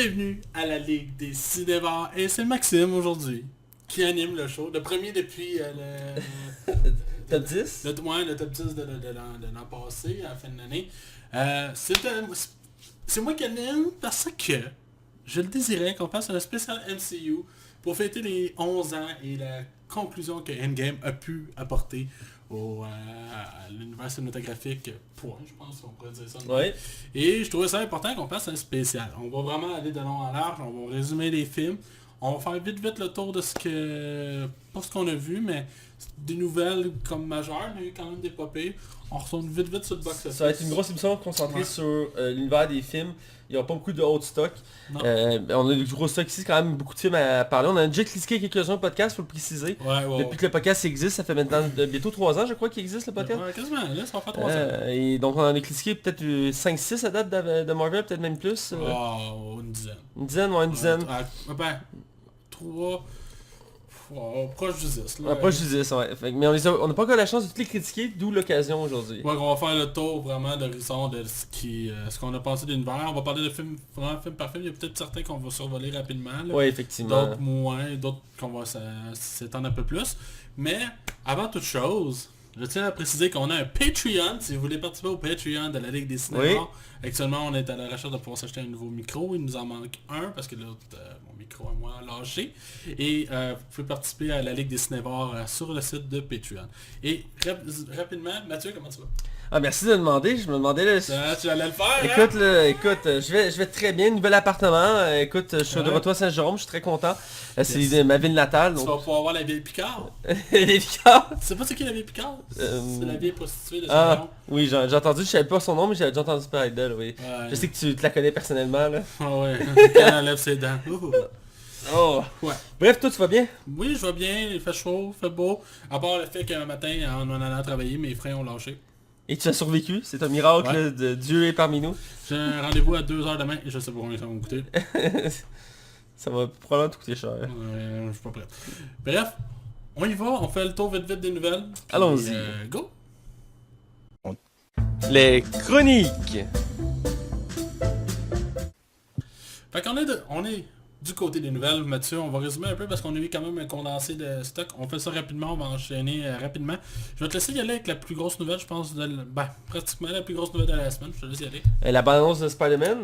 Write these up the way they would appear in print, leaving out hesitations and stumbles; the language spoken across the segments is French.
Bienvenue à la Ligue des Cinévores et c'est Maxime aujourd'hui qui anime le show. Le premier depuis le... Top 10? Le top 10 de l'an passé, à la fin de l'année. C'est moi qui anime parce que je le désirais qu'on fasse un spécial MCU pour fêter les 11 ans et la conclusion que Endgame a pu apporter à l'univers cinématographique, point, je pense qu'on pourrait dire ça. Ouais. Et je trouvais ça important qu'on fasse un spécial. On va vraiment aller de long en large, on va résumer les films. On va faire vite le tour de pas ce qu'on a vu, mais des nouvelles comme majeures, il y a eu quand même des popées. On retourne vite sur le box-office. Ça va être une grosse émission concentrée sur l'univers des films. Il n'y aura pas beaucoup de haut stock. On a du gros stock ici, quand même beaucoup de films à parler. On a déjà cliqué quelques-uns au podcast, faut le préciser. Depuis que le podcast existe, ça fait maintenant bientôt 3 ans je crois qu'il existe le podcast. Ouais, quasiment, là ça va faire 3 ans. Et donc on en a cliqué peut-être 5-6 à date de Marvel, peut-être même plus. Une dizaine. Une dizaine, ouais, une dizaine. 3... proche du 10. Là, Proche du 10, ouais. Mais on n'a pas encore la chance de toutes les critiquer, d'où l'occasion aujourd'hui. Ouais, on va faire le tour vraiment d'horizon de ce qu'on a pensé de l'univers. On va parler de films, vraiment film par film. Il y a peut-être certains qu'on va survoler rapidement. Oui, effectivement. D'autres moins, d'autres qu'on va s'étendre un peu plus. Mais, avant toute chose, je tiens à préciser qu'on a un Patreon. Si vous voulez participer au Patreon de la Ligue des Cinévores, actuellement on est à la recherche de pouvoir s'acheter un nouveau micro. Il nous en manque un parce que l'autre, mon micro à moi a lâché. Et vous pouvez participer à la Ligue des Cinévores sur le site de Patreon. Et rapidement, Mathieu, comment tu vas? Ah, merci de demander. Je me demandais là. Tu allais le faire, Écoute, je vais très bien. Nouvel appartement. Écoute, je suis de retour à Saint-Jérôme, je suis très content. C'est ma ville natale. Donc... Tu vas pouvoir voir la vieille Picard. Les Picard. Tu sais pas c'est qui la vieille Picard? C'est la vieille prostituée de Saint-Jérôme. Oui, j'ai entendu, je savais pas son nom, mais j'avais déjà entendu parler d'elle, oui. Je sais que tu te la connais personnellement, là. Ah ouais, quand elle enlève ses dents. Oh. Ouais. Bref, toi tu vas bien? Oui, je vais bien, il fait chaud, il fait beau. À part le fait qu'un matin, en allant travailler, mes freins ont lâché. Et tu as survécu, c'est un miracle de Dieu est parmi nous. J'ai un rendez-vous à 2h demain et je sais pas combien ça va me coûter. Ça va probablement te coûter cher. Je suis pas prêt. Bref, on y va, on fait le tour vite des nouvelles. Allons-y. Go! Les chroniques. Fait qu'on est du côté des nouvelles, Mathieu, on va résumer un peu parce qu'on a eu quand même un condensé de stock. On fait ça rapidement, on va enchaîner rapidement. Je vais te laisser y aller avec la plus grosse nouvelle, je pense, pratiquement la plus grosse nouvelle de la semaine. Je te laisse y aller. La bande-annonce de Spider-Man.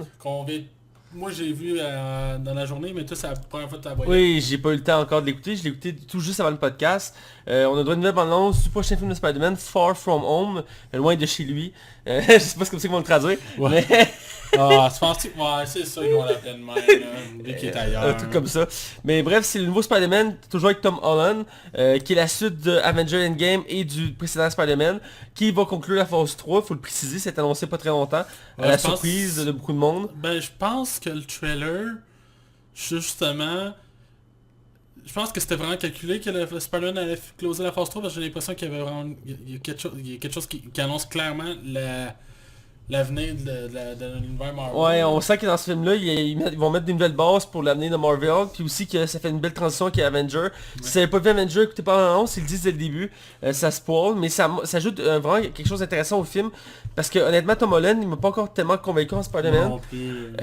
Moi j'ai vu dans la journée, mais toi c'est la première fois que tu as voyé. Oui, j'ai pas eu le temps encore de l'écouter, je l'ai écouté tout juste avant le podcast. On a droit à une nouvelle bande-annonce du prochain film de Spider-Man, Far From Home, loin de chez lui. Je sais pas si c'est comme ça qu'ils vont le traduire. Ouais. Mais... tu penses que... Ouais, c'est ça, ils vont l'appeler de même, lui qui est ailleurs. Un truc comme ça. Mais bref, c'est le nouveau Spider-Man, toujours avec Tom Holland, qui est la suite de Avengers Endgame et du précédent Spider-Man, qui va conclure la phase 3, faut le préciser, c'est annoncé pas très longtemps, à la surprise de beaucoup de monde. Ben, je pense que le trailer, justement... Je pense que c'était vraiment calculé que le Spider-Man allait closer la phase 3 parce que j'ai l'impression qu'il y avait vraiment... Il y a quelque chose qui annonce clairement l'avenir de l'univers Marvel. Ouais, on sent que dans ce film-là, ils vont mettre des nouvelles bases pour l'avenir de Marvel, puis aussi que ça fait une belle transition avec Avenger. Ouais. Si vous n'avez pas vu Avenger, écoutez pas l'annonce, ils le disent dès le début, ça spoil, mais ça ajoute vraiment quelque chose d'intéressant au film, parce que honnêtement, Tom Holland, il m'a pas encore tellement convaincu en Spider-Man. Non plus.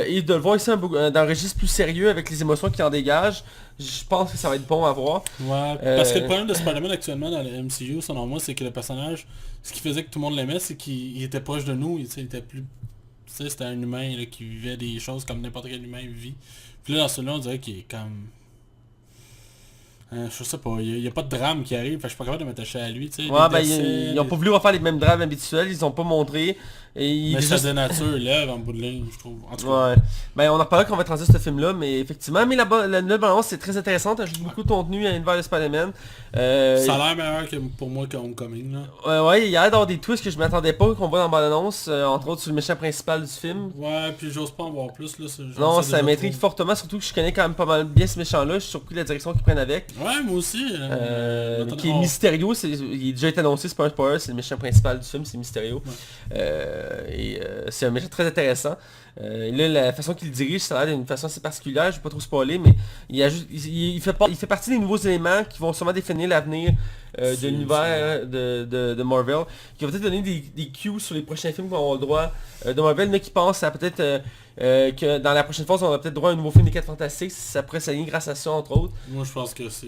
Et de le voir ici dans un registre plus sérieux avec les émotions qu'il en dégage, je pense que ça va être bon à voir. Ouais, parce que le problème de Spider-Man actuellement dans le MCU, selon moi, c'est que le personnage, ce qui faisait que tout le monde l'aimait, c'est qu'il était proche de nous, il était plus... Tu sais, c'était un humain là, qui vivait des choses comme n'importe quel humain vit. Puis là, dans celui-là, on dirait qu'il est comme... je sais pas, il n'y a pas de drame qui arrive, je suis pas capable de m'attacher à lui, tu sais. Ouais, ils ont pas voulu refaire les mêmes drames habituels, ils ont pas montré. Mais ça de nature l'œuvre en bout de ligne, je trouve. En tout cas. Ouais. Ben on en reparlera quand on va transiger ce film là, mais effectivement, mais la nouvelle balance c'est très intéressante, elle ajoute beaucoup de contenu à l'univers de Spider-Man. Ça a l'air meilleur que pour moi que Homecoming là. Ouais, il y a l'air d'avoir des twists que je m'attendais pas qu'on voit dans la bande-annonce, entre autres sur le méchant principal du film. Ouais, puis j'ose pas en voir plus là. Non, ça m'intrigue fortement, surtout que je connais quand même pas mal bien ce méchant là, je suis surpris de la direction qu'ils prennent avec. Ouais, moi aussi. Qui est Mysterio, il a déjà été annoncé, c'est pas un spoiler, c'est le méchant principal du film, c'est Mysterio. Ouais. C'est un méchant très intéressant. Et là, la façon qu'il dirige, ça a l'air d'une façon assez particulière, je vais pas trop spoiler, mais il fait partie des nouveaux éléments qui vont sûrement définir l'avenir de l'univers de Marvel, qui va peut-être donner des cues sur les prochains films qu'on aura le droit de Marvel, mais qui pensent à peut-être que dans la prochaine phase, on aura peut-être droit à un nouveau film des 4 Fantastiques, ça pourrait s'aligner grâce à ça, entre autres. Moi, je pense que c'est...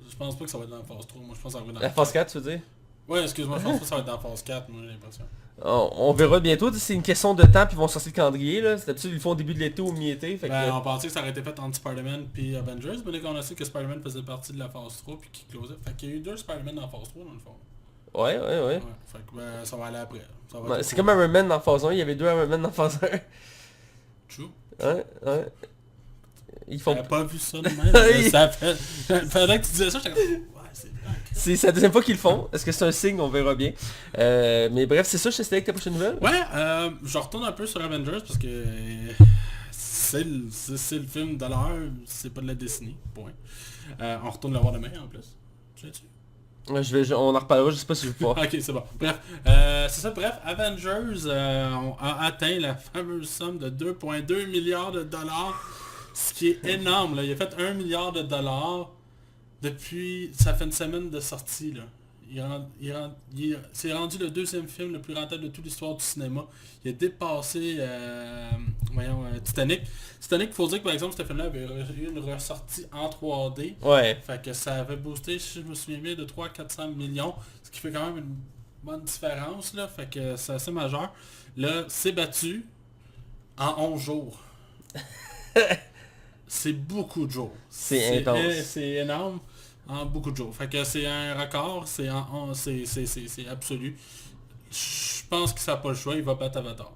Je pense pas que ça va être dans la phase 3, moi je pense que ça va être dans La phase 4, tu veux dire? Ouais, excuse-moi, je pense pas que ça va être dans la phase 4, moi j'ai l'impression. On verra bientôt, c'est une question de temps, puis ils vont sortir le calendrier, là. C'est d'habitude, ils le font au début de l'été ou mi-été. On pensait que ça aurait été fait entre Spider-Man puis Avengers, mais dès qu'on a su que Spider-Man faisait partie de la phase 3 puis qu'il closait. Fait qu'il y a eu 2 Spider-Man dans la phase 3 dans le fond. Ouais. Fait que ça va aller après. C'est comme Iron Man dans phase 1, il y avait 2 Iron Man dans phase 1. True. Ouais. Ils font... J'avais pas vu ça de même. Ça fait... Pendant que tu disais ça, j'étais comme... Ouais, c'est vrai. C'est la deuxième fois qu'ils le font. Est-ce que c'est un signe? On verra bien. Mais bref, c'est ça, je sais avec ta prochaine nouvelle. Ouais, je retourne un peu sur Avengers parce que c'est le film de l'heure, c'est pas de la Disney, point. On retourne le voir demain en plus. Tu sais-tu? On en reparlera, je sais pas si je vais pouvoir. Ok, c'est bon. Bref, c'est ça, bref, Avengers a atteint la fameuse somme de 2,2 milliards de dollars, ce qui est énorme, là. Il a fait 1 milliard de dollars depuis, ça fait une semaine de sortie, là. C'est rendu le 2e film le plus rentable de toute l'histoire du cinéma. Il a dépassé Titanic. Titanic, il faut dire que par exemple, ce film-là avait eu une ressortie en 3D. Ouais. Fait que ça avait boosté, si je me souviens bien, de 300-400 millions. Ce qui fait quand même une bonne différence, là. Fait que c'est assez majeur. Là, c'est battu en 11 jours. C'est beaucoup de jours. C'est intense. C'est énorme. En beaucoup de jours. Fait que c'est un record, c'est absolu. Je pense que ça n'a pas le choix, il va battre Avatar.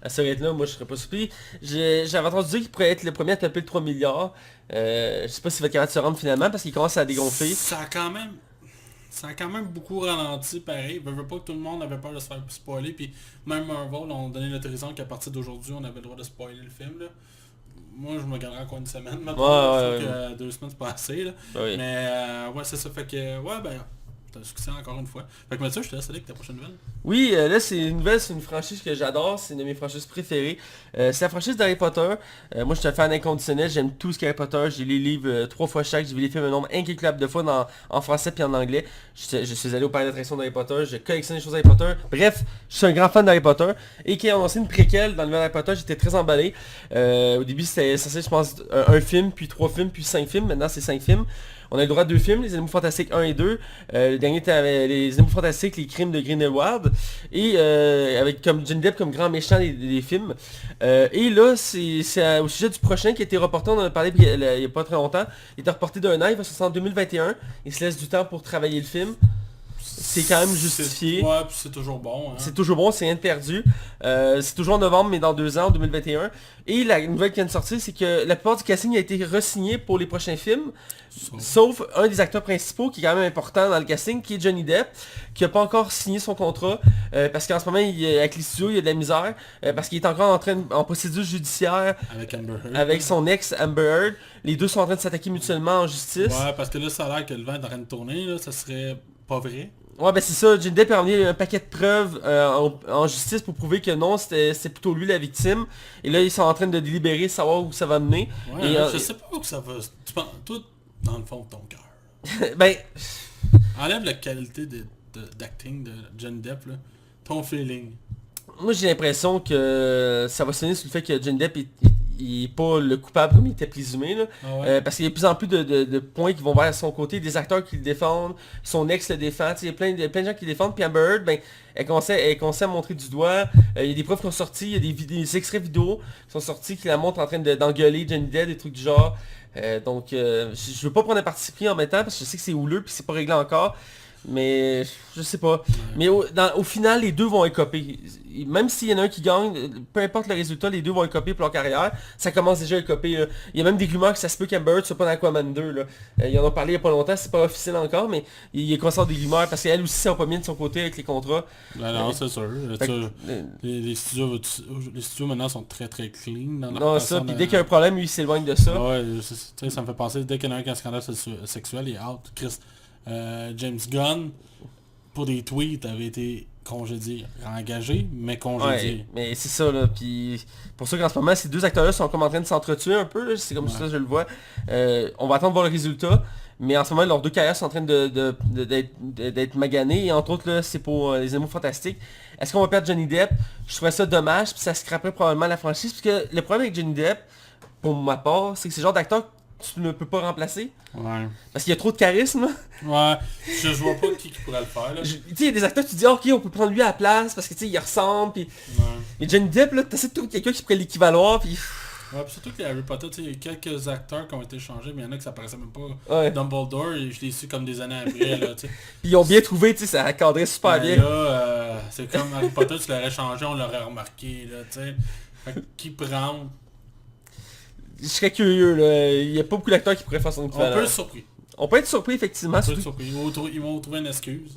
À ce rythme-là, moi je serais pas surpris. J'avais entendu dire qu'il pourrait être le premier à taper le 3 milliards. Je sais pas s'il va être capable de se rendre finalement parce qu'il commence à dégonfler. Ça a quand même beaucoup ralenti pareil. Je veux pas que tout le monde avait peur de se faire spoiler. Puis même Marvel ont donné l'autorisation qu'à partir d'aujourd'hui on avait le droit de spoiler le film. Là. Moi, je me garderai encore une semaine, maintenant. Que 2 semaines, c'est pas assez, là. Oui. Mais, ouais, c'est ça. Fait que, ouais, ben, t'as succès encore une fois. Fait que, Mathieu, je te laisse aller avec ta prochaine nouvelle. Oui, là, c'est une franchise que j'adore. C'est une de mes franchises préférées. C'est la franchise d'Harry Potter. Moi, je suis un fan inconditionnel. J'aime tout ce qu'Harry Potter. J'ai les livres 3 fois chaque. J'ai vu les films un nombre incalculable de fois en français puis en anglais. Je suis allé au parc d'attractions d'Harry Potter. Je collectionne les choses d'Harry Potter. Bref, je suis un grand fan d'Harry Potter. Et qui a annoncé une préquelle dans le nouvel Harry Potter. J'étais très emballé. Au début, c'était censé, je pense, un film, puis 3 films, puis 5 films. Maintenant, c'est 5 films. On a le droit à 2 films, Les Animaux Fantastiques 1 et 2. Le dernier était Les Animaux Fantastiques, Les Crimes de Grindelwald. Et avec comme Johnny Depp comme grand méchant des films. Et là, c'est au sujet du prochain qui a été reporté, on en a parlé il n'y a pas très longtemps. Il était reporté d'un an, il va se sortir en 2021. Il se laisse du temps pour travailler le film. C'est quand même justifié. Ouais, puis c'est toujours bon. Hein. C'est toujours bon, c'est rien de perdu. C'est toujours en novembre, mais dans 2 ans, en 2021. Et la nouvelle qui vient de sortir, c'est que la plupart du casting a été re-signé pour les prochains films. Sauf un des acteurs principaux qui est quand même important dans le casting, qui est Johnny Depp, qui n'a pas encore signé son contrat. Parce qu'en ce moment, avec les studios, il y a de la misère. Parce qu'il est encore en procédure judiciaire avec Amber Heard. Avec son ex Amber Heard. Les deux sont en train de s'attaquer mutuellement en justice. Ouais, parce que là, ça a l'air que le vent est en train de tourner. Là, ça serait pas vrai. Ouais, ben c'est ça, Johnny Depp a emmené un paquet de preuves en justice pour prouver que non, c'était plutôt lui la victime. Et là, ils sont en train de délibérer, savoir où ça va mener. Ouais, je sais pas où ça va. Tu penses, toi, dans le fond de ton cœur. Ben... Enlève la qualité d'acting de Johnny Depp, là. Ton feeling. Moi, j'ai l'impression que ça va sonner sur le fait que Johnny Depp il est pas le coupable comme il était présumé. Là. Ah ouais. Parce qu'il y a de plus en plus de points qui vont vers son côté, des acteurs qui le défendent, son ex le défend, il y a plein de gens qui le défendent, puis Amber Heard, ben, elle commençait à montrer du doigt, il y a des preuves qui sont sorties, il y a des extraits vidéo qui sont sortis qui la montrent en train d'engueuler Johnny Depp, des trucs du genre. Donc, je veux pas prendre un parti pris en même temps, parce que je sais que c'est houleux, puis c'est pas réglé encore. Mais je sais pas. Ouais. Mais au final, les deux vont écoper. Même s'il y en a un qui gagne, peu importe le résultat, les deux vont écoper pour leur carrière. Ça commence déjà à écoper. Là. Il y a même des rumeurs que ça se peut qu'Amber Heard soit pas dans Aquaman 2. Là. Ils en ont parlé il y a pas longtemps, c'est pas officiel encore, mais il est conscient des rumeurs parce qu'elle aussi ça va pas bien de son côté avec les contrats. Non, c'est sûr. Les studios maintenant sont très très clean dans leur non, ça, puis dès qu'il y a un problème, lui il s'éloigne de ça. Ouais, ça me fait penser, dès qu'il y en a un scandale sexuel, il est out. Chris. James Gunn, pour des tweets, avait été congédié. Engagé, mais congédié. Ouais, mais c'est ça là, puis pour ça qu'en ce moment ces deux acteurs-là sont comme en train de s'entretuer un peu, là, c'est comme ça je le vois. On va attendre de voir le résultat, mais en ce moment leurs deux carrières sont en train d'être maganées, et entre autres là c'est pour les Animaux Fantastiques. Est-ce qu'on va perdre Johnny Depp? Je trouverais ça dommage, puis ça scraperait probablement la franchise, parce que le problème avec Johnny Depp, pour ma part, c'est que c'est le genre d'acteur que tu ne peux pas remplacer. Ouais. Parce qu'il y a trop de charisme. Ouais, je vois pas qui pourrait le faire là. Tu sais, il y a des acteurs, tu dis, ok, on peut prendre lui à la place, parce que tu sais, il ressemble, puis... Ouais. Mais Johnny Depp, là, t'essaies de trouver quelqu'un qui pourrait l'équivaloir, puis... Ouais, pis surtout que les Harry Potter, tu sais, il y a quelques acteurs qui ont été changés, mais il y en a que ça paraissait même pas. Ouais. Dumbledore, je l'ai su comme des années après, là, tu sais. Puis ils ont bien trouvé, tu sais, ça cadrait super Mais bien. là, c'est comme Harry Potter, tu l'aurais changé, on l'aurait remarqué, là, tu sais. Fait que qui prend? Je serais curieux, là. Il y a pas beaucoup d'acteurs qui pourraient faire son On équivalent. peut être surpris. On peut être surpris, effectivement. On peut être surtout- surpris. Ils vont trouver une excuse.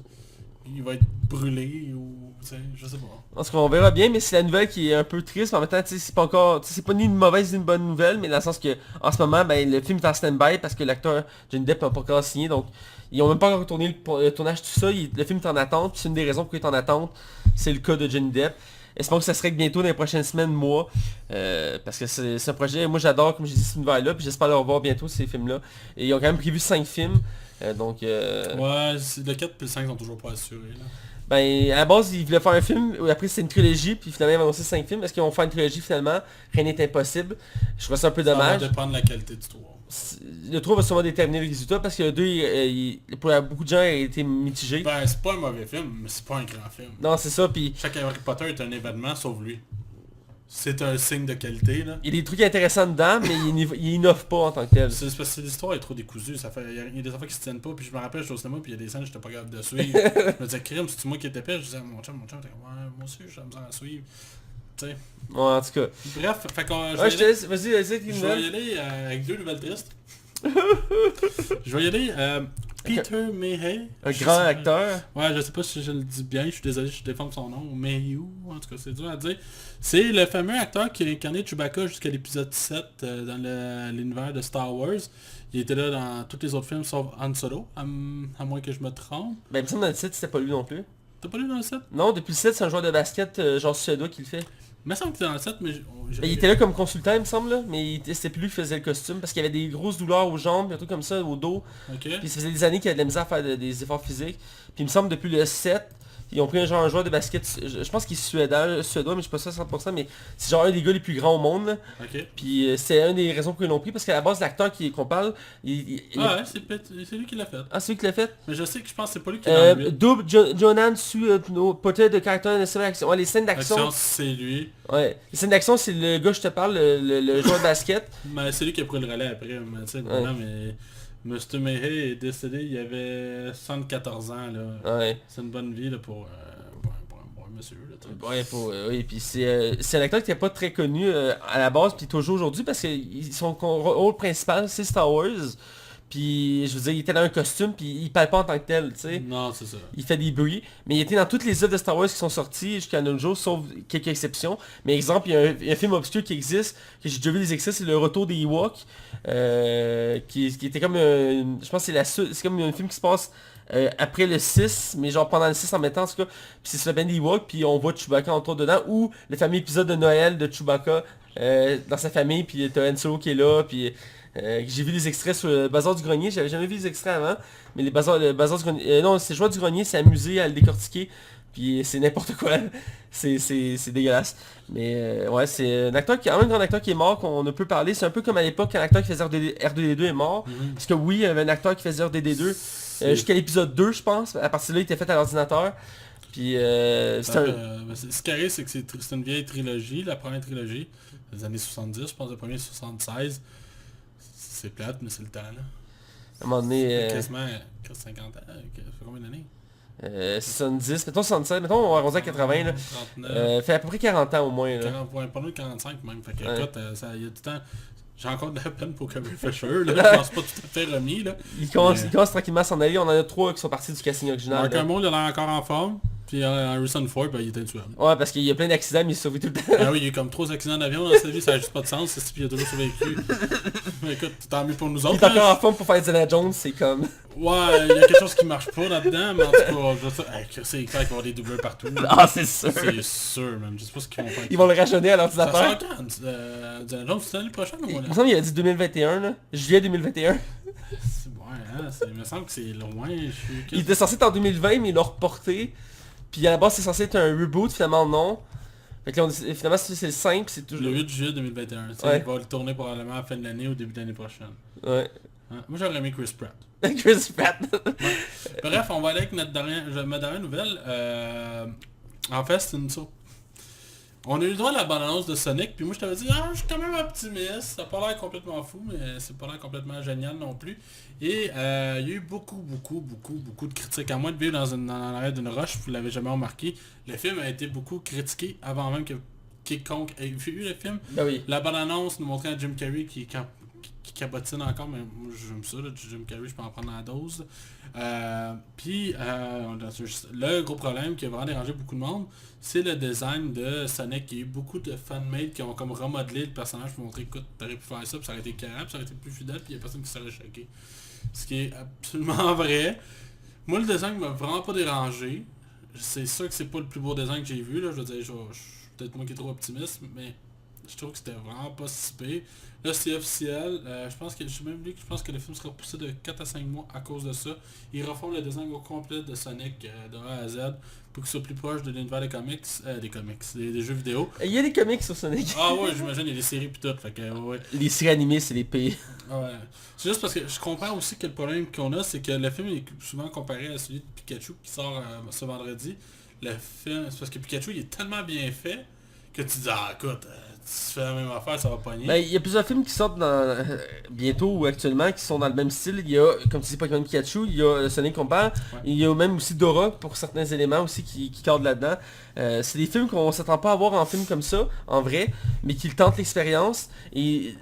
Il va être brûlé ou... Tu sais, je sais pas. En tout cas, on verra bien, mais c'est la nouvelle qui est un peu triste. Mais en même temps, tu sais, c'est pas encore... tu sais, c'est pas ni une mauvaise ni une bonne nouvelle, mais dans le sens que, en ce moment, ben, le film est en stand-by parce que l'acteur Johnny Depp n'a pas encore signé, donc ils ont même pas encore tourné le tournage, tout ça. Le film est en attente, puis c'est une des raisons pour qu'il est en attente. C'est le cas de Johnny Depp. Espérons que ça serait bientôt dans les prochaines semaines, mois, parce que c'est un projet, moi j'adore, comme je dis, cet univers-là, puis j'espère le revoir bientôt, ces films-là. Et ils ont quand même prévu 5 films, donc... Ouais, le 4 et le 5 sont toujours pas assurés, là. Ben, à la base, ils voulaient faire un film, après c'est une trilogie, puis finalement ils ont annoncé 5 films. Est-ce qu'ils vont faire une trilogie finalement? Rien n'est impossible. Je trouve ça un peu dommage. Ça va dépendre de la qualité du 3. Le 3 va sûrement déterminer le résultat, parce que le 2, pour beaucoup de gens, il a été mitigé. Ben, c'est pas un mauvais film, mais c'est pas un grand film. Non, c'est ça, puis Chaque Harry Potter est un événement, sauf lui. C'est un signe de qualité, là. il y a des trucs intéressants dedans, mais il innove pas en tant que tel. C'est parce que l'histoire est trop décousue, il y a des affaires qui se tiennent pas, puis je me rappelle, j'étais au cinéma, puis il y a des scènes que j'étais pas capable de suivre. Je me disais, crime, c'est moi qui étais pire, je disais, mon chum, t'es comme, ouais, moi aussi, j'ai besoin à suivre. Tu sais. Ouais, en tout cas. Bref, fait qu'on... Ouais, je te laisse, vas-y, Je vais y aller avec deux nouvelles tristes. Je vais y aller, Peter Mayhew. Un grand acteur. Ouais, je sais pas si je le dis bien, je suis désolé, je déforme son nom, Mayhew, en tout cas c'est dur à dire. C'est le fameux acteur qui a incarné Chewbacca jusqu'à l'épisode 7 dans l'univers de Star Wars. Il était là dans tous les autres films sauf Han Solo, à moins que je me trompe. Ben, il me semble dans le 7, c'était pas lui non plus. T'as pas lu dans le 7? Non, depuis le 7, c'est un joueur de basket, genre suédois qui le fait. Il me semble que c'était dans le 7, mais... Ben, il était là comme consultant, il me semble, là, mais c'était plus lui qui faisait le costume, parce qu'il avait des grosses douleurs aux jambes, un truc comme ça, au dos. Ok. Puis ça faisait des années qu'il avait de la misère à faire des efforts physiques. Puis il me semble depuis le 7, ils ont pris un joueur de basket, je pense qu'il est suédois, mais je suis pas sûr à 100%, mais c'est genre un des gars les plus grands au monde. Là. Ok. Puis c'est une des raisons pour ils l'ont pris, parce qu'à la base l'acteur qu'on parle, Ah ouais, c'est lui qui l'a fait. Ah, c'est lui qui l'a fait? Mais je sais que je pense que c'est pas lui qui l'a fait. Double Jonan Potter de caractère de scène d'action. Ouais, les scènes d'action. C'est lui. Ouais. Les scènes d'action, c'est le gars, je te parle, le joueur de basket. Mais c'est lui qui a pris le relais après. Mais tu sais, non, mais Mr. Mayhew est décédé, il avait 74 ans. Là. Ouais. C'est une bonne vie là, pour un bon monsieur. Là, Ouais, oui, puis c'est un acteur qui n'est pas très connu à la base, puis toujours aujourd'hui, parce que son rôle principal, c'est Star Wars. Puis, je veux dire, il était dans un costume, puis il parle pas en tant que tel, tu sais. Non, c'est ça. Il fait des bruits, mais il était dans toutes les œuvres de Star Wars qui sont sorties jusqu'à nos jours, sauf quelques exceptions. Mais exemple, il y a un film obscur qui existe, que j'ai déjà vu des extraits, c'est Le Retour des Ewoks, qui était comme, je pense que c'est comme un film qui se passe après le 6, mais genre pendant le 6 en mettant en tout cas, puis c'est sur la bande Ewok, puis on voit Chewbacca autour dedans, ou le fameux épisode de Noël de Chewbacca dans sa famille, puis t'as Han Solo qui est là, puis... j'ai vu des extraits sur le Bazar du Grenier, j'avais jamais vu des extraits avant, mais le Bazar du Grenier, non, c'est le joueur du Grenier, c'est amusé à le décortiquer, puis c'est n'importe quoi, c'est dégueulasse. Mais ouais, c'est un acteur un grand acteur qui est mort, qu'on ne peut parler, c'est un peu comme à l'époque, un acteur qui faisait R2D2 est mort, parce que oui, il y avait un acteur qui faisait R2D2, jusqu'à l'épisode 2 je pense, à partir de là il était fait à l'ordinateur. Puis ce qui arrive, c'est que c'est une vieille trilogie, la première trilogie, des années 70, je pense le premier 76. C'est plate, mais c'est le temps, là. À un moment donné... Quasiment 50 ans, ça fait combien d'années 70, mettons 76, mettons on va arrondir à 80 là. 39. Fait à peu près 40 ans au moins là. 40, pas loin de 45 même, fait que écoute, il y a du temps. J'ai encore de la peine pour Carrie Fisher, là. Je pense pas tout à fait remis, là. Il commence tranquillement à s'en aller, on en a 3 qui sont partis du casting original. Mark Hamill, il a l'air encore en forme. Puis Harrison Ford, ben, il était intuable. Ouais, parce qu'il y a plein d'accidents, mais il se sauve tout le temps. Ah oui, il y a eu comme 3 accidents d'avion dans sa vie, ça n'a juste pas de sens, puis il a toujours survécu. Mais écoute, tant mieux pour nous Il autres. est encore en forme pour faire Indiana Jones, c'est comme... Ouais, il y a quelque chose qui marche pas là-dedans, mais en tout cas, je sais, c'est clair qu'il va y avoir des doubleurs partout. Ah, c'est sûr. C'est sûr, man. Je sais pas ce qu'ils vont faire. Ils vont le rajeunir à Ça l'ordinateur. sort quand Indiana Jones, c'est l'année prochaine ou Il voilà? me semble qu'il a dit 2021, là. Juillet 2021. C'est bon, hein, il me semble que c'est loin. Il était censé être en 2020, mais il l'a reporté. Puis à la base, c'est censé être un reboot, finalement non. Fait que là, finalement, c'est le 5, c'est toujours... Le 8 juillet 2021. Ouais. Il va le tourner probablement à la fin de l'année ou au début de l'année prochaine. Ouais. Hein? Moi, j'aurais aimé Chris Pratt. Chris Pratt. Ouais. Bref, on va aller avec ma dernière nouvelle. En fait, c'est une sorte... On a eu le droit à la bande-annonce de Sonic, puis moi je t'avais dit, je suis quand même optimiste, ça n'a pas l'air complètement fou, mais c'est pas l'air complètement génial non plus. Et il y a eu beaucoup de critiques. À moins de vivre dans l'arrêt d'une roche, vous l'avez jamais remarqué, le film a été beaucoup critiqué avant même que quiconque ait vu le film. Ben oui. La bande-annonce nous montrait un Jim Carrey qui cabotine encore, mais moi j'aime ça, là, Jim Carrey, je peux en prendre la dose. Le gros problème qui a vraiment dérangé beaucoup de monde, c'est le design de Sonic. Il y a eu beaucoup de fanmates qui ont comme remodelé le personnage pour montrer, écoute, t'aurais pu faire ça, puis ça aurait été carré, puis ça aurait été plus fidèle, puis il y a personne qui serait choqué. Ce qui est absolument vrai. Moi, le design m'a vraiment pas dérangé. C'est sûr que c'est pas le plus beau design que j'ai vu, là. Je veux dire, peut-être moi qui est trop optimiste, mais je trouve que c'était vraiment pas si pire. Là, c'est officiel. Je pense que le film sera repoussé de 4 à 5 mois à cause de ça. Ils refont le design au complet de Sonic de A à Z pour qu'il soit plus proche de l'univers des comics, des jeux vidéo. Il y a des comics sur Sonic. Ah ouais, j'imagine, il y a des séries pis tout, fait que ouais. Les séries animées, c'est les pires. Ouais. C'est juste parce que je comprends aussi que le problème qu'on a, c'est que le film est souvent comparé à celui de Pikachu qui sort ce vendredi. Le film, c'est parce que Pikachu il est tellement bien fait que tu dis, écoute, tu fais la même affaire, ça va pogner. Ben, il y a plusieurs films qui sortent bientôt ou actuellement qui sont dans le même style. Il y a, comme tu dis, Pokémon Pikachu, il y a Sonic Compare, il y a même aussi Dora pour certains éléments aussi qui cadrent là-dedans. C'est des films qu'on s'attend pas à voir en film comme ça, en vrai, mais qui tentent l'expérience. Et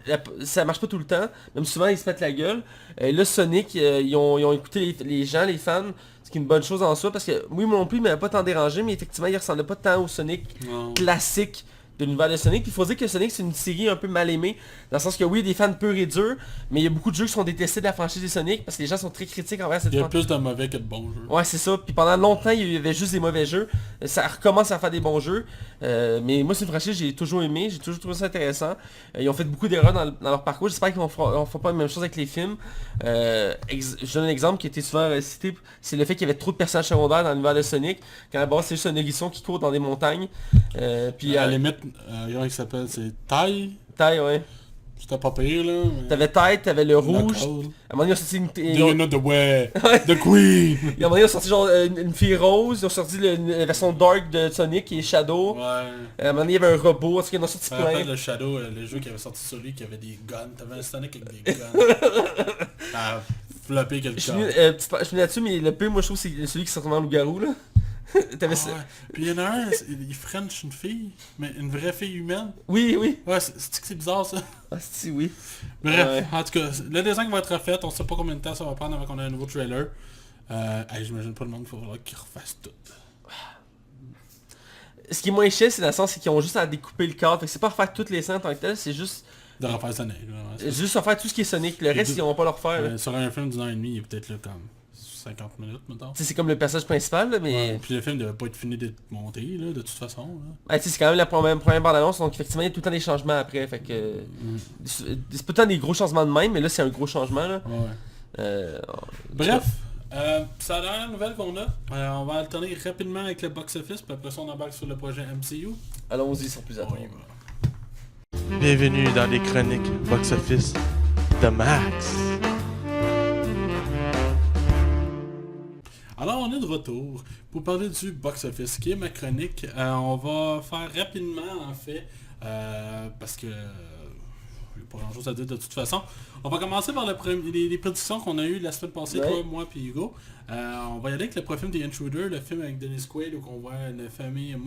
ça marche pas tout le temps, même souvent ils se mettent la gueule. Là, Sonic, ils ont écouté les gens, les fans, ce qui est une bonne chose en soi, parce que oui, moi non plus, il m'avait pas tant dérangé, mais effectivement, il ressemblait pas tant au Sonic classique de l'univers de Sonic. Puis il faut dire que Sonic c'est une série un peu mal aimée, dans le sens que oui, il y a des fans purs et durs, mais il y a beaucoup de jeux qui sont détestés de la franchise des Sonic, parce que les gens sont très critiques envers cette Il y a franchise. plus de mauvais que de bons jeux. Ouais, c'est ça. Puis pendant longtemps, il y avait juste des mauvais jeux. Ça recommence à faire des bons jeux. Mais moi, c'est une franchise que j'ai toujours aimé. J'ai toujours trouvé ça intéressant. Ils ont fait beaucoup d'erreurs dans leur parcours. J'espère qu'ils ne feront pas la même chose avec les films. Je donne un exemple qui a été souvent cité. C'est le fait qu'il y avait trop de personnages secondaires dans l'univers de Sonic. Quand à la base, c'est juste un hérisson qui court dans des montagnes. Puis à la limite, il s'appelle, c'est Tai. Taille, ouais. C'était pas pire, là. Mais... T'avais Tête, t'avais le rouge. À un Knuckles. moment donné, ils ont sorti Do you know the way? The Queen! À un moment donné, ils ont sorti genre une fille rose, ils ont sorti la version dark de Sonic qui est Shadow. Ouais. À un moment donné, il y avait un robot, en tout cas, ils en ont sorti Je me rappelle plein. le Shadow, le jeu qui avait sorti sur lui, qui avait des guns. T'avais un Sonic avec des guns. Ça a floppé quelque Je suis chose. venu là-dessus, mais le pire, moi je trouve, c'est celui qui sort en loup-garou, là. T'avais ça. Ouais. Puis il y en a un, il French une fille, mais une vraie fille humaine. Oui, oui. Ouais, c'est bizarre ça. Ah, si, oui. Bref, Ouais. en tout cas, le design va être refait, on sait pas combien de temps ça va prendre avant qu'on ait un nouveau trailer. J'imagine pas le monde, il faudra qu'ils refassent tout. Ce qui est moins chiant, c'est dans le sens c'est qu'ils ont juste à découper le cadre. Fait que c'est pas refaire toutes les scènes en tant que tel, c'est juste De refaire Sonic. Ouais, juste refaire tout ce qui est Sonic. Le reste, ils vont pas le refaire. Là. sur un film d'une heure et demie, il est peut-être là comme 50 minutes, mettons. Tu sais, c'est comme le personnage principal, là, mais... Ouais, puis le film devait pas être fini d'être monté, là, de toute façon. Là. Ouais, tu sais, c'est quand même la première bande-annonce, donc effectivement, il y a tout le temps des changements après. Fait que... C'est pas tout le temps des gros changements de même, mais là, c'est un gros changement, là. Ouais. Bref, c'est la dernière nouvelle qu'on a. On va alterner rapidement avec le box-office, puis après ça, on embarque sur le projet MCU. Allons-y sans plus attendre. Bienvenue dans les chroniques box-office de Max. Alors on est de retour pour parler du box-office, qui est ma chronique. On va faire rapidement en fait, parce que il n'y a pas grand chose à dire de toute façon. On va commencer par les prédictions qu'on a eues la semaine passée, toi, moi puis Hugo. On va y aller avec le premier film The Intruder, le film avec Dennis Quaid, où on voit une famille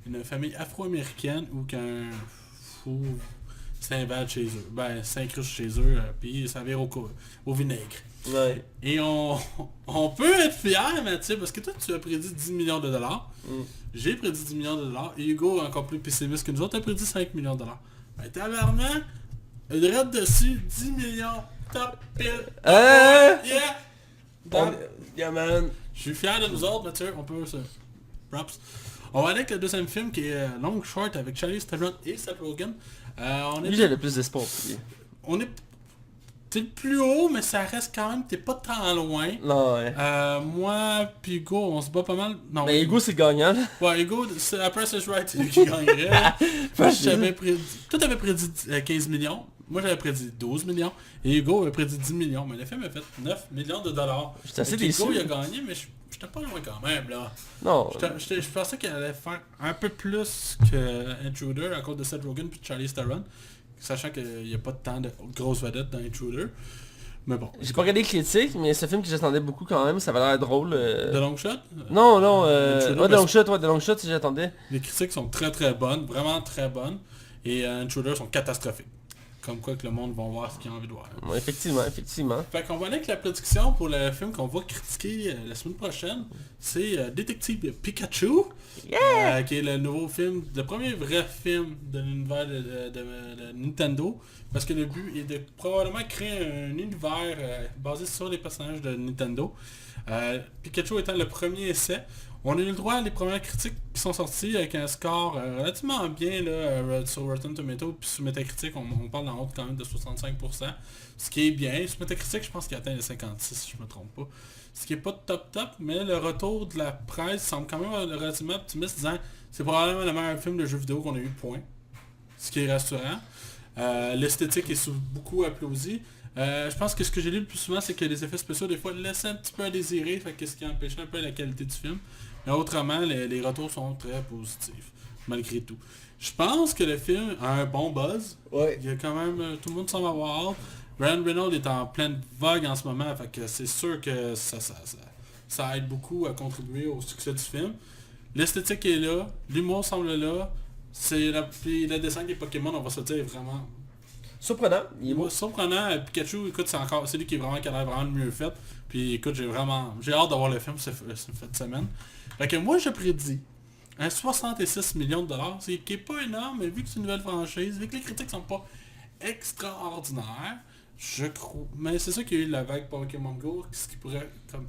une famille afro-américaine où qu'un fou s'invade chez eux. Ben, s'incruste chez eux, puis ça vire au vinaigre. Ouais. Et on peut être fier, Mathieu, parce que toi, tu as prédit 10 millions de dollars. J'ai prédit 10 millions de dollars. Et Hugo, encore plus pessimiste que nous autres, a prédit 5 millions de dollars. Ben, tabarnak, il reste dessus 10 millions. Top pile. Yeah! Yeah, man. Je suis fier de nous autres, Mathieu. On peut se... Props. On va aller avec le deuxième film qui est Long Short avec Charlize Theron et Seth Rogen. Lui, j'avais plus d'espoir. On est... T'es le plus haut, mais ça reste quand même... T'es pas tant loin. Non, ouais. Moi puis Hugo, on se bat pas mal. Non, Mais Hugo, c'est le gagnant, là. Ouais, Hugo, après c'est right, c'est lui qui gagnerait. Moi, j'avais prédit... Toi, t'avais prédit 15 millions. Moi, j'avais prédit 12 millions. Et Hugo avait prédit 10 millions. Mais le film a fait 9 millions de dollars. J'étais assez déçu. déçu. Hugo, il a gagné, mais j'étais pas loin quand même, là. Non. Je pensais qu'il allait faire un peu plus que Intruder à cause de Seth Rogen puis de Charlize Theron. Sachant qu'il n'y a pas tant de grosses vedettes dans Intruder. Mais bon. J'ai pas regardé les critiques, mais ce film que j'attendais beaucoup quand même, ça avait l'air drôle. The Long Shot? Non, non, Intruder, ouais, The Long Shot, si j'attendais. Les critiques sont très très bonnes, vraiment très bonnes. Et Intruder sont catastrophiques. Comme quoi que le monde va voir ce qu'il a envie de voir. Ouais, effectivement. Fait qu'on va aller avec la prédiction pour le film qu'on va critiquer la semaine prochaine. C'est Détective Pikachu. Yeah! Qui est le nouveau film, le premier vrai film de l'univers de Nintendo. Parce que le but est de probablement créer un univers basé sur les personnages de Nintendo. Pikachu étant le premier essai. On a eu le droit à les premières critiques qui sont sorties avec un score relativement bien là, sur Rotten Tomatoes, puis sur Metacritic on parle en haut quand même de 65%, ce qui est bien. Sur Metacritic je pense qu'il atteint les 56 si je me trompe pas. Ce qui est pas top, mais le retour de la presse semble quand même relativement optimiste, disant c'est probablement le meilleur film de jeu vidéo qu'on a eu, point. Ce qui est rassurant. L'esthétique est beaucoup applaudie. Je pense que ce que j'ai lu le plus souvent, c'est que les effets spéciaux, des fois, laissaient un petit peu à désirer, fait que ce qui empêchait un peu la qualité du film. Mais autrement, les retours sont très positifs, malgré tout. Je pense que le film a un bon buzz. Ouais. Il y a quand même... tout le monde s'en va voir. Ryan Reynolds est en pleine vague en ce moment, fait que c'est sûr que ça aide beaucoup à contribuer au succès du film. L'esthétique est là, l'humour semble là, puis le dessin des Pokémon, on va se dire, vraiment... Surprenant, il est beau. Surprenant, Pikachu, écoute, c'est lui qui est vraiment qui a l'air vraiment le mieux fait. Puis écoute, j'ai hâte d'avoir le film cette semaine. Fait que moi je prédis un 66 millions de dollars, qui est pas énorme, mais vu que c'est une nouvelle franchise, vu que les critiques sont pas extraordinaires, je crois. Mais c'est ça qu'il y a eu la vague Pokémon Go, ce qui pourrait comme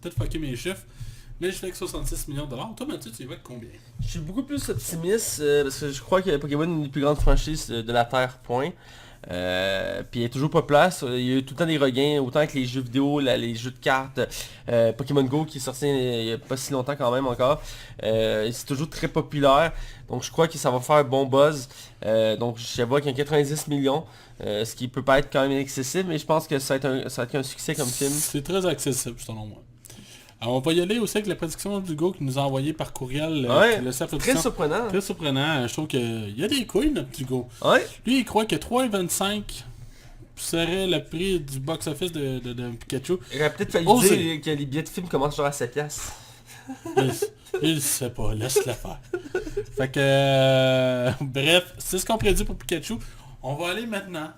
peut-être fucker mes chiffres. Mais je fais que 66 millions de dollars. Toi Mathieu, tu y vas avec combien? Je suis beaucoup plus optimiste parce que je crois que Pokémon est une des plus grandes franchises de la Terre, point. Puis il est toujours pas place. Il y a eu tout le temps des regains, autant avec les jeux vidéo, les jeux de cartes, Pokémon Go qui est sorti il n'y a pas si longtemps quand même encore. C'est toujours très populaire. Donc je crois que ça va faire un bon buzz. Donc je vois qu'il y a 90 millions. Ce qui peut pas être quand même excessif, mais je pense que ça va être un succès comme film. C'est très accessible selon moi. Alors, on va y aller aussi avec la prédiction d'Hugo qui nous a envoyé par courriel. Très surprenant. Très surprenant. Je trouve qu'il y a des couilles, notre Hugo. Ouais. Lui, il croit que 3,25 serait le prix du box-office de Pikachu. Il aurait peut-être fallu dire que les billets de film commencent genre à 7$. Il sait pas, laisse-le faire. Fait que... bref, c'est ce qu'on prédit pour Pikachu. On va aller maintenant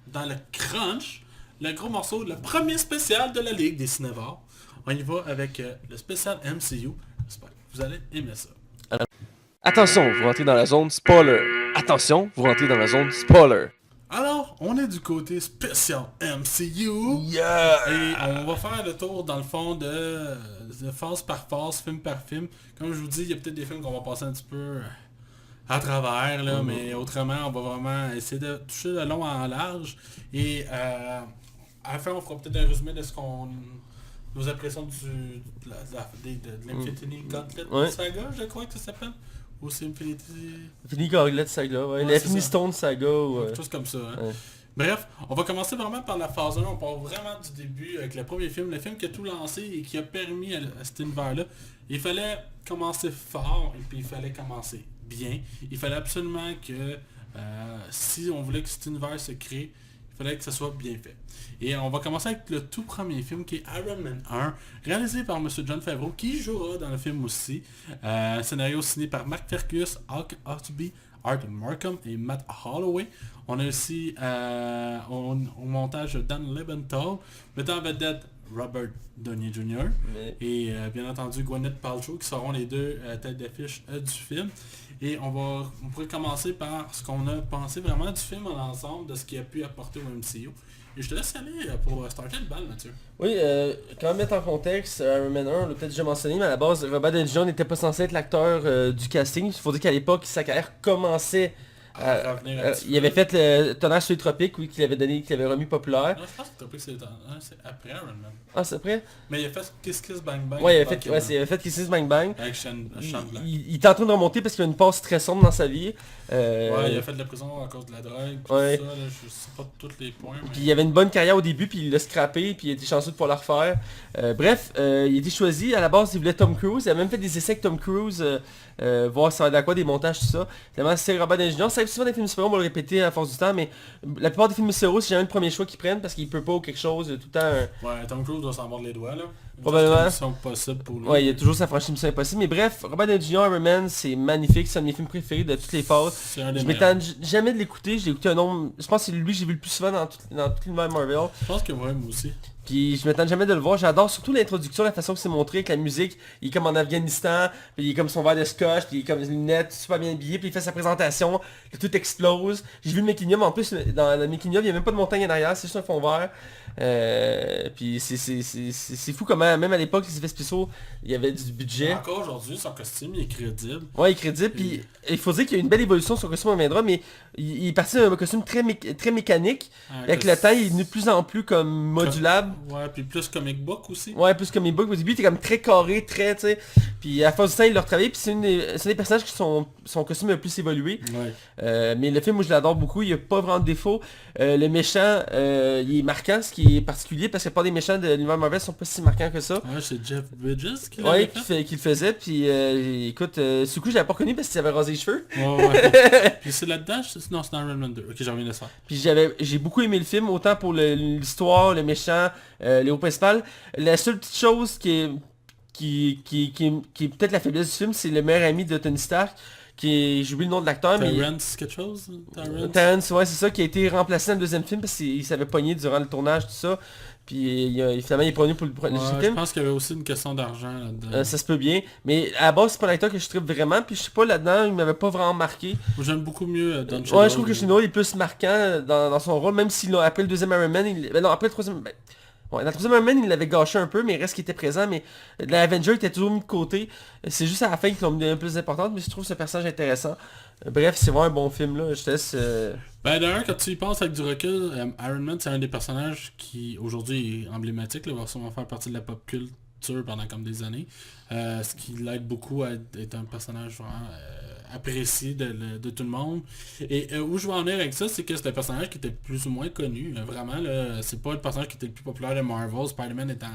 dans le crunch, le gros morceau, le premier spécial de la Ligue des Cinévores. On y va avec le spécial MCU. J'espère que vous allez aimer ça. Attention, vous rentrez dans la zone spoiler. Attention, vous rentrez dans la zone spoiler. Alors, on est du côté spécial MCU. Yeah! Et on va faire le tour, dans le fond, de phase par phase, film par film. Comme je vous dis, il y a peut-être des films qu'on va passer un petit peu à travers, là, mais autrement, on va vraiment essayer de toucher le long en large. Et à la fin, on fera peut-être un résumé de ce qu'on... nos impressions de l'Infinity Gauntlet Saga, je crois que ça s'appelle. Ou c'est Infinity Gauntlet Saga, ouais. L'Infinity Stone Saga. Ou, quelque chose comme ça. Hein. Ouais. Bref, on va commencer vraiment par la phase 1. On part vraiment du début avec le premier film. Le film qui a tout lancé et qui a permis à cet univers-là. Il fallait commencer fort et puis il fallait commencer bien. Il fallait absolument que si on voulait que cet univers se crée, il fallait que ça soit bien fait. Et on va commencer avec le tout premier film qui est Iron Man 1, réalisé par M. Jon Favreau, qui jouera dans le film aussi. Un scénario signé par Mark Fergus, Hawk Ottby, Art Markham et Matt Holloway. On a aussi au montage Dan Lebenthal, mettant en vedette Robert Downey Jr. et bien entendu Gwyneth Paltrow qui seront les deux têtes d'affiche du film. Et on pourrait commencer par ce qu'on a pensé vraiment du film en ensemble, de ce qu'il a pu apporter au MCU. Et je te laisse aller pour starter le bal, Mathieu. Oui, quand même mettre en contexte, Iron Man 1, on l'a peut-être déjà mentionné, mais à la base, Robert Downey Jr. n'était pas censé être l'acteur du casting. Il faut dire qu'à l'époque, sa carrière commençait. Il avait fait le Tonnerre sur les tropiques, oui, qu'il avait remis populaire. Non, je pense que Tropique c'est après Iron Man. Ah, c'est après? Mais il a fait Kiss Kiss Bang Bang. Ouais, il avait fait Kiss Kiss Bang Bang. Avec Sean Black. Il est en train de remonter parce qu'il a une passe très sombre dans sa vie. Ouais, il a fait de la prison à cause de la drogue, tout ouais. ça, là, je sais pas tous les points. Mais... Puis il avait une bonne carrière au début, puis il l'a scrappé, puis il était chanceux de pouvoir la refaire. Bref, il a été choisi, à la base il voulait Tom Cruise, il a même fait des essais avec Tom Cruise, voir ça va être quoi, des montages, tout ça. Finalement c'est Robert Downey Jr. Ça arrive souvent des films de super-héros, on va le répéter à force du temps, mais la plupart des films de super-héros, c'est jamais le premier choix qu'ils prennent, parce qu'il peut pas ou quelque chose, tout le temps... Ouais, Tom Cruise doit s'en mordre les doigts, là. Probablement. Possible pour lui. Ouais, il y a toujours sa franchise Mission Impossible. Mais bref, Robert Downey Jr. Iron Man, c'est magnifique. C'est un de mes films préférés de toutes les phases. C'est un des Je meilleurs. m'étonne jamais de l'écouter. Je l'ai écouté un nombre... Je pense que c'est lui que j'ai vu le plus souvent dans tout l'univers Marvel. Je pense que ouais, moi aussi. Puis je m'étonne jamais de le voir. J'adore surtout l'introduction, la façon que c'est montré avec la musique. Il est comme en Afghanistan, puis il est comme son verre de scotch, puis il est comme les lunettes super bien habillé, puis il fait sa présentation, puis tout explose. J'ai vu le making-of, en plus dans le making-of, il n'y a même pas de montagne en arrière, c'est juste un fond vert. Puis c'est fou comment, même à l'époque, les effets spéciaux, il y avait du budget. Encore aujourd'hui, son costume il est crédible. Ouais, il est crédible, puis il faut dire qu'il y a une belle évolution sur le costume, on reviendra, mais il est parti d'un costume très mécanique. Avec le temps, il est devenu de plus en plus comme modulable. Ouais, puis plus comic book aussi. Ouais, plus comic book. Au début, il était comme très carré, très, tu sais. Puis à force du temps, il l'a retravaillé, puis c'est des personnages qui sont son costume a plus évolué. Ouais. Mais le film, moi je l'adore beaucoup, il n'y a pas vraiment de défaut. Le méchant, il est marquant, ce qui est particulier, parce que pas des méchants de l'univers Marvel sont pas si marquants que ça. Ouais, c'est Jeff Bridges qui Ouais, l'a fait. qui le faisait, puis écoute, ce coup, je l'avais pas reconnu parce qu'il avait rasé les cheveux. Ouais. Puis c'est là-dedans, non, c'est dans Iron Man 2. Ok, j'en reviens de ça. Puis j'ai beaucoup aimé le film, autant pour l'histoire, le méchant, les hauts principales. La seule petite chose qui est peut-être la faiblesse du film, c'est le meilleur ami de Tony Stark, j'ai oublié le nom de l'acteur, mais... Terrence quelque chose? Terrence, ouais, c'est ça, qui a été remplacé dans le deuxième film parce qu'il s'avait pogné durant le tournage, tout ça. Puis finalement, il est pogné pour le deuxième film. Je pense qu'il y avait aussi une question d'argent là-dedans. Ça se peut bien. Mais à la base, c'est pas un acteur que je tripe vraiment. Puis je sais pas, là-dedans, il m'avait pas vraiment marqué. Moi, j'aime beaucoup mieux Don Cheadle. Ouais, je trouve que Cheadle est plus marquant dans son rôle, même si après le deuxième Iron Man, non, après le troisième... Ouais, dans le troisième Iron Man, il l'avait gâché un peu, mais il reste qu'il était présent, mais l'Avenger était toujours mis de côté. C'est juste à la fin qu'ils l'ont mis un peu plus importante, mais je trouve ce personnage intéressant. Bref, c'est vraiment un bon film, là. Je te laisse... Ben d'ailleurs, quand tu y penses avec du recul, Iron Man, c'est un des personnages qui, aujourd'hui, est emblématique, là, va sûrement faire partie de la pop culture pendant comme des années. Ce qui l'aide beaucoup à être un personnage vraiment apprécié de tout le monde. Et où je veux en venir avec ça, c'est que c'est un personnage qui était plus ou moins connu. Vraiment, là, c'est pas le personnage qui était le plus populaire de Marvel, Spider-Man étant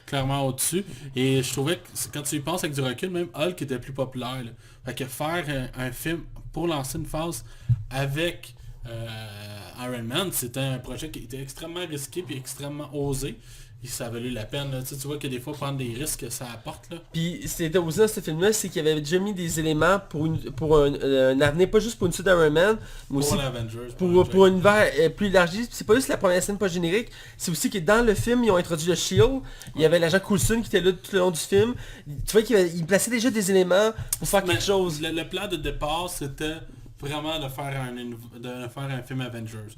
clairement au-dessus. Et je trouvais que quand tu y penses avec du recul, même Hulk était plus populaire. Là. Fait que faire un film pour lancer une phase avec Iron Man, c'était un projet qui était extrêmement risqué et extrêmement osé. Et ça a valu la peine. Là. Tu vois que des fois, prendre des risques, ça apporte. Là. Puis c'était osé dans ce film-là, c'est qu'il avait déjà mis des éléments pour un avenir, pas juste pour une suite d'Iron Man, mais aussi pour un univers plus élargi. C'est pas juste la première scène pas générique, c'est aussi que dans le film, ils ont introduit le SHIELD. Il y avait l'agent Coulson qui était là tout le long du film. Tu vois qu'il plaçait déjà des éléments pour faire quelque chose. Le plan de départ, c'était vraiment de faire un film Avengers.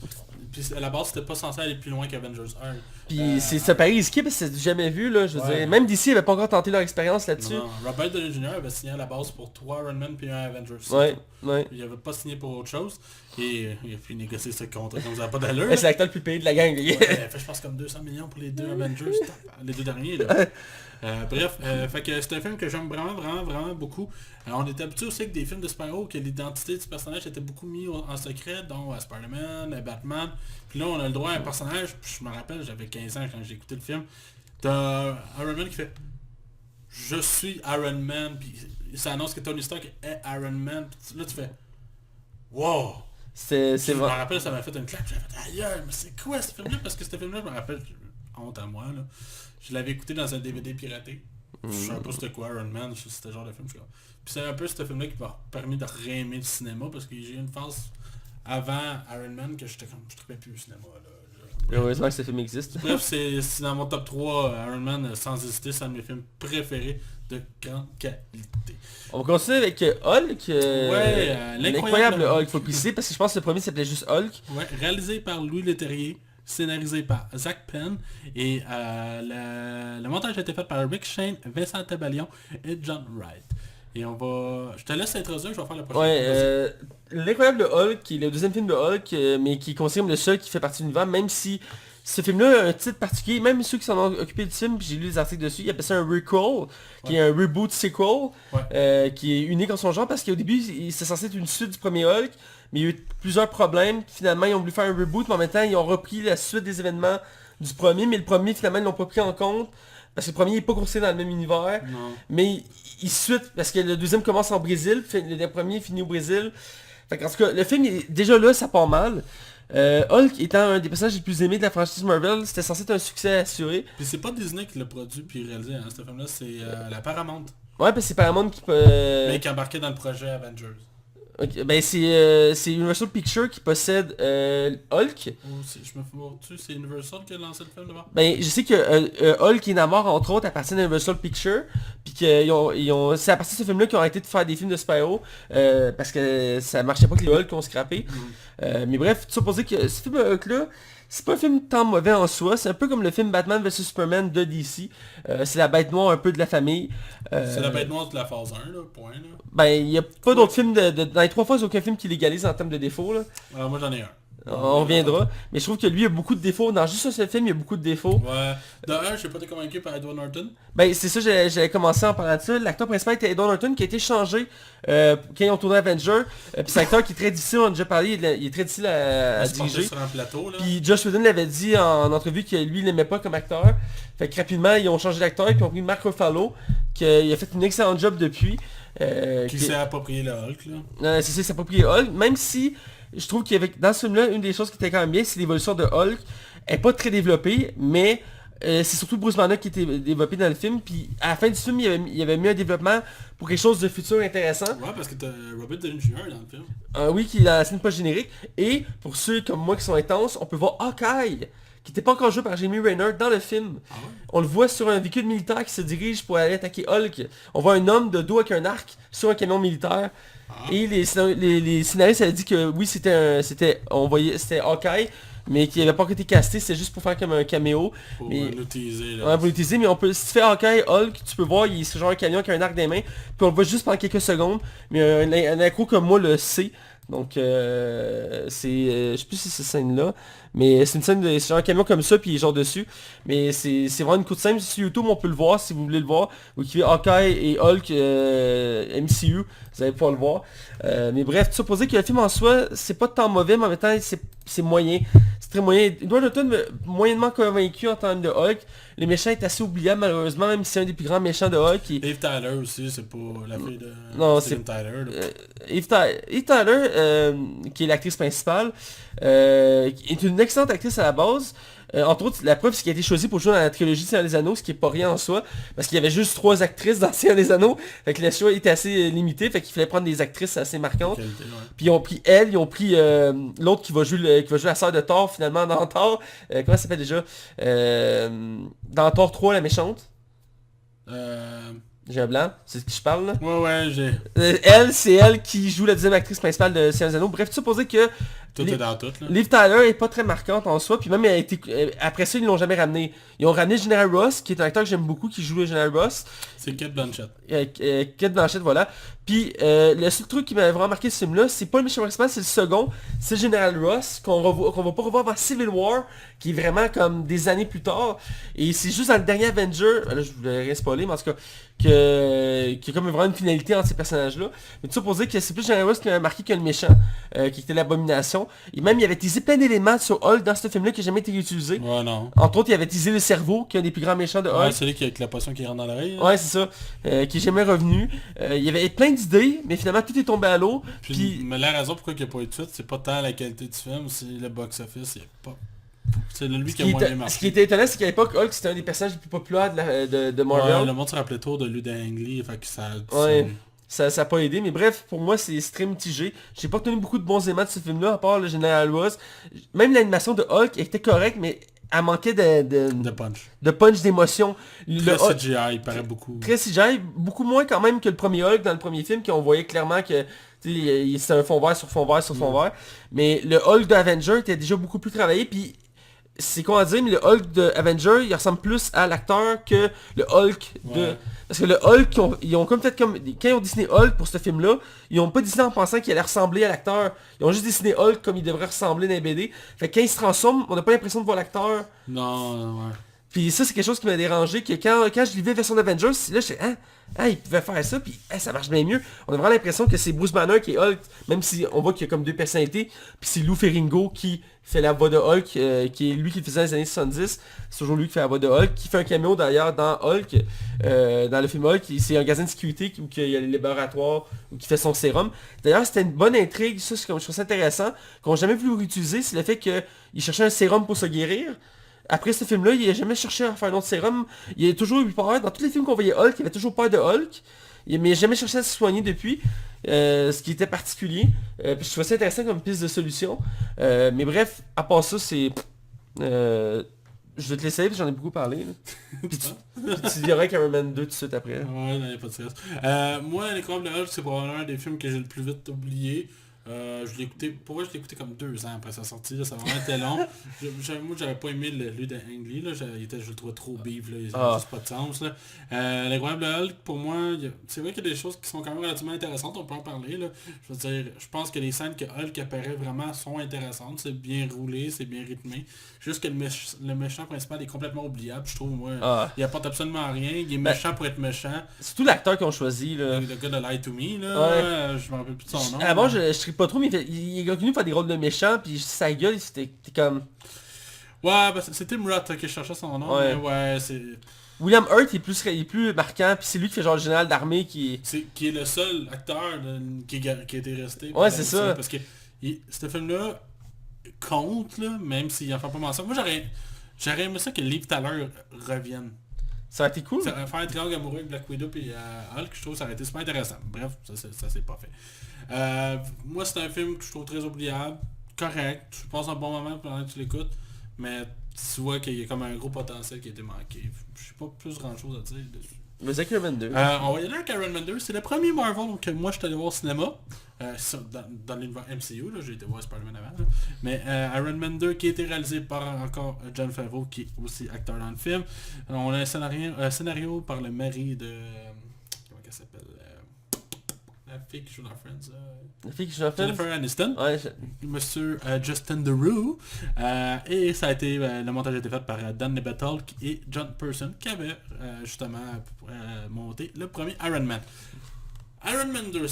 Puis à la base, c'était pas censé aller plus loin qu'Avengers 1. Puis c'est pareil risqué parce que c'est jamais vu, là, je veux dire. Même d'ici, ils avaient pas encore tenté leur expérience là-dessus. Non, Robert Downey Jr. avait signé à la base pour 3 Iron Man puis un Avengers. Ouais. Il avait pas signé pour autre chose. Et il a pu négocier ce contrat comme ça n'a pas d'allure. C'est l'acteur le plus payé de la gang. Il a fait, je pense, comme 200 millions pour les deux Avengers. Les deux derniers, là. Bref, fait que c'est un film que j'aime vraiment beaucoup. On était habitué aussi avec des films de super-héros que l'identité du personnage était beaucoup mis en secret, dont Spider-Man, Batman. Puis là, on a le droit à un personnage, puis je me rappelle, j'avais 15 ans quand j'ai écouté le film. T'as Iron Man qui fait « Je suis Iron Man », puis ça annonce que Tony Stark est Iron Man. Puis là, tu fais « Wow !» Je me rappelle, ça m'a fait une claque. J'ai fait ailleurs, mais c'est quoi ce film-là? Parce que ce film-là, je me rappelle, honte à moi, là. Je l'avais écouté dans un DVD piraté. Je sais un peu c'était quoi Iron Man, je sais c'était le genre de film. Puis c'est un peu ce film-là qui m'a permis de réaimer le cinéma parce que j'ai eu une phase avant Iron Man que j'étais comme je trouvais plus le cinéma là. Heureusement que ce film existe. Bref, c'est dans mon top 3 Iron Man sans hésiter, c'est un de mes films préférés de grande qualité. On va continuer avec Hulk. L'incroyable Hulk, faut le préciser parce que je pense que le premier s'appelait juste Hulk. Ouais, réalisé par Louis Leterrier, scénarisé par Zach Penn et le montage a été fait par Rick Shane, Vincent Tabalion et John Wright. Et je te laisse introduire, je vais faire le prochain. Ouais, l'incroyable Hulk, qui est le deuxième film de Hulk, mais qui est considéré comme le seul qui fait partie de l'univers, même si ce film-là a un titre particulier, même ceux qui s'en ont occupé du film, puis j'ai lu les articles dessus, ils appellent ça un recall, qui est un reboot sequel, qui est unique en son genre, parce qu'au début, c'est censé être une suite du premier Hulk, mais il y a eu plusieurs problèmes, finalement ils ont voulu faire un reboot, mais en même temps ils ont repris la suite des événements du premier, mais le premier finalement ils l'ont pas pris en compte, parce que le premier n'est pas considéré dans le même univers, mais il suite, parce que le deuxième commence en Brésil, le premier finit au Brésil. Fait en tout cas, le film, déjà là, ça part mal. Hulk étant un des personnages les plus aimés de la franchise Marvel, c'était censé être un succès assuré. Puis c'est pas Disney qui l'a produit puis réalisé, hein, ce film-là, c'est la Paramount. Ouais, parce que c'est Paramount qui peut... Mais qui embarquait dans le projet Avengers. Okay, ben c'est Universal Pictures qui possède Hulk. Je me fous c'est Universal qui a lancé le film d'abord. Ben je sais que Hulk et Namor entre autres appartiennent à Universal Pictures. Puis que c'est à partir de ce film là qu'ils ont arrêté de faire des films de super-héros. Parce que ça marchait pas que les Hulk ont scrappé. Mais bref, tu supposais que ce film Hulk là, c'est pas un film tant mauvais en soi, c'est un peu comme le film Batman vs Superman de DC. C'est la bête noire un peu de la famille. C'est la bête noire de la phase 1, là, point. Là. Ben, il n'y a pas d'autres films, dans les 3 phases, aucun film qui légalise en termes de défauts. Là. Alors, moi j'en ai un. On reviendra. Mais je trouve que lui, il y a beaucoup de défauts. Dans juste ce film, il y a beaucoup de défauts. Ouais. De un, je sais pas, t'es convaincu par Edward Norton. Ben, c'est ça, j'avais commencé en parlant de ça. L'acteur principal était Edward Norton, qui a été changé quand ils ont tourné Avenger. Puis c'est un acteur qui est très difficile, on a déjà parlé, il est très difficile à diriger. Sur un plateau, là. Puis Joss Whedon l'avait dit en entrevue que lui, il l'aimait pas comme acteur. Fait que rapidement, ils ont changé d'acteur et puis ils ont pris Mark Ruffalo, qui a fait une excellente job depuis. Qui s'est approprié le Hulk, là. C'est ça, c'est approprié Hulk, même si... Je trouve qu'avec dans ce film-là, une des choses qui était quand même bien, c'est l'évolution de Hulk. Elle n'est pas très développée, mais c'est surtout Bruce Banner qui était développé dans le film. Puis à la fin du film, il y avait mis un développement pour quelque chose de futur intéressant. Ouais, parce que t'as Robert Downey Jr. dans le film. Oui, qui est dans la scène post-générique. Et pour ceux comme moi qui sont intenses, on peut voir Hawkeye, qui n'était pas encore joué par Jeremy Renner dans le film. Ah ouais? On le voit sur un véhicule militaire qui se dirige pour aller attaquer Hulk. On voit un homme de dos avec un arc sur un camion militaire. Et les scénaristes avaient dit que oui c'était Hawkeye, mais qui n'avait pas été casté, c'était juste pour faire comme un caméo. Pour mais, l'utiliser là. Ouais, pour l'utiliser, mais on peut, si tu fais Hawkeye, Hulk, tu peux voir, il est ce genre un camion qui a un arc des mains, puis on le voit juste pendant quelques secondes, mais un accro comme moi le sait. Donc je sais plus si c'est cette scène là, mais c'est une scène de c'est un camion comme ça puis il est genre dessus. Mais c'est vraiment une coup de scène sur YouTube, on peut le voir si vous voulez le voir. Vous écrivez Hawkeye et Hulk MCU, vous allez pouvoir le voir. Mais bref, tout ça pour dire que le film en soi, c'est pas tant mauvais, mais en même temps c'est moyen. C'est très moyen. Edward Norton m'a moyennement convaincu en termes de Hulk. Le méchant est assez oubliable malheureusement, même si c'est un des plus grands méchants de Hulk. Dave Tyler aussi, c'est pas la fille de Steven Tyler. Eve Tyler, qui est l'actrice principale, est une excellente actrice à la base. Entre autres, la preuve, c'est qu'elle a été choisie pour jouer dans la trilogie Seigneur des Anneaux, ce qui est pas rien en soi, parce qu'il y avait juste 3 actrices dans Seigneur des Anneaux, fait que le choix était assez limité, fait qu'il fallait prendre des actrices assez marquantes. Qualité, ouais. Puis ils ont pris elle, ils ont pris l'autre qui va jouer la sœur de Thor finalement dans Thor. Comment ça s'appelle déjà dans Thor 3, la méchante. J'ai un blanc, c'est de qui je parle là. Ouais, j'ai... C'est elle qui joue la deuxième actrice principale de Seigneur des Anneaux. Bref, tu supposais que tout est dans tout, là. Liv Tyler est pas très marquante en soi, puis même elle a été, après ça ils l'ont jamais ramené. Ils ont ramené General Ross, qui est un acteur que j'aime beaucoup, qui joue le General Ross. C'est Cate Blanchett. Cate Blanchett, voilà. Puis le seul truc qui m'avait vraiment marqué ce film-là, c'est pas le méchant principal, c'est le second. C'est General Ross, qu'on va pas revoir avant Civil War, qui est vraiment comme des années plus tard. Et c'est juste dans le dernier Avenger, là je voulais rien spoiler, mais en tout cas, qui a comme vraiment une finalité entre ces personnages-là. Mais tout ça pour dire que c'est plus General Ross qui m'a marqué que le méchant, qui était l'abomination. Et même il avait teasé plein d'éléments sur Hulk dans ce film-là qui n'a jamais été utilisé. Ouais, non. Entre autres, il avait teasé le cerveau, qui est un des plus grands méchants de Hulk. Ouais, celui qui avec la potion qui rentre dans l'oreille. Ouais, c'est ça. Qui est jamais revenu. Il y avait plein d'idées, mais finalement tout est tombé à l'eau. Mais la raison pourquoi il n'y a pas eu de suite, c'est pas tant la qualité du film, c'est le box-office, il est pas C'est lui Ce qui a qui, moins bien était, ce marché. qui était étonnant, c'est qu'à l'époque, Hulk, c'était un des personnages les plus populaires de Marvel. Ouais, le monde se rappelait trop de Ludwig Ang, fait que ça... Ouais. Ça a pas aidé, mais bref, pour moi, c'est très mitigé. J'ai pas retenu beaucoup de bons éléments de ce film-là, à part le General Ross. Même l'animation de Hulk était correcte, mais elle manquait De punch. de punch d'émotion. Très CGI, il paraît beaucoup. Très CGI, beaucoup moins quand même que le premier Hulk dans le premier film, qu'on voyait clairement que c'était un fond vert sur fond vert sur fond vert. Mais le Hulk de Avenger était déjà beaucoup plus travaillé, puis c'est quoi à dire, mais le Hulk de Avenger, il ressemble plus à l'acteur que le Hulk de... Ouais. Parce que le Hulk, ils ont comme peut-être comme... Quand ils ont dessiné Hulk pour ce film-là, ils ont pas dessiné en pensant qu'il allait ressembler à l'acteur. Ils ont juste dessiné Hulk comme il devrait ressembler dans les BD. Fait que quand il se transforme, on n'a pas l'impression de voir l'acteur. Non, ouais. Puis ça, c'est quelque chose qui m'a dérangé, que quand je lisais la version d'Avengers, là, je il pouvait faire ça, puis ça marche bien mieux. On a vraiment l'impression que c'est Bruce Banner qui est Hulk, même si on voit qu'il y a comme deux personnalités, puis c'est Lou Ferrigno qui fait la voix de Hulk, qui est lui qui le faisait dans les années 70, c'est toujours lui qui fait la voix de Hulk, qui fait un caméo d'ailleurs dans Hulk, dans le film Hulk, c'est un gardien de sécurité où il y a les laboratoires, où qui fait son sérum. D'ailleurs, c'était une bonne intrigue, ça, je trouve ça intéressant, qu'on n'a jamais voulu réutiliser, c'est le fait qu'il cherchait un sérum pour se guérir. Après ce film-là, il n'a jamais cherché à faire un autre sérum. Il a toujours eu peur. Dans tous les films qu'on voyait Hulk, il avait toujours peur de Hulk. Mais il n'a jamais cherché à se soigner depuis. Ce qui était particulier. Puis je trouvais ça intéressant comme piste de solution. Mais bref, à part ça, c'est... je vais te laisser, parce que j'en ai beaucoup parlé. Puis tu dirais Iron Man 2 tout de suite après. Ouais, non, y a pas de stress. Moi, L'incroyable Hulk, c'est probablement un des films que j'ai le plus vite oublié. Je l'ai écouté, pourquoi je l'ai écouté comme 2 ans après sa sortie, là, ça a vraiment été long. Moi j'avais pas aimé lui de Ang Lee, là, je le trouvais trop beef, là, il avait juste pas de sens. L'incroyable Hulk, pour moi, c'est vrai qu'il y a des choses qui sont quand même relativement intéressantes, on peut en parler. Là. Je veux dire, je pense que les scènes que Hulk apparaît vraiment sont intéressantes, c'est bien roulé, c'est bien rythmé. Juste que le méchant principal est complètement oubliable, je trouve, moi. Il apporte absolument rien, il est méchant pour être méchant. Surtout l'acteur qu'ils ont choisi. Là. Le gars de Lie to Me, là, je me rappelle plus de son nom. Avant, je tripe pas trop, mais il est venu faire des rôles de méchant, puis sa gueule, c'était comme... Ouais, bah, c'est Tim Roth qui cherchait son nom, mais ouais, c'est... William Hurt il est plus marquant, puis c'est lui qui fait genre le général d'armée qui est le seul acteur qui était resté. Ouais, c'est ça. Parce que ce film-là compte, là, même s'il en fait pas mention. Moi, j'aurais aimé ça que Liv Tyler revienne. Ça a été cool. Ça faire un triangle amoureux avec Black Widow et Hulk, je trouve que ça aurait été super intéressant. Bref, ça s'est pas fait. Moi, c'est un film que je trouve très oubliable. Correct, tu passes un bon moment pendant que tu l'écoutes, mais tu vois qu'il y a comme un gros potentiel qui a été manqué. Je sais pas plus grand chose à dire dessus. Mais c'est Iron Man 2. On va y aller avec Iron Man 2. C'est le premier Marvel que moi je suis allé voir au cinéma. Dans l'univers MCU, là, j'ai été voir Spider-Man avant. Là. Mais Iron Man 2 qui a été réalisé par encore Jon Favreau qui est aussi acteur dans le film. On a un scénario par le mari de... comment elle s'appelle la fille qui joue dans Friends. La fille qui joue dans Friends. Jennifer Aniston. Ouais, Monsieur Justin Theroux. Et ça a été... le montage a été fait par Dan Nebatal et John Person qui avait justement monté le premier Iron Man. Iron Man 2,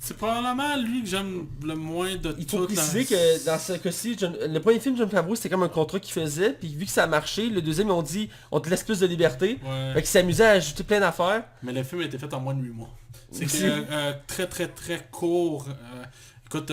c'est probablement lui que j'aime le moins de tout. Il faut préciser que dans ce cas-ci, le premier film de Jon Favreau, c'était comme un contrat qu'il faisait, puis vu que ça a marché, le deuxième, ils ont dit, on te laisse plus de liberté. Ouais. Fait qu'il s'amusait à ajouter plein d'affaires. Mais le film a été fait en moins de 8 mois. C'est très très très court. Écoute,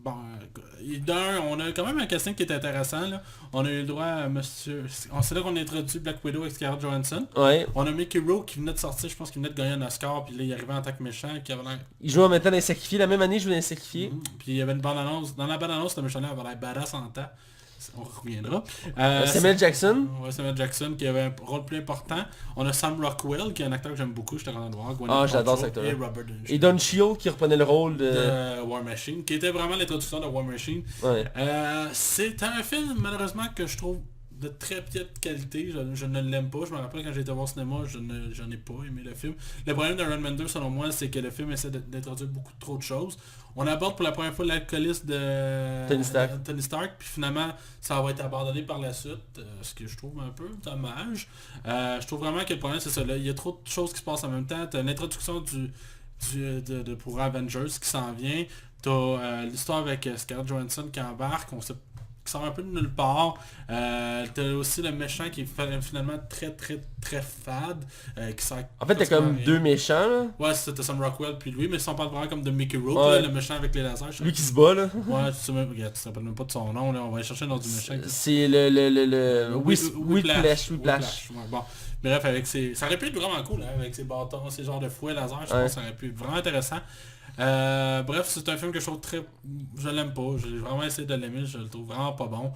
on a quand même un casting qui est intéressant. Là. On a eu le droit à monsieur... C'est là qu'on a introduit Black Widow avec Scarlett Johansson. Ouais. On a Mickey Rourke qui venait de sortir, je pense qu'il venait de gagner un Oscar, puis là il arrivait en tant que méchant, qui avait l'air... Il jouait en même temps dans les sacrifiés. La même année, il jouait dans les sacrifiés. Puis il y avait une bande-annonce. Dans la bande-annonce, le méchant-là avait l'air badass en temps. On reviendra. Samuel Jackson. Ouais, Samuel Jackson qui avait un rôle plus important. On a Sam Rockwell qui est un acteur que j'aime beaucoup, j'étais content de voir. J'adore cet acteur. Et Robert Downey Jr. Et Don Cheadle qui reprenait le rôle de War Machine, qui était vraiment l'introduction de War Machine. Ouais. C'est un film malheureusement que je trouve de très petite qualité, je ne l'aime pas. Je me rappelle quand j'ai été voir au cinéma, je n'ai pas aimé le film. Le problème d'Iron Man 2 selon moi, c'est que le film essaie d'introduire beaucoup trop de choses. On aborde pour la première fois l'alcoolisme de Tony Stark, puis finalement ça va être abandonné par la suite, ce que je trouve un peu dommage. Je trouve vraiment que le problème c'est ça, là, il y a trop de choses qui se passent en même temps. Tu as l'introduction pour Avengers qui s'en vient, tu as l'histoire avec Scarlett Johansson qui embarque, on sait qui sort un peu de nulle part. T'as aussi le méchant qui est finalement très très très fade. Qui sert En fait, t'as comme deux méchants, là. Ouais, c'était Sam Rockwell puis lui, mais si on parle vraiment comme de Mickey Rourke, Ouais. là, le méchant avec les lasers. Lui qui se bat, là. Ouais, tu te rappelles même pas de son nom, là. On va aller chercher le nom du méchant. C'est le Whiplash. Ouais, bon. Bref, avec ça aurait pu être vraiment cool, hein, avec ses bâtons, ces genres de fouets laser, je pense que ça aurait pu être vraiment intéressant. Bref, c'est un film que je trouve je l'aime pas, j'ai vraiment essayé de l'aimer, je le trouve vraiment pas bon.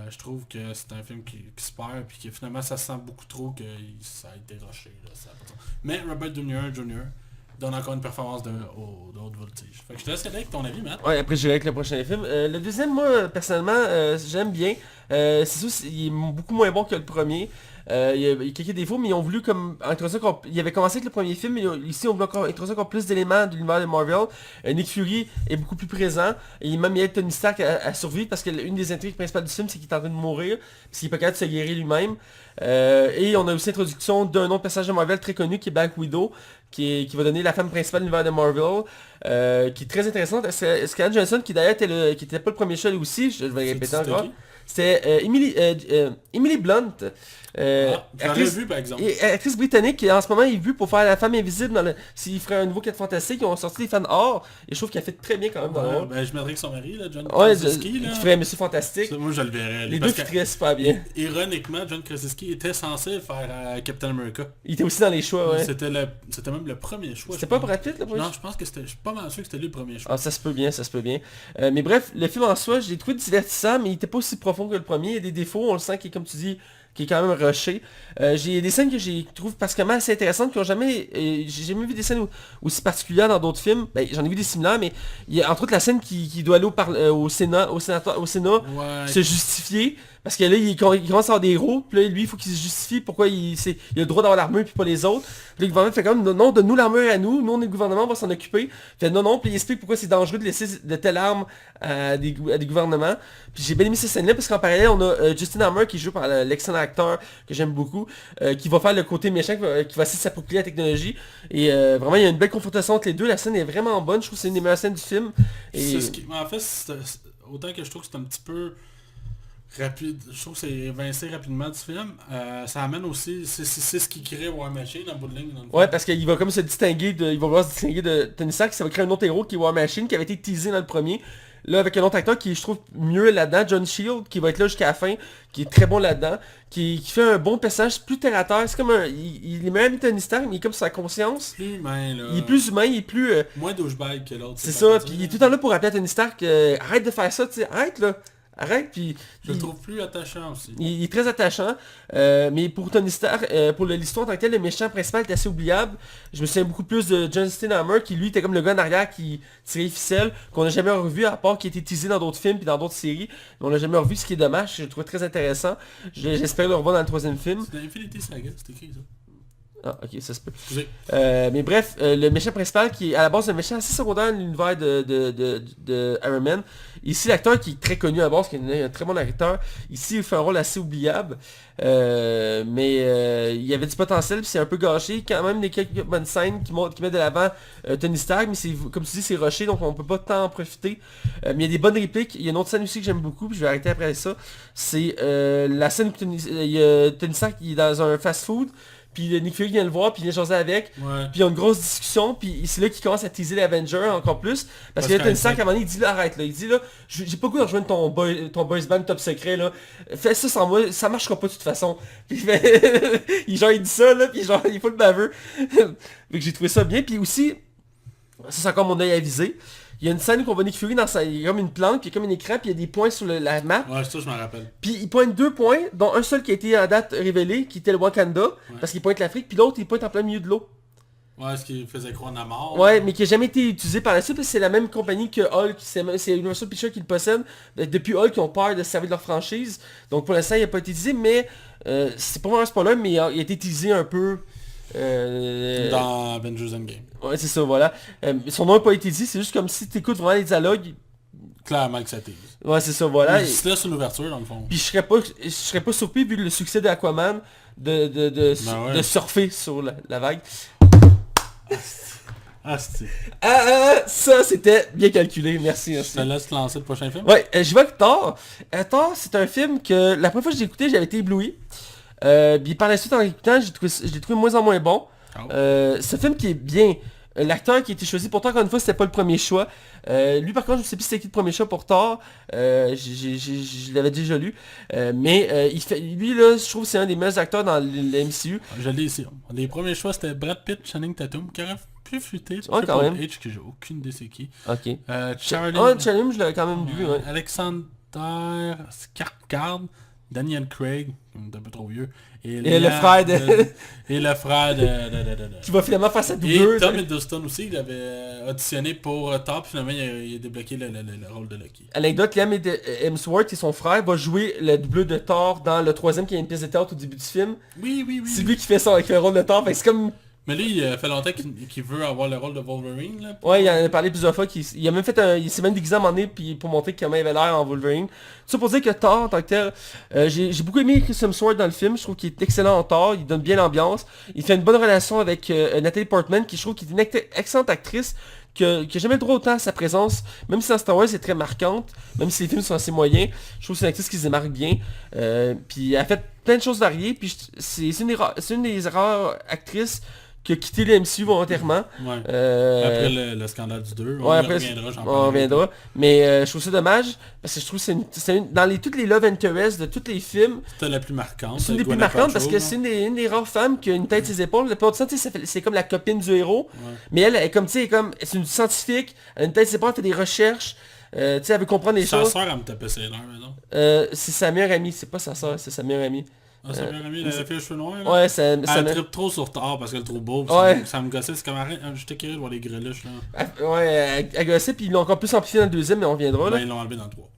Je trouve que c'est un film qui se perd, puis que finalement ça se sent beaucoup trop que ça a été rushé. Là, ça a pas de sens. Mais Robert Downey Jr. donne encore une performance de haute voltige. Fait que je te laisse aller avec ton avis, Matt. Ouais, après j'irai avec le prochain film. Le deuxième, moi, personnellement, j'aime bien. C'est sûr, il est beaucoup moins bon que le premier. Il y a quelques défauts, mais ils ont voulu comme introduire il avait commencé avec le premier film, mais ici on voulait encore introduire encore plus d'éléments de l'univers de Marvel. Nick Fury est beaucoup plus présent, et même il aide Tony Stark à survivre, parce qu'une des intrigues principales du film, c'est qu'il est en train de mourir, parce qu'il est pas capable de se guérir lui-même. Et on a aussi l'introduction d'un autre personnage de Marvel très connu, qui est Black Widow, qui va donner la femme principale de l'univers de Marvel, qui est très intéressante. Scarlett Johansson, qui d'ailleurs qui était pas le premier choix aussi, je vais répéter encore. C'était Emily Blunt. Actrice, vu, par exemple. Actrice britannique qui en ce moment est vue pour faire la femme invisible s'il ferait un nouveau 4 Fantastique. Ils ont sorti des fans or et je trouve qu'elle fait très bien quand même dans le rôle. Ben, je mettrais que son mari, là, John Krasinski. Qui ferait Monsieur Fantastique. Ça, moi je le verrais. Les deux feraient super bien. Ironiquement, John Krasinski était censé faire Captain America. Il était aussi dans les choix, ouais. C'était même le premier choix. C'était pas Brad Pitt le premier choix? Non, je pense que je suis pas mal sûr que c'était lui le premier choix. Ah, ça se peut bien, ça se peut bien. Mais bref, le film en soi, je l'ai trouvé divertissant, mais il était pas aussi profond que le premier. Il y a des défauts, on le sent qui est, comme tu dis, qui est quand même rushé. J'ai des scènes que j'ai trouvé particulièrement assez intéressantes, qui ont jamais... j'ai jamais vu des scènes aussi particulières dans d'autres films. Ben, j'en ai vu des similaires, mais il y a entre autres la scène qui doit aller au Sénat, Ouais. se justifier. Parce que là, il commence à avoir des héros, puis là, lui, il faut qu'il se justifie pourquoi il a le droit d'avoir l'armure, puis pas les autres. Puis le gouvernement fait comme, non, donne-nous l'armure à nous, on est le gouvernement, on va s'en occuper. Fait non, puis il explique pourquoi c'est dangereux de laisser de telles armes à des gouvernements. Puis j'ai bien aimé ces scènes-là, parce qu'en parallèle, on a Justin Hammer, qui joue par l'excellent acteur, que j'aime beaucoup, qui va faire le côté méchant, qui va essayer de s'approprier la technologie. Et vraiment, il y a une belle confrontation entre les deux, la scène est vraiment bonne, je trouve que c'est une des meilleures scènes du film. Et... En fait, autant que je trouve que c'est un petit peu... rapide, je trouve que c'est évincé rapidement du film. Ça amène aussi, c'est ce qui crée War Machine en bout de ligne. Ouais, parce qu'il va comme se distinguer il va vouloir se distinguer de Tony Stark, ça va créer un autre héros qui est War Machine, qui avait été teasé dans le premier. Là, avec un autre acteur qui, je trouve, mieux là-dedans, John Shield, qui va être là jusqu'à la fin, qui est très bon là-dedans, qui fait un bon personnage plus terre à terre. C'est comme il est même ami Tony Stark, mais il est comme sa conscience. Plus humain, là. Il est plus humain, il est plus... moins douchebag que l'autre. C'est ça, puis il est tout le temps là pour rappeler à Tony Stark, arrête de faire ça, tu sais, arrête là. Arrête, puis... Je le trouve plus attachant aussi. Il est très attachant, mais pour Tony Stark, pour l'histoire en tant que tel, le méchant principal est assez oubliable. Je me souviens beaucoup plus de Justin Hammer, qui lui était comme le gars en arrière qui tirait les ficelles, qu'on n'a jamais revu, à part qui a été teasé dans d'autres films puis dans d'autres séries. Mais on l'a jamais revu, ce qui est dommage, je le trouvais très intéressant. J'espère le revoir dans le troisième film. C'est dans Infinity Saga, c'est écrit ça. Ah, ok, ça se peut. Mais bref, le méchant principal qui est à la base un méchant assez secondaire de l'univers de Iron Man. Ici, l'acteur qui est très connu à la base, qui est un très bon acteur, ici il fait un rôle assez oubliable. Mais il y avait du potentiel, puis c'est un peu gâché. Quand même, des quelques bonnes scènes qui mettent de l'avant Tony Stark, mais c'est, comme tu dis, c'est rushé, donc on peut pas tant en profiter. Mais il y a des bonnes répliques. Il y a une autre scène aussi que j'aime beaucoup, puis je vais arrêter après ça. C'est la scène où Tony Stark qui est dans un fast-food. Puis Nick Fury vient le voir, puis il vient jaser avec. Ouais. Puis il y a une grosse discussion, puis c'est là qu'il commence à teaser les Avengers encore plus. Parce que là, Tony Stark, à un moment donné, il dit là, arrête là. Il dit là, j'ai pas le goût de rejoindre ton boys band top secret là. Fais ça sans moi, ça marchera pas de toute façon. Puis il dit ça là, puis genre, il faut le baveux. Donc j'ai trouvé ça bien. Puis aussi, ça c'est encore mon œil avisé. Il y a une scène où on voit Nick Fury il y a comme une plante, puis il y a comme un écran, puis il y a des points sur la map. Ouais, ça je m'en rappelle. Puis il pointe 2 points, dont un seul qui a été à date révélé, qui était le Wakanda, parce qu'il pointe l'Afrique, puis l'autre il pointe en plein milieu de l'eau. Ouais, ce qui faisait croire à mort. Ouais, mais qui n'a jamais été utilisé par la suite, parce que c'est la même compagnie que Hulk, c'est Universal Pictures qui le possède. Depuis Hulk, ils ont peur de se servir de leur franchise. Donc pour l'instant, il n'a pas été utilisé, mais c'est pas vraiment un spoiler, mais il a été utilisé un peu... dans Avengers Endgame. Ouais, c'est ça, voilà. Son nom n'a pas été dit, c'est juste comme si tu écoutes vraiment les dialogues. Clairement que ça t'est. Ouais, c'est ça, voilà. Il se laisse une ouverture dans le fond. Puis je serais pas surpris, vu le succès de surfer sur la vague. Ah, c'est... Ça, c'était bien calculé. Merci, Je merci. te laisse lancer le prochain film. Ouais, je vois que Thor. Thor, c'est un film que la première fois que j'ai écouté, j'avais été ébloui. Puis par la suite, en l'écoutant, je l'ai trouvé de moins en moins bon. Oh. C'est un film qui est bien. L'acteur qui a été choisi pour Thor, encore une fois, c'était pas le premier choix. Lui, par contre, je sais plus c'était qui le premier choix pour Thor. Je l'avais déjà lu. Il fait, lui, là, je trouve que c'est un des meilleurs acteurs dans le MCU. Je l'ai ici. Les premiers choix, c'était Brad Pitt, Channing Tatum, qui aurait pu fuiter. Ouais, quand même. H, que j'ai aucune idée c'est qui. Ok. Charlie... Challenge, je l'avais quand même vu. Ouais. Alexander Skarsgård, Daniel Craig, un peu trop vieux. Et le frère de... Et le frère de... Qui va finalement faire sa Et doublure. Tom Hiddleston aussi, il avait auditionné pour Thor, puis finalement il a débloqué le rôle de Loki. Anecdote, Liam Hemsworth et son frère va jouer le doubleur de Thor dans le troisième qui a une pièce de théâtre au début du film. Oui. C'est lui qui fait le rôle de Thor, fait que c'est comme... Mais lui, il fait longtemps qu'il veut avoir le rôle de Wolverine. Là, Ouais, il en a parlé plusieurs fois, il a même fait il s'est même déguisé à un moment donné puis pour montrer comment il avait l'air en Wolverine. Tout ça pour dire que Thor, en tant que tel, j'ai beaucoup aimé Chris Hemsworth dans le film, je trouve qu'il est excellent en Thor, il donne bien l'ambiance, il fait une bonne relation avec Natalie Portman, qui je trouve qu'il est une excellente actrice, qui a jamais le droit autant à sa présence, même si dans Star Wars c'est très marquante, même si les films sont assez moyens, je trouve que c'est une actrice qui se démarque bien, puis elle a fait plein de choses variées, puis c'est une des rares actrices qui a quitté le MCU volontairement. Ouais. Après le scandale du 2, on y reviendra, j'en on reviendra. Mais je trouve ça dommage, parce que je trouve que dans toutes les Love Interest de tous les films, c'était la plus marquante. C'est une des plus marquantes parce que c'est une des rares femmes qui a une tête sur ses épaules. La plupart du temps, c'est comme la copine du héros. Ouais. Mais elle est comme, tu sais, c'est une scientifique, elle a une tête sur ses épaules, elle fait des recherches. Tu sais, elle veut comprendre les choses. Sa soeur, elle me tapait ses nerfs, maintenant. C'est sa meilleure amie, c'est pas sa soeur, c'est sa meilleure amie. Ah, sa meilleure amie, elle a fait les cheveux noirs, là? Ouais, elle trippe trop sur Thor parce qu'elle est trop beau. Ouais. Ça me gossait, c'est comme arrête. J'étais curieux de voir les greluches, là. Ouais, elle gossait, puis ils l'ont encore plus amplifié dans le deuxième, mais on reviendra, là. Ben, ils l'ont enlevé dans le 3.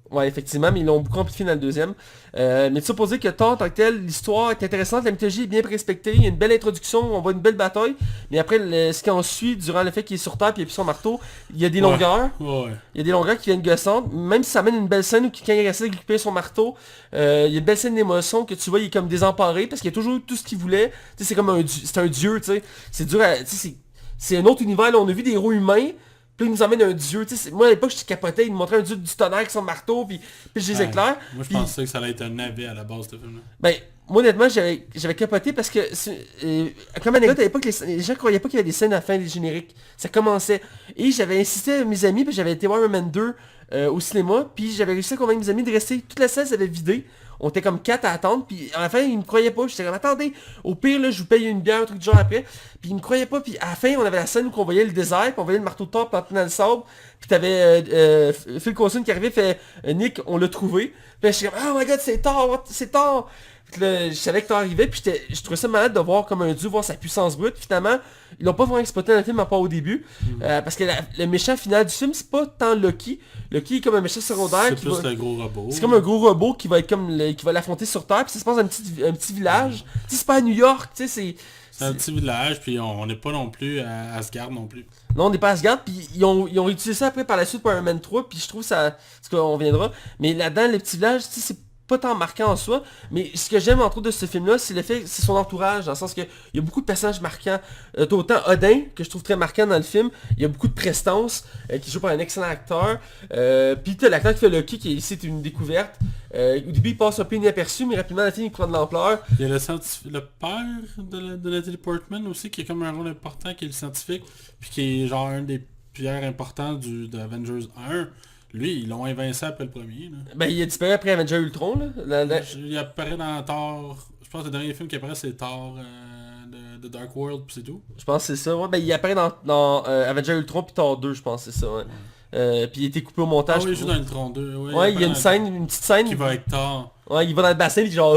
Ouais, effectivement, mais ils l'ont beaucoup amplifié dans le deuxième. Mais ça pour dire que Thor, en tant que tel, l'histoire est intéressante, la mythologie est bien respectée, il y a une belle introduction, on voit une belle bataille, mais après, ce qui en suit, durant le fait qu'il est sur Terre et il a plus son marteau, il y a des longueurs. Ouais. Il y a des longueurs qui viennent gossantes, même si ça amène une belle scène où quand il essaie de récupérer son marteau, il y a une belle scène d'émotion que tu vois, il est comme désemparé, parce qu'il a toujours tout ce qu'il voulait. Tu sais, c'est comme c'est un dieu, tu sais. C'est dur à... Tu sais, c'est un autre univers, là, on a vu des héros humains, puis il nous emmène un dieu, tu sais, moi à l'époque je capotais, il me montrait un dieu du tonnerre avec son marteau, puis je les éclaire. Moi je pensais que ça allait être un navet à la base de film-là. Ben, moi honnêtement j'avais capoté parce que, comme anecdote à l'époque, les gens croyaient pas qu'il y avait des scènes à la fin des génériques. Ça commençait. Et j'avais insisté à mes amis, puis j'avais été voir Iron Man 2 au cinéma, puis j'avais réussi à convaincre mes amis de rester, toute la salle s'avait vidé. On était comme 4 à attendre, puis à la fin, ils me croyaient pas. J'étais comme, attendez, au pire, là, je vous paye une bière, un truc du genre après. Puis ils me croyaient pas, puis à la fin, on avait la scène où on voyait le désert, puis on voyait le marteau de Thor planté dans le sable. Puis t'avais Phil Coulson qui arrivait, fait, Nick, on l'a trouvé. Puis j'étais comme, oh my god, c'est Thor, c'est Thor. Puis là, je savais que Thor arrivait, puis je trouvais ça malade de voir comme un dieu, voir sa puissance brute. Finalement, ils l'ont pas vraiment exploité dans le film, à part au début. Parce que le méchant final du film, c'est pas tant Loki. Loki est comme un méchant secondaire. C'est plus le gros robot. C'est comme un gros robot qui va être comme qui va l'affronter sur Terre, puis ça se passe dans un petit village. Tu sais, c'est pas à New York, tu sais, c'est un petit village, puis on n'est pas non plus à Asgard non plus. Non, on n'est pas à Asgard, puis ils ont utilisé ça après par la suite pour Iron Man 3, puis je trouve ça... Parce qu'on reviendra. Mais là-dedans, les petits villages, tu sais, c'est pas tant marquant en soi, mais ce que j'aime entre autres de ce film-là, c'est le fait, c'est son entourage, dans le sens que il y a beaucoup de personnages marquants. T'as autant Odin, que je trouve très marquant dans le film, il y a beaucoup de prestance, qui joue par un excellent acteur, puis t'as l'acteur qui fait Loki, qui est ici une découverte. Au début, il passe un peu inaperçu, mais rapidement, la film, il prend de l'ampleur. Il y a le père de Natalie Portman aussi, qui a comme un rôle important, qui est le scientifique, puis qui est genre un des pierres importants de Avengers 1. Lui, ils l'ont invincé après le premier. Là. Ben, il a disparu après Avenger Ultron. Là. Il apparaît dans Thor... Je pense que le dernier film qui apparaît, c'est Thor de Dark World, puis c'est tout. Je pense que c'est ça. Ouais. Ben, il apparaît dans Avenger Ultron, puis Thor 2, je pense c'est ça. Ouais. Puis il a été coupé au montage. Ah oui, il joue dans Ultron 2. Ouais, il y a une petite scène. Qui va avec Thor. Ouais, il va dans le bassin, puis genre...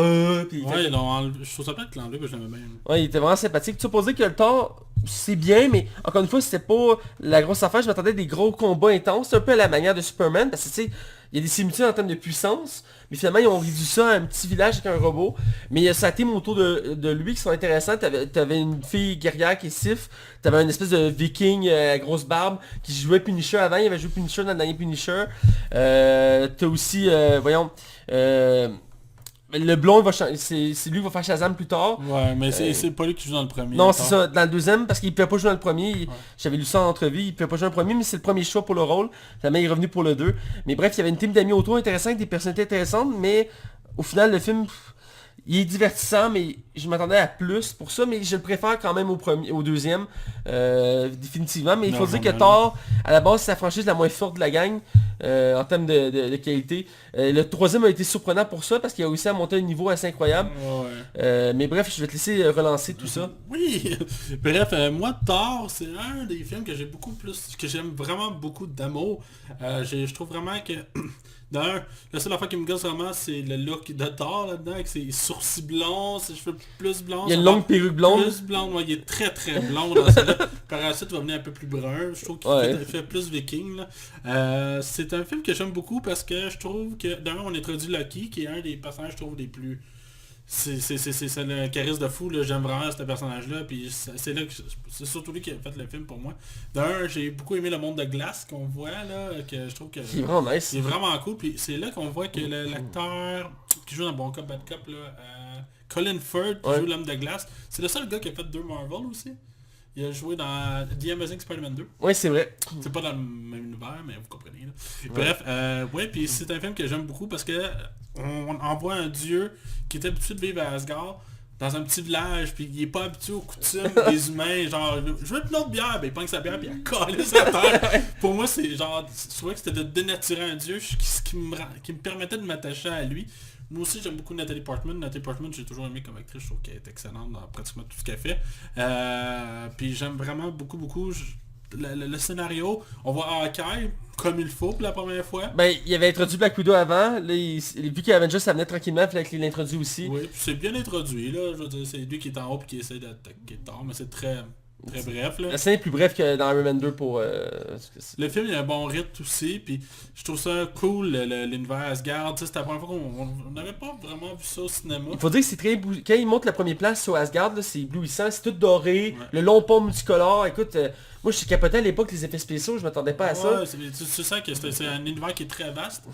puis ouais, je trouve ça peut-être l'enlevé, que je l'aimais bien. Ouais, il était vraiment sympathique. Tu supposais que le Thor, c'est bien, mais encore une fois, c'était pas la grosse affaire. Je m'attendais à des gros combats intenses. C'est un peu à la manière de Superman, parce que tu sais, il y a des similitudes en termes de puissance, mais finalement, ils ont réduit ça à un petit village avec un robot. Mais il y a sa team autour de lui qui sont intéressants. T'avais une fille guerrière qui est Sif. T'avais une espèce de viking à grosse barbe qui jouait Punisher avant. Il avait joué Punisher dans le dernier Punisher. T'as aussi, Le blond, c'est lui qui va faire Shazam plus tard. Ouais, mais c'est pas lui qui joue dans le premier. Non, c'est ça, dans le deuxième, parce qu'il ne pouvait pas jouer dans le premier. J'avais lu ça en entrevue, il ne pouvait pas jouer dans le premier, mais c'est le premier choix pour le rôle. Finalement, il est revenu pour le 2. Mais bref, il y avait une team d'amis autour intéressante, des personnalités intéressantes, mais au final, le film, il est divertissant, mais je m'attendais à plus pour ça, mais je le préfère quand même au deuxième, définitivement. Mais il faut dire que Thor, à la base, c'est la franchise la moins forte de la gang, en termes de qualité. Le troisième a été surprenant pour ça, parce qu'il a réussi à monter un niveau assez incroyable. Mais bref, je vais te laisser relancer tout ça. Oui, bref, moi, Thor, c'est un des films que j'aime vraiment beaucoup d'amour. Je trouve vraiment que... D'ailleurs, la seule affaire qui me gosse vraiment, c'est le look de Thor là-dedans, avec ses sourcils blonds, ses cheveux plus blonds. Il y a une longue perruque blonde. Plus blonde, ouais, il est très très blond dans celui-là. Par la suite, il va venir un peu plus brun. Je trouve qu'il fait plus viking. Là. C'est un film que j'aime beaucoup parce que je trouve que, d'ailleurs, on introduit Loki, qui est un des personnages, je trouve, les plus... C'est le charisme de fou, là. J'aime vraiment ce personnage-là, puis c'est là que c'est surtout lui qui a fait le film pour moi. D'un, j'ai beaucoup aimé le monde de glace qu'on voit là, que je trouve que c'est vraiment nice. C'est vraiment cool, puis c'est là qu'on voit que l'acteur qui joue dans Bon Cop Bad Cop, là, Colin Firth, qui joue l'homme de glace, c'est le seul gars qui a fait 2 Marvel aussi. Il a joué dans The Amazing Spider-Man 2. Oui, c'est vrai. C'est pas dans le même univers, mais vous comprenez. Là. Bref, puis c'est un film que j'aime beaucoup parce que on envoie un dieu qui est habitué de vivre à Asgard dans un petit village, puis il est pas habitué aux coutumes des humains, genre je veux une autre bière, ben il prend sa bière puis il a collé sa terre. Pour moi c'est genre, je trouvais que c'était de dénaturer un dieu qui me permettait de m'attacher à lui. Moi aussi j'aime beaucoup Natalie Portman. Natalie Portman, j'ai toujours aimé comme actrice, je trouve qu'elle est excellente dans pratiquement tout ce qu'elle fait. Puis j'aime vraiment beaucoup le scénario. On voit Hawkeye comme il faut pour la première fois. Ben, il avait introduit Black Widow avant, là, vu qu'Avengers ça venait tranquillement, il fallait qu'il l'introduit aussi. Oui, puis c'est bien introduit, là, je veux dire, c'est lui qui est en haut et qui essaie d'attaquer Thor, mais c'est très bref, là. La scène est plus bref que dans Iron Man 2 pour... Le film, il a un bon rythme aussi, puis je trouve ça cool, l'univers Asgard, tu sais, c'était la première fois qu'on n'avait pas vraiment vu ça au cinéma. Il faut dire que c'est très... Quand il monte la première place sur Asgard, là, c'est éblouissant, c'est tout doré, le long pont multicolore, écoute... moi je suis capoté à l'époque les effets spéciaux, je m'attendais pas à ça. Tu sens que c'est un univers qui est très vaste.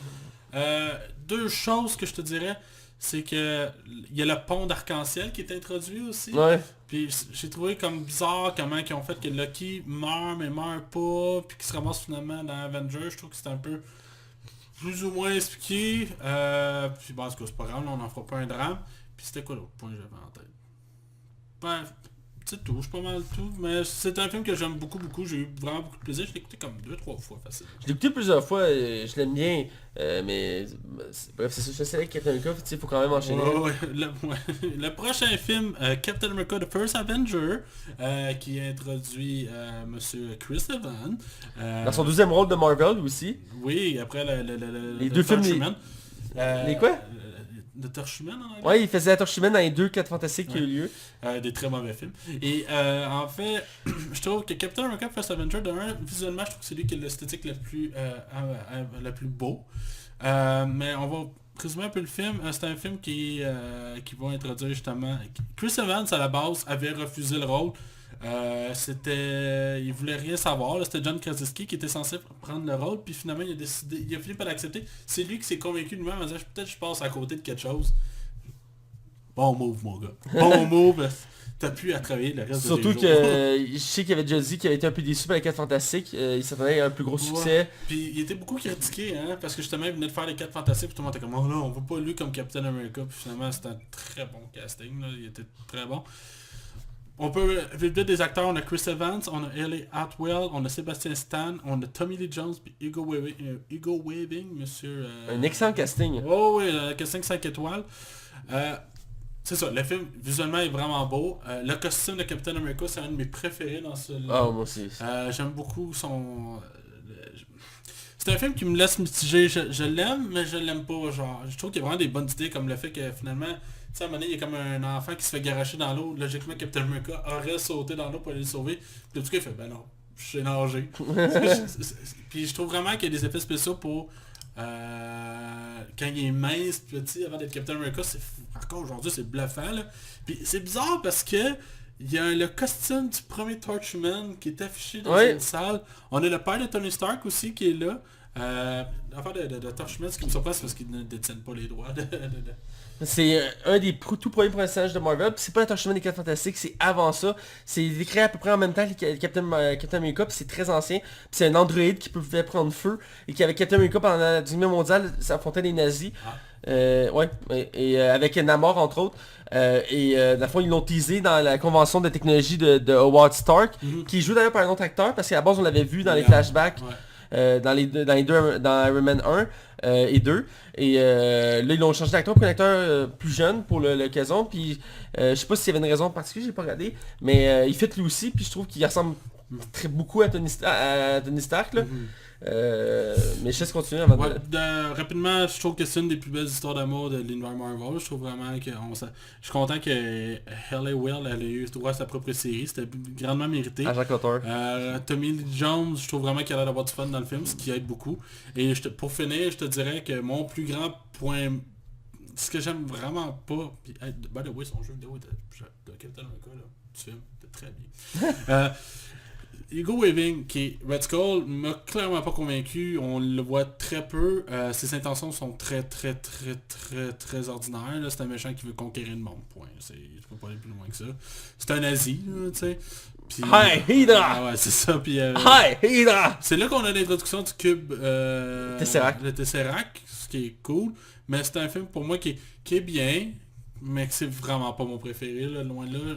2 choses que je te dirais, c'est que il y a le pont d'arc-en-ciel qui est introduit aussi. Ouais. Puis j'ai trouvé comme bizarre comment ils ont fait que Loki meurt mais meurt pas, puis qu'il se ramasse finalement dans Avengers. Je trouve que c'est un peu plus ou moins expliqué. Puis bon, c'est pas grave, là, on n'en fera pas un drame. Puis c'était quoi l'autre point que j'avais en tête? Bref. C'est tout, c'est pas mal tout, mais c'est un film que j'aime beaucoup, j'ai eu vraiment beaucoup de plaisir, je l'ai écouté comme 2-3 fois facile. Je l'ai écouté plusieurs fois, je l'aime bien, mais bref c'est ça, je sais avec Captain America, il faut quand même enchaîner. Le prochain film, Captain America The First Avenger, qui introduit Monsieur Chris Evans. Dans son 2e rôle de Marvel aussi. Oui, après les 2 films. Les quoi de Torchman en anglais. Ouais, il faisait la Torchman dans les 2 4 Fantastiques qui ont eu lieu. Des très mauvais films. Et en fait, je trouve que Captain America First Avenger, visuellement, je trouve que c'est lui qui a l'esthétique le plus beau. Mais on va résumer un peu le film. C'est un film qui va introduire justement... Chris Evans, à la base, avait refusé le rôle. Il voulait rien savoir, c'était John Krasinski qui était censé prendre le rôle, puis finalement il a fini par l'accepter. C'est lui qui s'est convaincu de lui-même en disant peut-être je passe à côté de quelque chose. Bon move mon gars. Bon move. T'as pu à travailler le reste surtout de tes jours. Que je sais qu'il avait déjà dit qu'il avait été un peu déçu par les 4 Fantastiques, il s'attendait à un plus gros succès. Puis il était beaucoup critiqué, hein, parce que justement il venait de faire les 4 Fantastiques, puis tout le monde était comme oh là on veut pas lui comme Captain America, puis finalement c'était un très bon casting, là. Il était très bon. On peut vivre des acteurs, on a Chris Evans, on a Hayley Atwell, on a Sébastien Stan, on a Tommy Lee Jones, puis Hugo Weaving, monsieur... Un excellent casting. Oh oui, casting 5 étoiles. C'est ça, le film visuellement est vraiment beau. Le costume de Captain America, c'est un de mes préférés dans ce... Ah, moi aussi. J'aime beaucoup son... C'est un film qui me laisse mitigé. Je l'aime, mais je l'aime pas. Genre, je trouve qu'il y a vraiment des bonnes idées, comme le fait que finalement... Tu sais, à un moment donné, il y a comme un enfant qui se fait garocher dans l'eau. Logiquement, Captain America aurait sauté dans l'eau pour aller le sauver. Puis tout cas, il fait, ben non, je sais nager. Puis je trouve vraiment qu'il y a des effets spéciaux pour... quand il est mince, petit, avant d'être Captain America, encore aujourd'hui, c'est bluffant. Là. Puis c'est bizarre parce que il y a le costume du premier Torchman qui est affiché dans une salle. On a le père de Tony Stark aussi qui est là. L'affaire de Torchman, ce qui me surprend, c'est parce qu'ils ne détiennent pas les droits C'est un des tout premiers personnages de Marvel. Puis c'est pas la Torchman des 4 Fantastiques, c'est avant ça. C'est créé à peu près en même temps que Captain America, puis c'est très ancien. Puis c'est un androïde qui pouvait prendre feu. Et qui avec Captain America pendant la Deuxième Guerre mondiale, ça affrontait les nazis. Ouais, et avec Namor entre autres. Dans le fond, ils l'ont teasé dans la convention de technologie de Howard Stark, qui joue d'ailleurs par un autre acteur, parce qu'à la base on l'avait vu dans les flashbacks. Dans les deux dans Iron Man 1 et 2 et là ils l'ont changé d'acteur pour un acteur plus jeune pour l'occasion, puis je sais pas s'il y avait une raison particulière, j'ai pas regardé, mais il fit lui aussi, puis je trouve qu'il ressemble beaucoup à Tony Stark là. Mais je laisse continuer avant rapidement, je trouve que c'est une des plus belles histoires d'amour de l'univers Marvel. Je trouve vraiment que je suis content que Halle Will elle a eu droit à sa propre série, c'était grandement mérité. Agent Coulter. Tommy Lee Jones, je trouve vraiment qu'il a l'air d'avoir du fun dans le film, ce qui aide beaucoup. Et pour finir, je te dirais que mon plus grand point, ce que j'aime vraiment pas, puis by the way, son jeu vidéo de Captain America, là, du film, c'était très bien. Hugo Weaving, qui est Red Skull, m'a clairement pas convaincu. On le voit très peu. Ses intentions sont très ordinaires. C'est un méchant qui veut conquérir le monde. Point. Je peux pas aller plus loin que ça. C'est un nazi, tu sais. Puis, Hi Hydra! Ouais, c'est ça. Puis, Hi Hydra! c'est là qu'on a l'introduction du cube Tesseract. Le Tesseract, ce qui est cool. Mais c'est un film pour moi qui est bien, mais que c'est vraiment pas mon préféré, là, loin de là.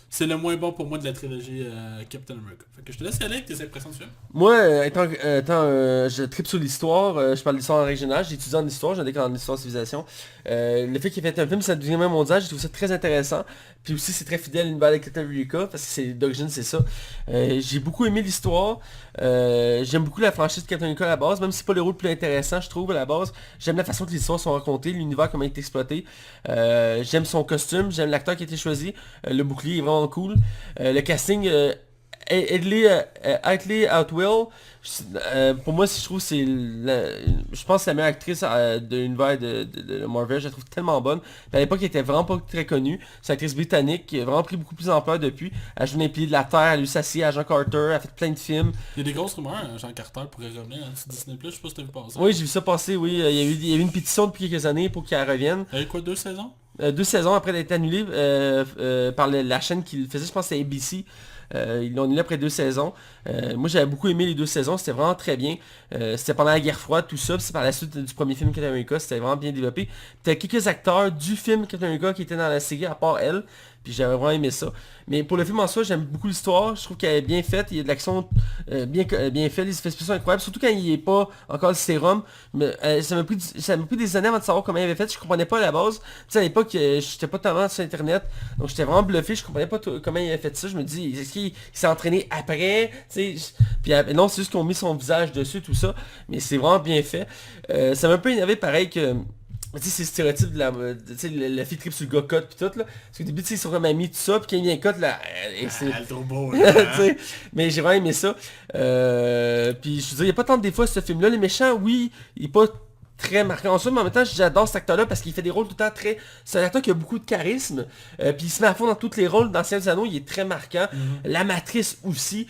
C'est le moins bon pour moi de la trilogie Captain America. Fait que je te laisse aller avec tes impressions de film. Moi, je tripe sur l'histoire, je parle d'histoire régionale, j'ai étudié en histoire, j'ai un décor en histoire de civilisation. Le fait qu'il ait fait un film sur la Deuxième Guerre mondiale, j'ai trouvé ça très intéressant. Puis aussi c'est très fidèle à l'univers de Captain America, parce que c'est d'origine c'est ça. J'ai beaucoup aimé l'histoire, j'aime beaucoup la franchise de Captain America à la base, même si c'est pas le rôle le plus intéressant je trouve à la base. J'aime la façon que les histoires sont racontées, l'univers comment il est exploité. J'aime son costume, j'aime l'acteur qui a été choisi, le bouclier est vraiment cool. Le casting... Hadley Outwell, pour moi, je trouve c'est je pense que c'est la meilleure actrice de l'univers de Marvel, je la trouve tellement bonne. Puis à l'époque, elle était vraiment pas très connue. C'est une actrice britannique qui a vraiment pris beaucoup plus d'ampleur depuis. Elle a joué dans les Piliers de la Terre, elle a eu sa à Agent Carter, elle a fait plein de films. Il y a des grosses rumeurs, Jean Carter pourrait revenir sur Disney+, je sais pas si t'as vu passer. Oui, j'ai vu ça passer, oui. Il y a eu une pétition depuis quelques années pour qu'elle revienne. Il y a eu quoi, 2 saisons 2 saisons après d'être annulée par la chaîne qui le faisait, je pense que c'est ABC. Ils l'ont annulé après 2 saisons. Moi j'avais beaucoup aimé les 2 saisons, c'était vraiment très bien. C'était pendant la guerre froide, tout ça, puis c'est par la suite du premier film Captain America, c'était vraiment bien développé. T'as quelques acteurs du film Captain America qui étaient dans la série à part elle, puis j'avais vraiment aimé ça. Mais pour le film en soi, j'aime beaucoup l'histoire, je trouve qu'elle est bien faite, il y a de l'action bien faite, les effets spéciaux sont incroyables, surtout quand il n'est pas encore le sérum. Mais, ça m'a pris des années avant de savoir comment il avait fait, je comprenais pas à la base. Tu sais, à l'époque, j'étais pas tellement sur internet, donc j'étais vraiment bluffé, je comprenais pas comment il avait fait ça. Je me dis, est-ce qu'il s'est entraîné après? Puis non, c'est juste qu'ils ont mis son visage dessus, tout ça, mais c'est vraiment bien fait. Ça m'a un peu énervé pareil que... Tu sais, c'est stéréotype de la fille trip sur le gars cut pis tout là. Parce qu'au début, tu sais, ils sont comme amis tout ça, puis quand il vient cut là, c'est... elle est trop beau là. Mais j'ai vraiment aimé ça. Puis je veux dire, il n'y a pas tant de défauts ce film là. Les méchants, oui, il est pas très marquant en soi, mais en même temps j'adore cet acteur là parce qu'il fait des rôles tout le temps très... C'est un acteur qui a beaucoup de charisme, puis il se met à fond dans tous les rôles. Dans Seigneur des Anneaux, il est très marquant. La Matrice aussi.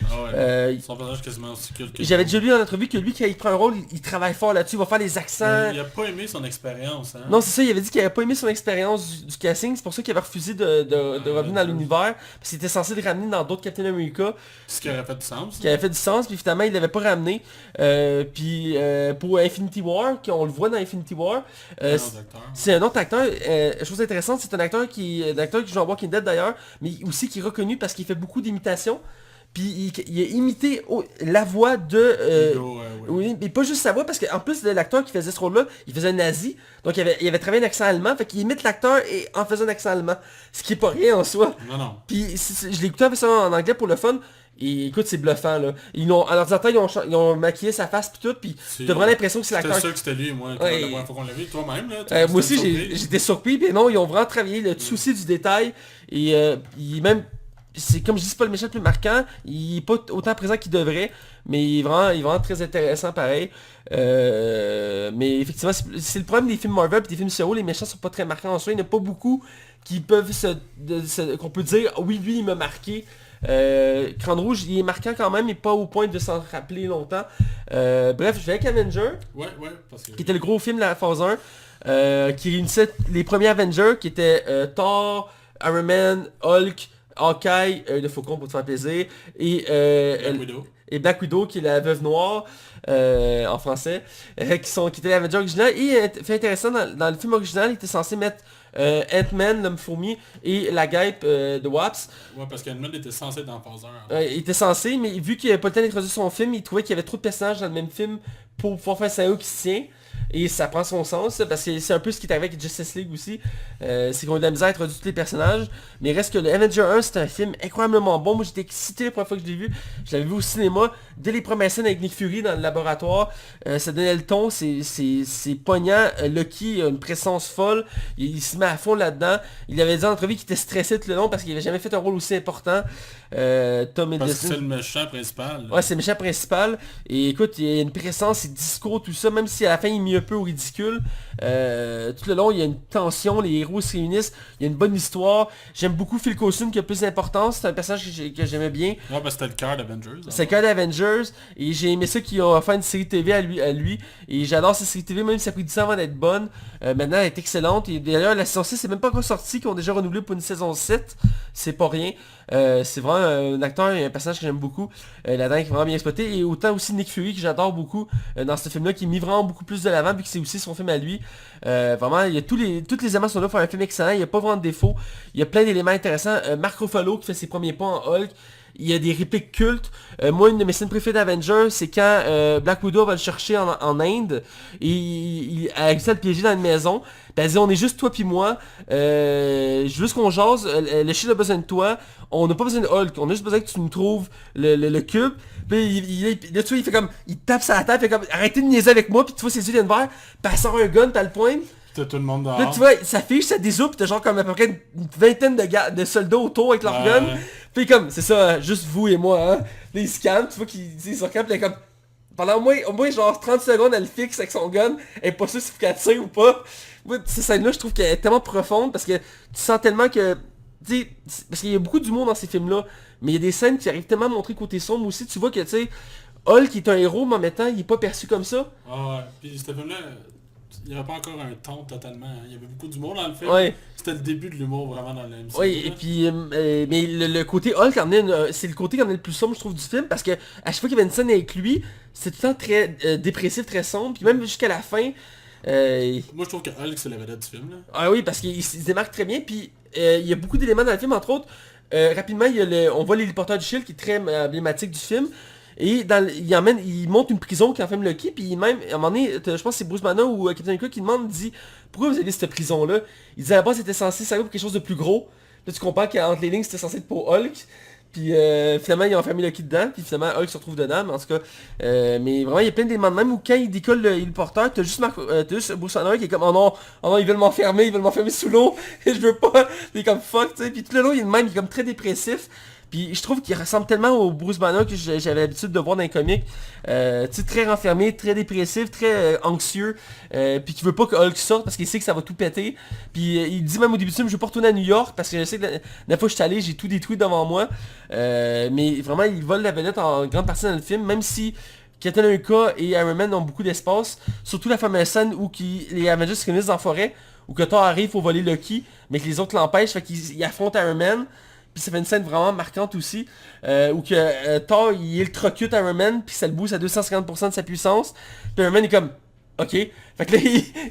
Son personnage quasiment aussi culte que... J'avais déjà lu en entrevue que lui, quand il prend un rôle, il travaille fort là-dessus, il va faire les accents. Il a pas aimé son expérience, hein. Non, c'est ça, il avait dit qu'il avait pas aimé son expérience du casting, c'est pour ça qu'il avait refusé de revenir dans l'univers, parce qu'il était censé le ramener dans d'autres Captain America. Ce qui aurait fait du sens. Qui avait fait du sens, puis finalement il l'avait pas ramené. Puis pour Infinity War, qu'on le voit dans Infinity War, c'est un autre acteur. Chose intéressante, c'est un acteur qui joue en Walking Dead d'ailleurs, mais aussi qui est reconnu parce qu'il fait beaucoup d'imitations. Puis il a imité la voix de... oui, mais pas juste sa voix, parce qu'en plus de l'acteur qui faisait ce rôle-là, il faisait un nazi. Donc il avait travaillé un accent allemand, fait qu'il imite l'acteur et en faisant un accent allemand. Ce qui est pas rien en soi. Non. Puis je l'ai écouté ça en anglais pour le fun. Et écoute, c'est bluffant là. À l'ordinateur, ils ont maquillé sa face pis tout, pis t'as vraiment l'impression que c'est l'acteur. C'était sûr que c'était lui, moi, la première fois qu'on l'a vu, toi-même là. Moi aussi j'étais surpris, pis non, ils ont vraiment travaillé le souci du détail. Et même, c'est comme je dis, c'est pas le méchant le plus marquant, il est pas autant présent qu'il devrait, mais il est vraiment très intéressant pareil. Mais effectivement, c'est le problème des films Marvel et des films Solo, les méchants sont pas très marquants en soi, il n'y en a pas beaucoup qui peuvent qu'on peut dire, oui, lui il m'a marqué. Crâne Rouge, il est marquant quand même, mais pas au point de s'en rappeler longtemps. Bref, je vais avec Avenger, Ouais, parce que... qui était le gros film de la phase 1, qui réunissait les premiers Avengers, qui étaient Thor, Iron Man, Hulk, Hawkeye, le Faucon pour te faire plaisir, et Black Widow, qui est la veuve noire, en français, qui était l'Avenger original. Et fait intéressant, dans le film original, il était censé mettre Ant-Man, l'homme fourmi, et la guêpe de Wasp. Ouais, parce qu'Ant-Man était censé être dans phase 1. Il était censé, mais vu qu'il n'avait pas le temps d'introduire son film, il trouvait qu'il y avait trop de personnages dans le même film pour pouvoir faire un scénario qui se tient. Et ça prend son sens, parce que c'est un peu ce qui est arrivé avec Justice League aussi. C'est qu'on a eu de la misère à introduire tous les personnages. Mais il reste que le Avenger 1, c'est un film incroyablement bon. Moi j'étais excité la première fois que je l'ai vu. Je l'avais vu au cinéma. Dès les premières scènes avec Nick Fury dans le laboratoire, ça donnait le ton, c'est poignant. Lucky a une présence folle. Il se met à fond là-dedans. Il avait dit en entrevue qu'il était stressé tout le long parce qu'il avait jamais fait un rôle aussi important. Tom Hiddleston. Parce que c'est le méchant principal. Ouais, c'est le méchant principal. Et écoute, il y a une présence, ses discours, tout ça, même si à la fin il met un peu au ridicule. Tout le long, il y a une tension, les héros se réunissent, il y a une bonne histoire. J'aime beaucoup Phil Coulson qui a plus d'importance, c'est un personnage que j'aimais bien. Ouais, parce que c'était le cœur d'Avengers. C'est le cœur d'Avengers. Et j'ai aimé ça qu'ils ont fait une série TV à lui. Et j'adore cette série TV, même si ça a pris du temps avant d'être bonne. Maintenant, elle est excellente. Et d'ailleurs, la saison 6 c'est même pas encore sorti, qu'ils ont déjà renouvelé pour une saison 7. C'est pas rien. C'est vraiment un acteur et un personnage que j'aime beaucoup. Là-dedans, qui est vraiment bien exploité. Et autant aussi Nick Fury, que j'adore beaucoup dans ce film-là, qui est mis vraiment beaucoup plus de l'avant, puis que c'est aussi son film à lui. Vraiment, il y a tous les éléments sont là pour faire un film excellent. Il n'y a pas vraiment de défauts. Il y a plein d'éléments intéressants. Mark Ruffalo qui fait ses premiers pas en Hulk. Il y a des répliques cultes. Moi, une de mes scènes préférées d'Avengers, c'est quand Black Widow va le chercher en Inde. Et elle réussit à le piéger dans une maison. Puis elle dit, on est juste toi puis moi. Je veux juste qu'on jase. Le Shield a besoin de toi. On n'a pas besoin de Hulk. On a juste besoin que tu nous trouves le cube. Puis là, tu vois, il fait comme... Il tape sur la table. Il fait comme, arrêtez de niaiser avec moi. Puis tu vois, ses yeux viennent verts. Puis elle sort un gun. Puis elle le pointe. T'as tout le monde dehors. Là, tu vois, ça fiche, ça dézoupe, pis t'as genre comme à peu près une vingtaine de soldats autour avec leur gun. Puis comme, c'est ça, juste vous et moi, hein. Là, ils se calment, tu vois qu'ils se recampent, pis comme... Pendant au moins genre 30 secondes, elle fixe avec son gun, elle est pas sûre si faut qu'elle tire ou pas. Moi, cette scène-là, je trouve qu'elle est tellement profonde, parce que tu sens tellement que... Tu sais, parce qu'il y a beaucoup d'humour dans ces films-là, mais il y a des scènes qui arrivent tellement à montrer côté sombre aussi, tu vois que, tu sais, Hulk est un héros, mais en même temps, il est pas perçu comme ça. Ah ouais, puis ce film-là... Il n'y avait pas encore un ton totalement. Hein. Il y avait beaucoup d'humour dans le film. Ouais. C'était le début de l'humour vraiment dans le MCU. Oui, et puis, mais le côté Hulk, c'est le côté qui en est le plus sombre, je trouve, du film, parce que à chaque fois qu'il y avait une scène avec lui, c'est tout le temps très dépressif, très sombre, puis même jusqu'à la fin... Moi, je trouve que Hulk, c'est la vedette du film. Là. Ah oui, parce qu'il se démarque très bien, puis il y a beaucoup d'éléments dans le film, entre autres, rapidement, on voit l'héliporteur du Shield, qui est très emblématique du film. Et il monte une prison qui enferme Lucky, puis même, à un moment donné, je pense que c'est Bruce Banner ou Captain America qui demande, il dit, pourquoi vous avez cette prison-là? Il dit, à la base, c'était censé servir pour quelque chose de plus gros. Là, tu comprends qu'entre les lignes, c'était censé être pour Hulk. Puis finalement, ils ont enfermé Lucky dedans, puis finalement, Hulk se retrouve dedans, mais en tout cas, mais vraiment, il y a plein d'éléments de même où quand il décolle le porteur, t'as juste Bruce Banner qui est comme, oh non, ils veulent m'enfermer sous l'eau, et je veux pas, il est comme fuck, tu sais, puis tout le long, il est même, il est comme très dépressif. Puis je trouve qu'il ressemble tellement au Bruce Banner que j'avais l'habitude de voir dans les comics. Tu sais, très renfermé, très dépressif, très anxieux. Puis qui veut pas que Hulk sorte parce qu'il sait que ça va tout péter. Puis il dit même au début du film, je veux pas retourner à New York parce que je sais que la fois que je suis allé, j'ai tout détruit devant moi. Mais vraiment, il vole la vedette en grande partie dans le film, même si Captain America et Iron Man ont beaucoup d'espace. Surtout la fameuse scène où les Avengers se réunissent dans la forêt, où que Thor arrive pour voler Lucky, mais que les autres l'empêchent, fait qu'ils affrontent Iron Man. Puis ça fait une scène vraiment marquante aussi, où que Thor, il électrocute Iron Man, puis ça le booste à 250% de sa puissance. Puis Iron Man est comme, ok. Fait que là,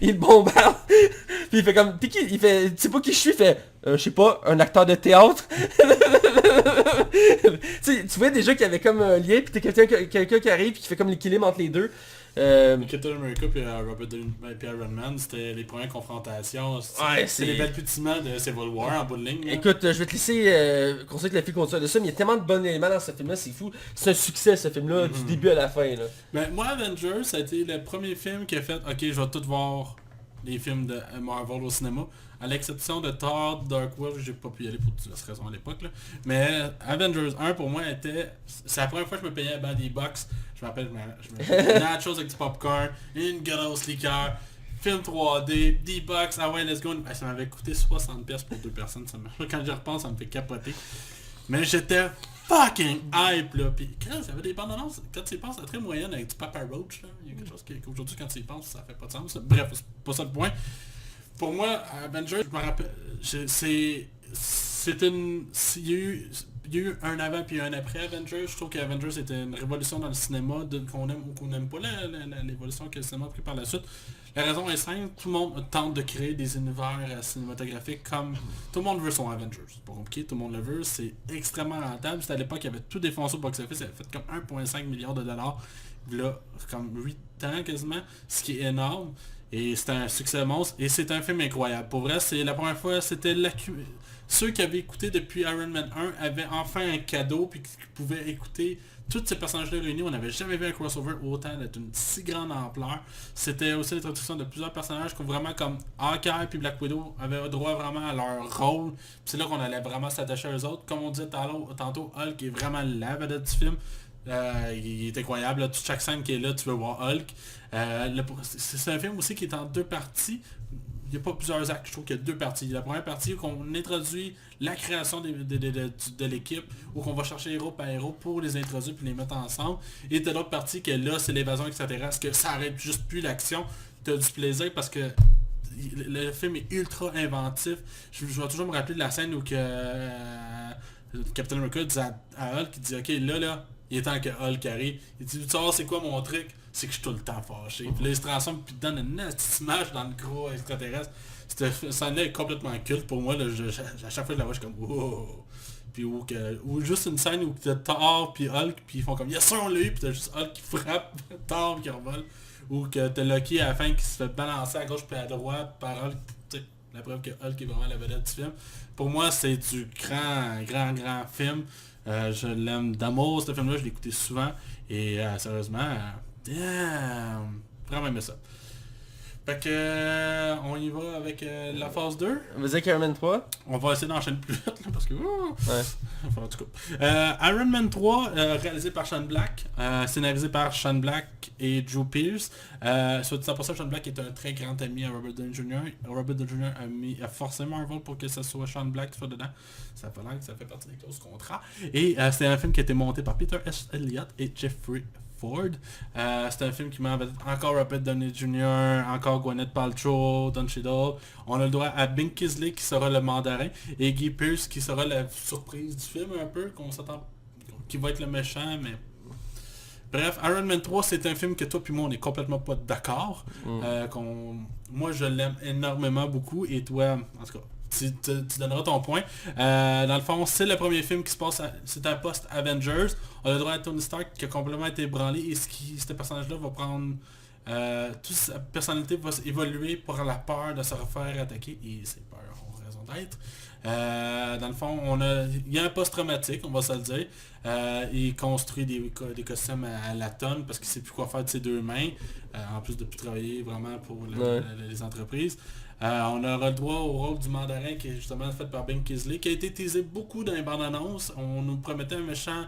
il le bombarde. Puis il fait comme, t'es qui? Il fait, tu sais pas qui je suis? Il fait, je sais pas, un acteur de théâtre. Tu vois déjà qu'il y avait comme un lien, puis t'es quelqu'un qui arrive, puis qui fait comme l'équilibre entre les deux. Captain America puis Robert Downey puis Iron Man, c'était les premières confrontations. C'est les balbutiements de Civil War en bout de ligne. Là. Écoute, je vais te laisser conseiller que la fille continue de ça, mais il y a tellement de bons éléments dans ce film-là, c'est fou. C'est un succès ce film-là, du début à la fin. Là. Ben, moi, Avengers, ça a été le premier film qui a fait, ok, je vais tout voir les films de Marvel au cinéma. À l'exception de Thor, Dark World, j'ai pas pu y aller pour diverses raisons à l'époque. Mais Avengers 1 pour moi c'est la première fois que je me payais dans des box. Je me rappelle, je me nachos avec du popcorn, une grosse liqueur, film 3D, D-Box, ah ouais let's go. Ça m'avait coûté 60$ pour deux personnes. Quand je repense, ça me fait capoter. Mais j'étais fucking hype là. Puis quand il y avait des bandes annonces, quand tu y penses, c'est très moyenne avec du Papa Roach. Là. Il y a quelque chose qu'aujourd'hui quand tu y penses, ça fait pas de sens. Bref, c'est pas ça le point. Pour moi, Avengers, je me rappelle, c'est une... Il y a eu un avant puis un après Avengers. Je trouve qu'Avengers était une révolution dans le cinéma, qu'on aime ou qu'on n'aime pas l'évolution que le cinéma a pris par la suite. La raison est simple, tout le monde tente de créer des univers cinématographiques comme... Tout le monde veut son Avengers. C'est pas compliqué, tout le monde le veut. C'est extrêmement rentable. C'était à l'époque, il y avait tout défoncé au box-office. Ça avait fait comme 1,5 milliard de dollars. Là, comme 8 ans quasiment, ce qui est énorme. Et c'était un succès monstre. Et c'est un film incroyable. Pour vrai, c'est la première fois, c'était ceux qui avaient écouté depuis Iron Man 1 avaient enfin un cadeau puis qui pouvaient écouter tous ces personnages-là réunis. On n'avait jamais vu un crossover autant d'une si grande ampleur. C'était aussi l'introduction de plusieurs personnages qui vraiment comme Hawkeye puis Black Widow avaient droit vraiment à leur rôle. Puis c'est là qu'on allait vraiment s'attacher aux autres. Comme on disait tantôt, Hulk est vraiment la vedette du film. Il est incroyable, là, chaque scène qui est là, tu veux voir Hulk. C'est un film aussi qui est en 2 parties. Il n'y a pas plusieurs actes, je trouve qu'il y a 2 parties. La première partie où on introduit la création de l'équipe, où on va chercher héros par héros pour les introduire puis les mettre ensemble. Et de l'autre partie que là, c'est l'évasion extraterrestre, que ça arrête juste plus l'action. Tu as du plaisir parce que le film est ultra inventif. Je vais toujours me rappeler de la scène où Captain America dit à Hulk, il dit ok là, il est temps que Hulk arrive. Il dit tu sais c'est quoi mon truc? C'est que je suis tout le temps fâché. Puis là il se transforme puis donne une petite image dans le gros extraterrestre. Cette scène-là est complètement culte pour moi. Là, à chaque fois que je la vois, je suis comme wow. Puis ou juste une scène où t'as Thor puis Hulk puis ils font comme yes sir on l'a eu puis t'as juste Hulk qui frappe Thor qui revole. Ou que t'as Loki à la fin qui se fait balancer à gauche puis à droite par Hulk. La preuve que Hulk est vraiment la vedette du film. Pour moi, c'est du grand film. Je l'aime d'amour, ce film-là. Je l'ai écouté souvent. Et sérieusement, damn, vraiment aimé ça. Fait que on y va avec la phase 2. Vas-y avec Iron Man 3. On va essayer d'enchaîner plus vite là, parce que... Ouais. Enfin, en tout cas. Iron Man 3, réalisé par Shane Black, scénarisé par Shane Black et Drew Pearce. Soit dit pour ça, Shane Black est un très grand ami à Robert Downey Jr. Robert Downey Jr. a forcé Marvel pour que ce soit Shane Black qui soit dedans. Ça fait l'air que ça fait partie des clauses contrats. Et c'est un film qui a été monté par Peter S. Elliott et Jeffrey Ford. C'est un film qui met encore Robert Downey Jr., encore Gwyneth Paltrow, Don Cheadle. On a le droit à Ben Kingsley qui sera le mandarin et Guy Pearce qui sera la surprise du film un peu, qu'on s'attend, qui va être le méchant, mais... Bref, Iron Man 3, c'est un film que toi puis moi on est complètement pas d'accord. Moi je l'aime énormément beaucoup et toi, en tout cas, tu donneras ton point. Dans le fond, c'est le premier film qui se passe, c'est un post-Avengers. On a le droit à Tony Stark qui a complètement été ébranlé et ce personnage-là va prendre... toute sa personnalité va évoluer pour la peur de se refaire attaquer et ses peurs ont raison d'être. Dans le fond, il y a un post-traumatique, on va se le dire. Il construit des costumes à la tonne parce qu'il sait plus quoi faire de ses 2 mains, en plus de plus travailler vraiment pour les entreprises. On aura le droit au rôle du mandarin qui est justement fait par Ben Kingsley, qui a été teasé beaucoup dans les bandes annonces. On nous promettait un méchant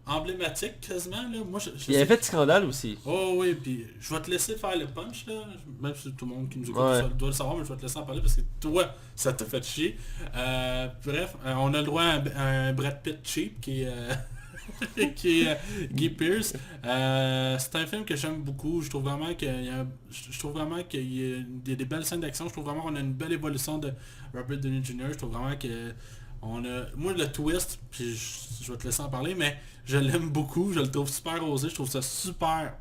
emblématique quasiment là. Moi, il avait fait de scandale aussi. Oh oui, puis je vais te laisser faire le punch là, même si tout le monde qui nous écoute doit le savoir, mais je vais te laisser en parler parce que toi, ça t'a fait chier. Bref, on a le droit à un Brad Pitt cheap qui est... qui est Guy Pearce. C'est un film que j'aime beaucoup. Je trouve vraiment qu'il y a des belles scènes d'action. Je trouve vraiment qu'on a une belle évolution de Robert Downey Jr. Je trouve vraiment que moi le twist, puis je vais te laisser en parler, mais je l'aime beaucoup. Je le trouve super osé. Je trouve ça super...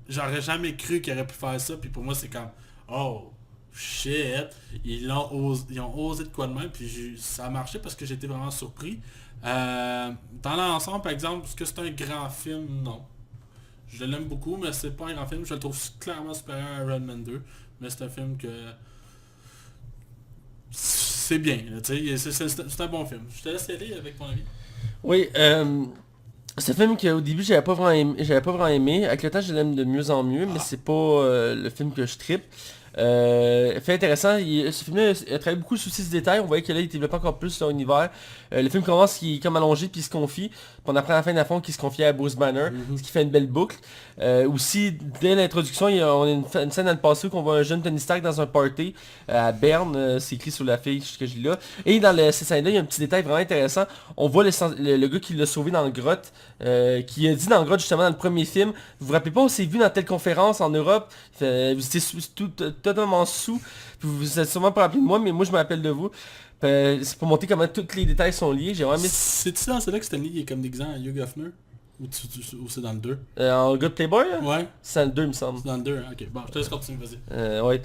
J'aurais jamais cru qu'il aurait pu faire ça. Puis pour moi c'est comme oh shit. Ils ont osé de quoi de même. Puis ça a marché parce que j'étais vraiment surpris. Dans l'ensemble, par exemple, est-ce que c'est un grand film? Non. Je l'aime beaucoup, mais c'est pas un grand film. Je le trouve clairement supérieur à Iron Man 2. Mais c'est un film que... C'est bien, c'est un bon film. Je te laisse y aller avec ton avis. Oui, c'est un film qu'au début j'avais pas vraiment aimé. Avec le temps je l'aime de mieux en mieux, mais c'est pas le film que je trippe. Fait intéressant, ce film-là a travaillé beaucoup sur 6 détails, on voyait que là il développe encore plus leur univers. Le film commence, il est comme allongé puis il se confie, puis on apprend à la fin de la fin qu'il se confiait à Bruce Banner, ce qui fait une belle boucle. Aussi, dès l'introduction, on a une scène dans le passé où on voit un jeune Tony Stark dans un party à Berne, c'est écrit sur la fiche que j'ai là. Et dans ces scènes-là, il y a un petit détail vraiment intéressant, on voit le gars qui l'a sauvé dans le grotte, qui a dit dans le grotte justement dans le premier film, vous vous rappelez pas, on s'est vu dans telle conférence en Europe, vous étiez totalement sous, puis vous êtes sûrement pas rappelé de moi, mais moi je me rappelle de vous. C'est pour montrer comment tous les détails sont liés, j'ai vraiment aimé... C'est-tu dans celle-là que Stanley est comme déguisant à Hugh Hefner? Ou c'est dans le 2? En gars de Playboy là? Ouais. C'est dans le 2 il me semble. C'est dans le 2, ok. Bon, je te laisse continuer, vas-y. Ouais.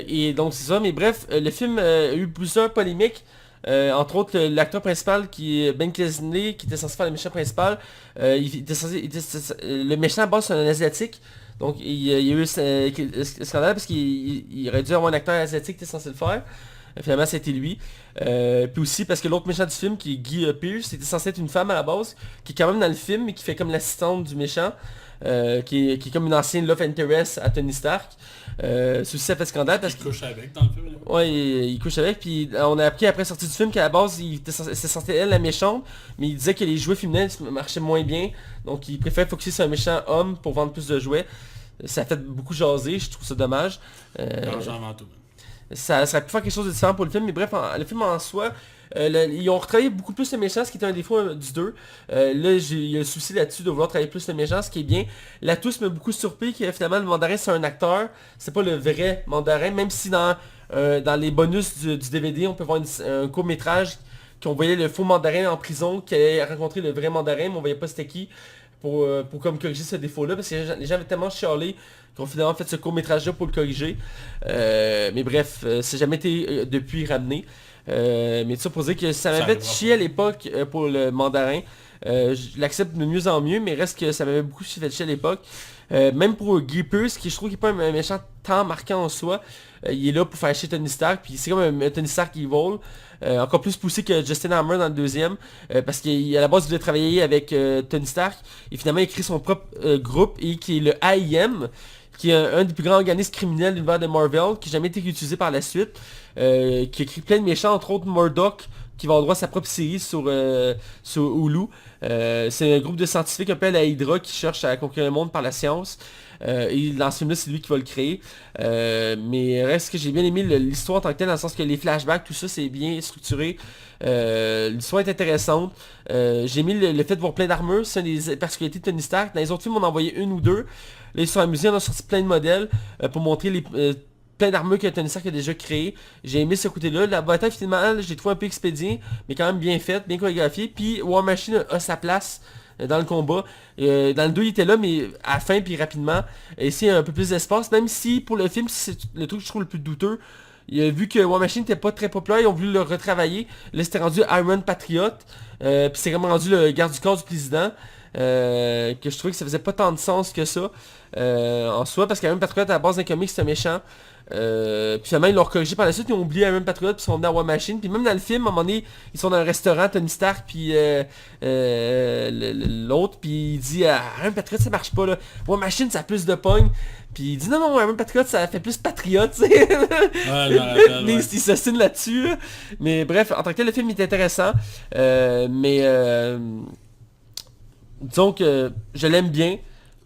Et donc c'est ça, mais bref, le film a eu plusieurs polémiques. Entre autres, l'acteur principal qui est Ben Kingsley, qui était censé faire le méchant principal, le méchant à base c'est un asiatique. Donc il y a eu un scandale parce qu'il aurait dû avoir un acteur asiatique qui était censé le faire. Finalement c'était lui. Puis aussi parce que l'autre méchant du film qui est Guy Pearce, c'était censé être une femme à la base, qui est quand même dans le film mais qui fait comme l'assistante du méchant. Qui est comme une ancienne love interest à Tony Stark. Ceci ça fait scandale parce qu'il couche avec dans le film. Là. Ouais, il couche avec, puis on a appris après la sortie du film qu'à la base, c'était censé elle la méchante, mais il disait que les jouets féminins marchaient moins bien, donc il préfère focuser sur un méchant homme pour vendre plus de jouets. Ça a fait beaucoup jaser, je trouve ça dommage. L'argent avant tout. Ça aurait pu faire quelque chose de différent pour le film, mais bref, le film en soi, ils ont retravaillé beaucoup plus le méchant, ce qui était un défaut du 2. Là, il y a le souci là-dessus de vouloir travailler plus le méchant, ce qui est bien. La touche m'a beaucoup surpris que finalement le mandarin c'est un acteur, c'est pas le vrai mandarin, même si dans les bonus du DVD, on peut voir un court-métrage qu'on voyait le faux mandarin en prison, qui allait rencontrer le vrai mandarin, mais on voyait pas c'était qui, pour comme corriger ce défaut-là, parce que les gens avaient tellement chialé qu'on a finalement fait ce court-métrage-là pour le corriger. Mais bref, ça n'a jamais été depuis ramené. Mais ça pour dire que ça m'avait chié à l'époque pour le mandarin. Je l'accepte de mieux en mieux, mais reste que ça m'avait beaucoup fait chier à l'époque. Même pour Guy Pearce, qui je trouve qu'il n'est pas un méchant tant marquant en soi, il est là pour faire chier Tony Stark, puis c'est comme un Tony Stark evil. Encore plus poussé que Justin Hammer dans le deuxième, parce qu'à la base il voulait travailler avec Tony Stark, et finalement il crée son propre groupe, et qui est le AIM, qui est un des plus grands organismes criminels de l'univers de Marvel, qui n'a jamais été utilisé par la suite, qui a écrit plein de méchants, entre autres Murdoch, qui va avoir droit à sa propre série sur Hulu. C'est un groupe de scientifiques un peu à la Hydra qui cherche à conquérir le monde par la science. Et dans ce film-là, c'est lui qui va le créer. Mais reste que j'ai bien aimé l'histoire en tant que telle, dans le sens que les flashbacks, tout ça, c'est bien structuré. L'histoire est intéressante. J'ai aimé le fait de voir plein d'armures, c'est une des particularités de Tony Stark. Dans les autres films, on en envoyé une ou deux. Là, ils sont amusés, on a sorti plein de modèles pour montrer plein d'armures que Tony Stark a déjà créé. J'ai aimé ce côté-là. La bataille finalement, j'ai trouvé un peu expédié, mais quand même bien faite, bien chorégraphiée. Puis War Machine a sa place dans le combat. Dans le 2 il était là, mais à la fin puis rapidement. Et ici il y a un peu plus d'espace, même si pour le film c'est le truc que je trouve le plus douteux. Vu que War Machine n'était pas très populaire, ils ont voulu le retravailler. Là c'était rendu Iron Patriot. Puis c'est comme rendu le garde du corps du président. Que je trouvais que ça faisait pas tant de sens que ça en soi, parce qu'Iron Patriot à la base d'un comic c'était méchant. Puis finalement ils l'ont corrigé par la suite, ils ont oublié Iron Patriot puis ils sont venus à War Machine. Puis même dans le film, à un moment donné, ils sont dans un restaurant, Tony Stark puis l'autre, puis il dit Iron Patriot ça marche pas là, War Machine ça a plus de pogne. Puis il dit non Iron Patriot ça fait plus patriote, tu sais. Ils s'assinent là-dessus là. Mais bref, en tant que tel le film est intéressant. Disons que je l'aime bien,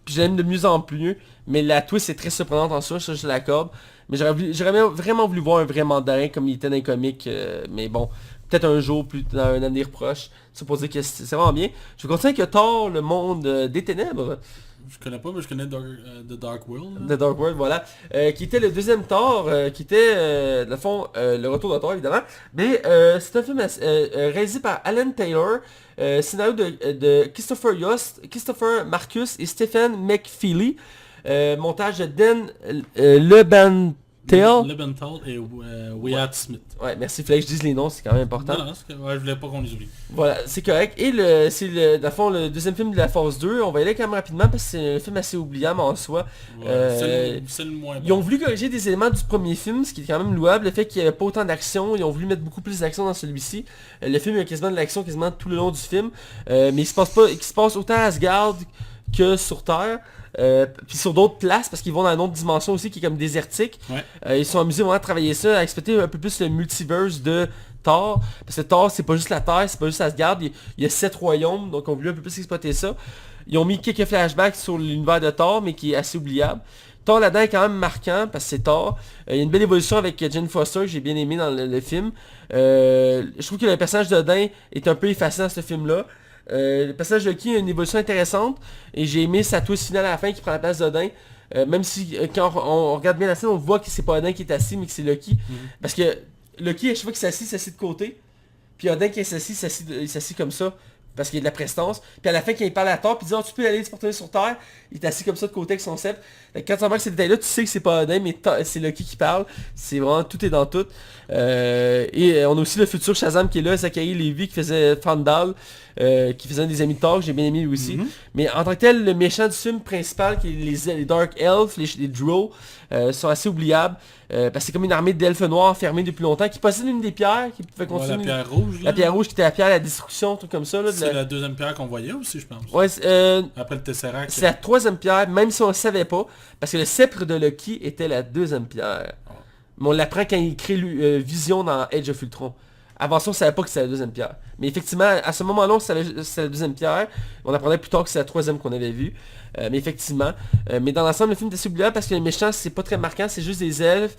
puis je l'aime de mieux en plus, mais la twist est très surprenante en soi, ça je l'accorde. Mais j'aurais vraiment voulu voir un vrai mandarin comme il était dans les comics, mais bon, peut-être un jour, plus dans un avenir proche, c'est pour dire que c'est vraiment bien. Je vais continuer avec Thor, le monde des ténèbres. Je connais pas, mais je connais The Dark World. The Dark World, voilà. Qui était le deuxième Thor, qui était, dans le fond, le retour de Thor, évidemment. Mais c'est un film réalisé par Alan Taylor, scénario de Christopher Yost, Christopher Marcus et Stephen McFeely. Montage de Dan Lebenthal et Wyatt Smith. Ouais, merci, il fallait que je dise les noms, c'est quand même important. Non, je voulais pas qu'on les oublie. Voilà, c'est correct. Et c'est dans le fond le deuxième film de la phase 2. On va y aller quand même rapidement parce que c'est un film assez oubliable en soi. Ouais, c'est le moins bon. Ils ont voulu corriger des éléments du premier film, ce qui est quand même louable. Le fait qu'il n'y avait pas autant d'action, ils ont voulu mettre beaucoup plus d'action dans celui-ci. Le film, il y a quasiment de l'action quasiment tout le long du film. Mais il se passe autant à Asgard que sur Terre. puis sur d'autres places, parce qu'ils vont dans une autre dimension aussi qui est comme désertique. Ouais. Ils sont amusés vraiment à travailler ça, à exploiter un peu plus le multiverse de Thor. Parce que Thor, c'est pas juste la Terre, c'est pas juste Asgard, il y a 7 royaumes, donc on voulait un peu plus exploiter ça. Ils ont mis quelques flashbacks sur l'univers de Thor, mais qui est assez oubliable. Thor là-dedans est quand même marquant, parce que c'est Thor. Il y a une belle évolution avec Jane Foster, que j'ai bien aimé dans le film. Je trouve que le personnage d'Odin est un peu effacé dans ce film-là. Le personnage de Loki a une évolution intéressante, et j'ai aimé sa twist finale à la fin qui prend la place d'Odin. Même si quand on regarde bien la scène, on voit que c'est pas Odin qui est assis, mais que c'est Loki. Parce que Loki, à chaque fois qu'il s'assit de côté. Puis Odin qui est assis, il s'assit comme ça. Parce qu'il y a de la prestance. Puis à la fin, quand il parle à Thor, puis il dit oh, tu peux aller te porter sur Terre. Il est assis comme ça de côté avec son sceptre. Quand tu remarques ces détails-là, tu sais que c'est pas Odin, mais c'est Loki qui parle. C'est vraiment, tout est dans tout. Et on a aussi le futur Shazam qui est là, Zachary Levi qui faisait Fandal, qui faisait un des amis de Thor, que j'ai bien aimé lui aussi. Mais en tant que tel, le méchant du film principal, qui est les Dark Elves, les Drow, sont assez oubliables. Parce que c'est comme une armée d'elfes noirs enfermés depuis longtemps, qui possède une des pierres, qui pouvait continuer. La pierre rouge. Là. La pierre rouge qui était la pierre à la destruction, un truc comme ça. Là, c'est la deuxième pierre qu'on voyait aussi, je pense. Ouais, après le Tesseract. C'est la troisième pierre, même si on le savait pas, parce que le sceptre de Loki était la deuxième pierre. Mais on l'apprend quand il crée Vision dans Age of Ultron. Avant ça, on savait pas que c'était la deuxième pierre. Mais effectivement, à ce moment-là, on savait que c'était la deuxième pierre. On apprenait plus tard que c'est la troisième qu'on avait vue. Mais effectivement. Mais dans l'ensemble, le film est assez oubliable parce que les méchants, c'est pas très marquant, c'est juste des elfes.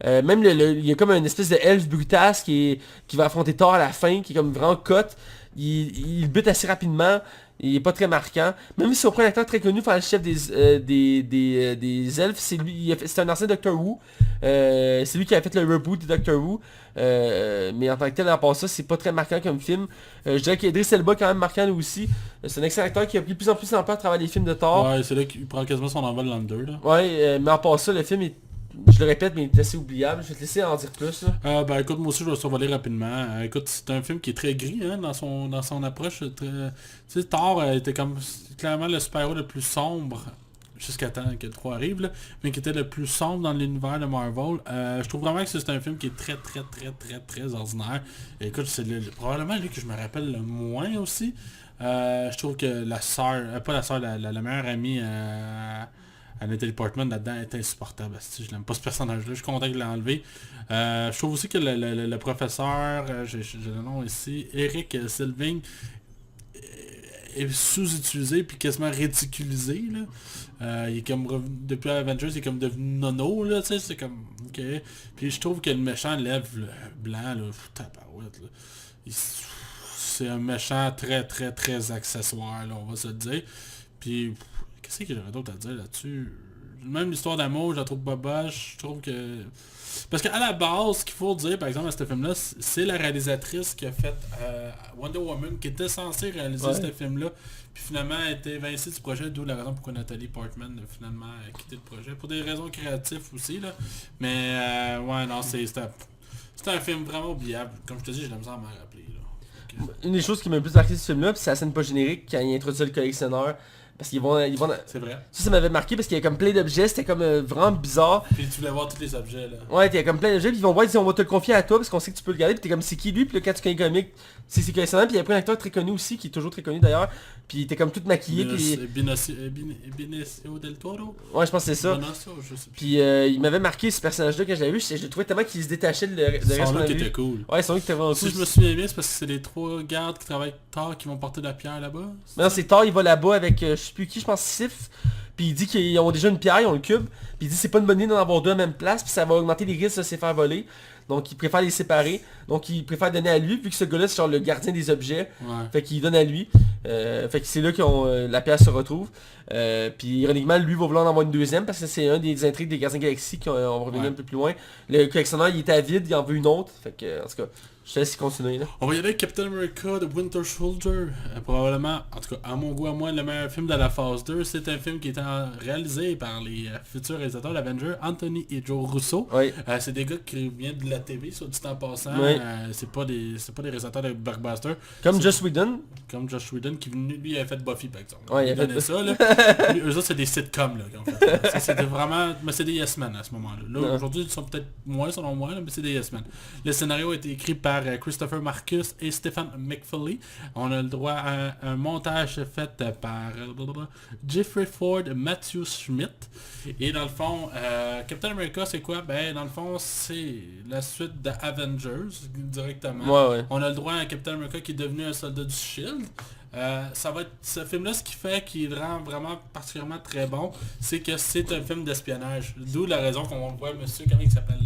Même il y a comme une espèce de elfe brutasse qui va affronter Thor à la fin, qui est comme vraiment cut. Il bute assez rapidement. Il est pas très marquant. Même si on prend un acteur très connu pour faire le chef des elfes, c'est lui, c'est un ancien Doctor Who. C'est lui qui a fait le reboot de Doctor Who. Mais en tant que tel, à part ça, c'est pas très marquant comme film. Je dirais qu'Idris Elba est quand même marquant lui aussi. C'est un excellent acteur qui a pris de plus en plus d'ampleur à travers les films de Thor. Ouais, c'est là qu'il prend quasiment son envol dans le 2 là. Ouais, mais à part ça, le film est, je le répète, mais il est assez oubliable. Je vais te laisser en dire plus là. Ben écoute, moi aussi je vais survoler rapidement. Écoute, c'est un film qui est très gris hein, dans son approche. Tu sais, Thor était comme clairement le super-héros le plus sombre jusqu'à temps que le 3 arrive, là, mais qui était le plus sombre dans l'univers de Marvel. Je trouve vraiment que c'est un film qui est très ordinaire. Et écoute, c'est probablement lui que je me rappelle le moins aussi. Je trouve que la sœur, pas la sœur, la meilleure amie à Natalie Portman là-dedans est insupportable. Je l'aime pas ce personnage-là, je suis content qu'il l'ait enlevé. Je trouve aussi que le professeur, j'ai le nom ici, Eric Sylving, est sous-utilisé puis quasiment ridiculisé là. Il est comme depuis Avengers, il est comme devenu nono là, tu sais, c'est comme ok. Puis je trouve que le méchant lève le blanc là, tabarouette là. C'est un méchant très accessoire là, on va se le dire. Puis qu'est-ce que j'aurais d'autre à dire là-dessus? Même l'histoire d'amour, je la trouve boboche, je trouve que... Parce qu'à la base, ce qu'il faut dire, par exemple, à ce film-là, c'est la réalisatrice qui a fait Wonder Woman, qui était censée réaliser ce film-là, puis finalement a été évincée du projet, d'où la raison pourquoi Nathalie Portman a finalement quitté le projet, pour des raisons créatives aussi, là. Mais, ouais, non, c'est un film vraiment oubliable. Comme je te dis, j'ai la misère à m'en rappeler, là. Okay. Une des choses qui m'a le plus marqué de ce film-là, c'est la scène pas générique, quand il introduit le collectionneur. Parce qu'ils vont... C'est vrai. Ça m'avait marqué parce qu'il y a comme plein d'objets, c'était comme vraiment bizarre. Puis tu voulais voir tous les objets là. Ouais, il y a comme plein d'objets, puis ils vont voir, ils disent on va te le confier à toi parce qu'on sait que tu peux le garder, puis t'es comme c'est qui lui, puis là quand tu connais le comique, c'est collectionneur, puis il y a plein d'acteurs très connus aussi, qui est toujours très connu d'ailleurs, puis t'es comme tout maquillé, puis... Benicio del Toro. Ouais, je pense que c'est ça. Benicio, je sais plus. Puis il m'avait marqué ce personnage-là quand je l'avais vu, je le trouvais tellement qu'il se détachait de reste son qu'on look avait vu. était cool. Ouais, son look était vraiment cool. Si je me souviens bien, c'est parce que c'est les 3 gardes qui travaillent tard qui vont porter de la pierre là-bas. Mais non, c'est Thor, il va là-bas avec, je sais plus qui, je pense Sif. Puis il dit qu'ils ont déjà une pierre, ils ont le cube. Puis il dit c'est pas une bonne idée d'en avoir deux à la même place, puis ça va augmenter les risques de se faire voler. Donc il préfère les séparer. Donc il préfère donner à lui, vu que ce gars-là c'est genre le gardien des objets. Ouais. Fait qu'il donne à lui. Fait que c'est là que la pierre se retrouve. Puis ironiquement, lui va vouloir en avoir une deuxième, parce que c'est un des intrigues des Gardiens de la Galaxie qu'on va revenir un peu plus loin. Le collectionneur il était avide, il en veut une autre. Fait que en tout cas, je te laisse continuer là. On va y aller avec Captain America de Winter Soldier. Probablement, en tout cas à mon goût à moi, le meilleur film de la phase 2. C'est un film qui est réalisé par les futurs réalisateurs d'Avengers, Anthony et Joe Russo. Oui. C'est des gars qui viennent de la TV, soit dit en passant. Oui. C'est pas des réalisateurs de blockbuster. Comme Joss Whedon. Comme Josh Whedon Cohen, qui lui avait fait Buffy, par exemple. Ouais, il il a donnait fait ça, là. Eux autres, c'est des sitcoms, là, qu'ils ont fait. Ça, c'était vraiment... Mais c'est des Yes Men à ce moment-là. Là, aujourd'hui, ils sont peut-être moins, selon moi, là, mais c'est des Yes Men. Le scénario a été écrit par Christopher Marcus et Stephen McFeely. On a le droit à un montage fait par Jeffrey Ford, Matthew Schmidt. Et dans le fond, Captain America, c'est quoi? Ben, dans le fond, c'est la suite de Avengers, directement. Ouais. On a le droit à un Captain America qui est devenu un soldat du Shield. Ça va être ce film-là, ce qui fait qu'il le rend vraiment particulièrement très bon, c'est que c'est un film d'espionnage. D'où la raison qu'on voit monsieur, comment il s'appelle,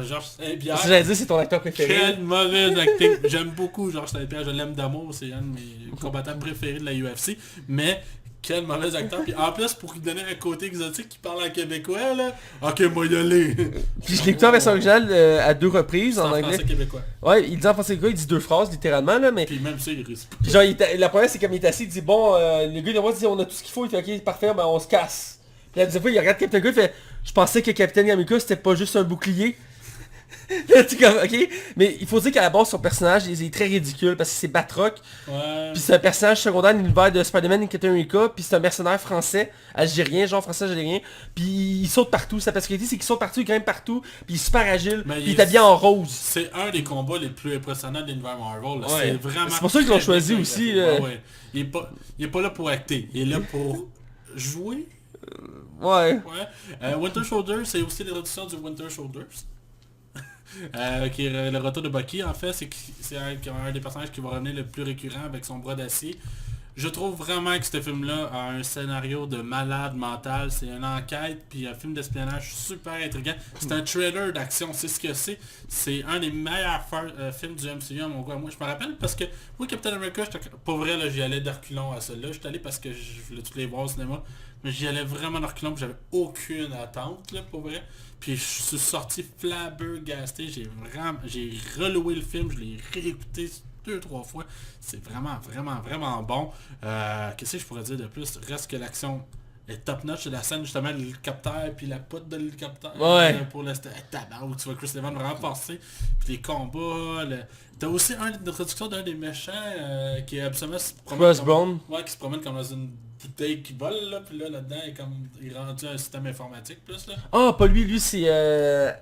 Georges Saint-Pierre. Si j'allais dire, c'est ton acteur préféré. Quel mauvais acting. J'aime beaucoup Georges Saint-Pierre, je l'aime d'amour, c'est un de mes combattants préférés de la UFC. Mais quel mauvais acteur. Puis en plus, pour lui donner un côté exotique qui parle en québécois, là. Ok, moi y aller. Puis je l'ai écouté en version originale à 2 reprises en anglais. Français québécois. Ouais, il dit en français québécois, il dit 2 phrases littéralement là, mais... Puis même ça, il risque. Puis genre, la première c'est comme il est assis, il dit bon, le gars il dit on a tout ce qu'il faut, il fait ok, parfait, ben on se casse. Puis la deuxième fois, il regarde Captain America, il fait je pensais que Captain America c'était pas juste un bouclier. Là, tu comme, ok, mais il faut dire qu'à la base son personnage il est très ridicule parce que c'est Batroc, Ouais. puis c'est un personnage secondaire de l'univers de Spider-Man et Captain America, puis c'est un mercenaire français, algérien, genre français algérien, puis il saute partout, sa particularité c'est qu'il saute partout, il grimpe partout, puis il est super agile, Mais puis il il est habillé en rose. C'est un des combats les plus impressionnants de l'univers Marvel. Là. Ouais. C'est vraiment... C'est pour ça qu'ils l'ont très choisi bien aussi, chorégraphié. Ouais. Il est pas là pour acter, il est là pour jouer. Ouais. Winter Soldier, c'est aussi l'introduction du Winter Soldiers. Qui est le retour de Bucky en fait, c'est un des personnages qui va revenir le plus récurrent avec son bras d'acier. Je trouve vraiment que ce film-là a un scénario de malade mental, c'est une enquête, puis un film d'espionnage super intriguant. C'est un trailer d'action, c'est ce que c'est. C'est un des meilleurs films du MCU, mon gars. Moi, je me rappelle parce que, moi, Captain America, pour vrai, là, j'y allais de reculons à celle-là. J'étais allé parce que je voulais tous les voir au cinéma. Mais j'y allais vraiment de reculons, puis j'avais aucune attente, là, pour vrai. Puis je suis sorti flabbergasté, j'ai reloué le film, je l'ai réécouté 2-3 fois. C'est vraiment bon. Qu'est-ce que je pourrais dire de plus? Reste que l'action est top notch. C'est la scène justement de l'hélicoptère puis la poutre de l'hélicoptère. Ouais. Pour le tabac où tu vois Chris Evans vraiment forcer. Puis les combats. T'as aussi l'introduction d'un des méchants qui est absolument Crossbone. qui se promène comme dans une bouteille qui vole là. Puis là-dedans il est rendu un système informatique plus là. Ah, pas lui c'est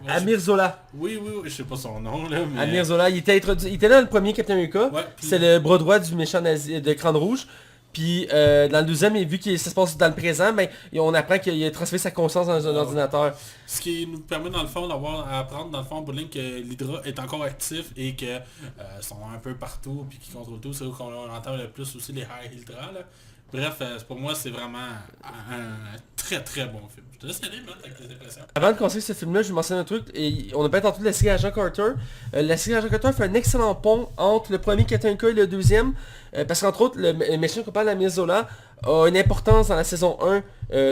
Amir Zola. Oui, je sais pas son nom là. Mais... Amir Zola, il était là dans le premier Captain America. Ouais, puis... C'est le bras droit du méchant nazi de Crâne Rouge. Puis dans le deuxième, vu que ça se passe dans le présent, ben, on apprend qu'il a transféré sa conscience dans un ordinateur. Ce qui nous permet dans le fond à apprendre dans le fond en bout de ligne que l'Hydra est encore actif et que sont un peu partout puis qu'ils contrôlent tout. C'est où qu'on entend le plus aussi les High Hydra là. Bref, pour moi c'est vraiment un très bon film. Je te laisse aller maintenant avec tes impressions. Avant de commencer ce film-là, je vais mentionner un truc. Et on a pas entendu la série Agent Carter. La série Agent Carter fait un excellent pont entre le premier Captain America et le deuxième. Parce qu'entre autres, le méchant qu'on parle, Amir Zola, a une importance dans la saison 1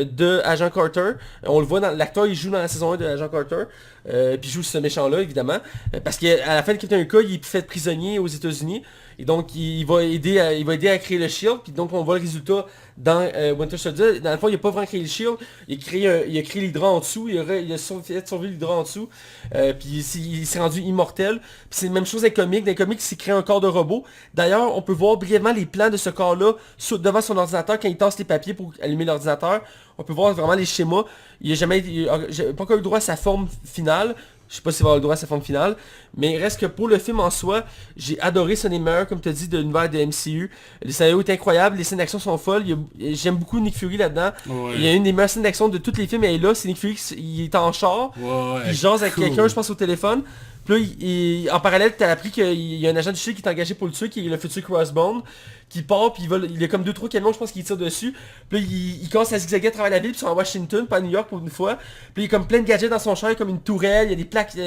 de Agent Carter. On le voit dans l'acteur, il joue dans la saison 1 de Agent Carter. Puis il joue ce méchant-là, évidemment. Parce qu'à la fin de Captain America, il est fait prisonnier aux États-Unis. Et donc il va aider à créer le Shield. Puis donc on voit le résultat dans Winter Soldier. Dans le fond, il n'a pas vraiment créé le Shield. Il a créé l'Hydra en dessous. Il a fait survivre l'Hydra en dessous. Puis il s'est rendu immortel. Puis c'est la même chose dans les comics. Dans les comics, il s'est créé un corps de robot. D'ailleurs, on peut voir brièvement les plans de ce corps-là devant son ordinateur quand il tasse les papiers pour allumer l'ordinateur. On peut voir vraiment les schémas. Il n'a pas encore eu droit à sa forme finale. Je sais pas s'il va avoir le droit à sa forme finale. Mais il reste que pour le film en soi, j'ai adoré, c'est un des meilleurs, comme tu as dit, de l'univers de MCU. Le scénario est incroyable, les scènes d'action sont folles. J'aime beaucoup Nick Fury là-dedans. Ouais. Il y a une des meilleures scènes d'action de tous les films, elle est là, c'est Nick Fury, il est en char. Ouais, Il jase avec quelqu'un, je pense, au téléphone. Puis là, en parallèle, t'as appris qu'il y a un agent du Shield qui est engagé pour le tuer, qui est le futur Crossbone, qui part, puis il a comme 2-3 camions, je pense, qu'il tire dessus. Puis là, il commence à zigzaguer à travers la ville, puis ils sont à Washington, pas à New York pour une fois. Puis il y a comme plein de gadgets dans son char, comme une tourelle, il y a des plaques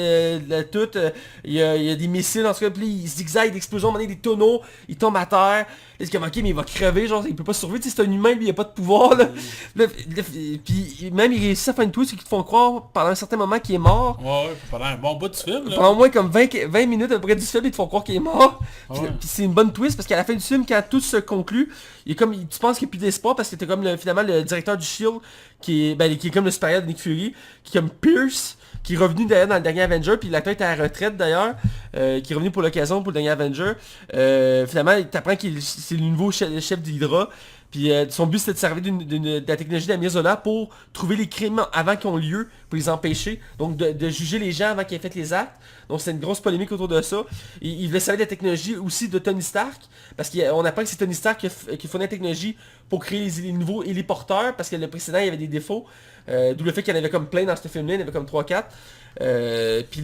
toutes, il y a des missiles, en tout cas, puis il zigzague d'explosions, des tonneaux, il tombe à terre. Là, c'est comme, ok, mais il va crever, genre, il peut pas survivre, tu sais, c'est un humain, lui, il a pas de pouvoir, là. Puis même, il réussit à faire une twist qui te font croire, pendant un certain moment, qu'il est mort. Ouais, pendant un bon bout du film, là. Pendant au moins comme 20 minutes après du film, ils te font croire qu'il est mort. Puis, Ouais. puis c'est une bonne twist, parce qu'à la fin du film, quand tout se conclut, tu penses qu'il n'y a plus d'espoir, parce que t'es comme finalement le directeur du Shield, qui est comme le supérieur de Nick Fury, qui est comme Pierce, qui est revenu d'ailleurs dans le dernier Avenger, puis l'acteur était à la retraite d'ailleurs, qui est revenu pour l'occasion pour le dernier Avenger. Finalement, t'apprends qu'il c'est le nouveau chef d'Hydra. Puis son but c'était de servir de la technologie d'Amazona pour trouver les crimes avant qu'ils ont lieu, pour les empêcher. Donc de juger les gens avant qu'ils aient fait les actes. Donc c'est une grosse polémique autour de ça. Il voulait servir de la technologie aussi de Tony Stark. Parce qu'on apprend que c'est Tony Stark qui fournit la technologie pour créer les nouveaux héliporteurs. Parce que le précédent il y avait des défauts. D'où le fait qu'il y en avait comme plein dans ce film-là. Il y en avait comme 3-4. Puis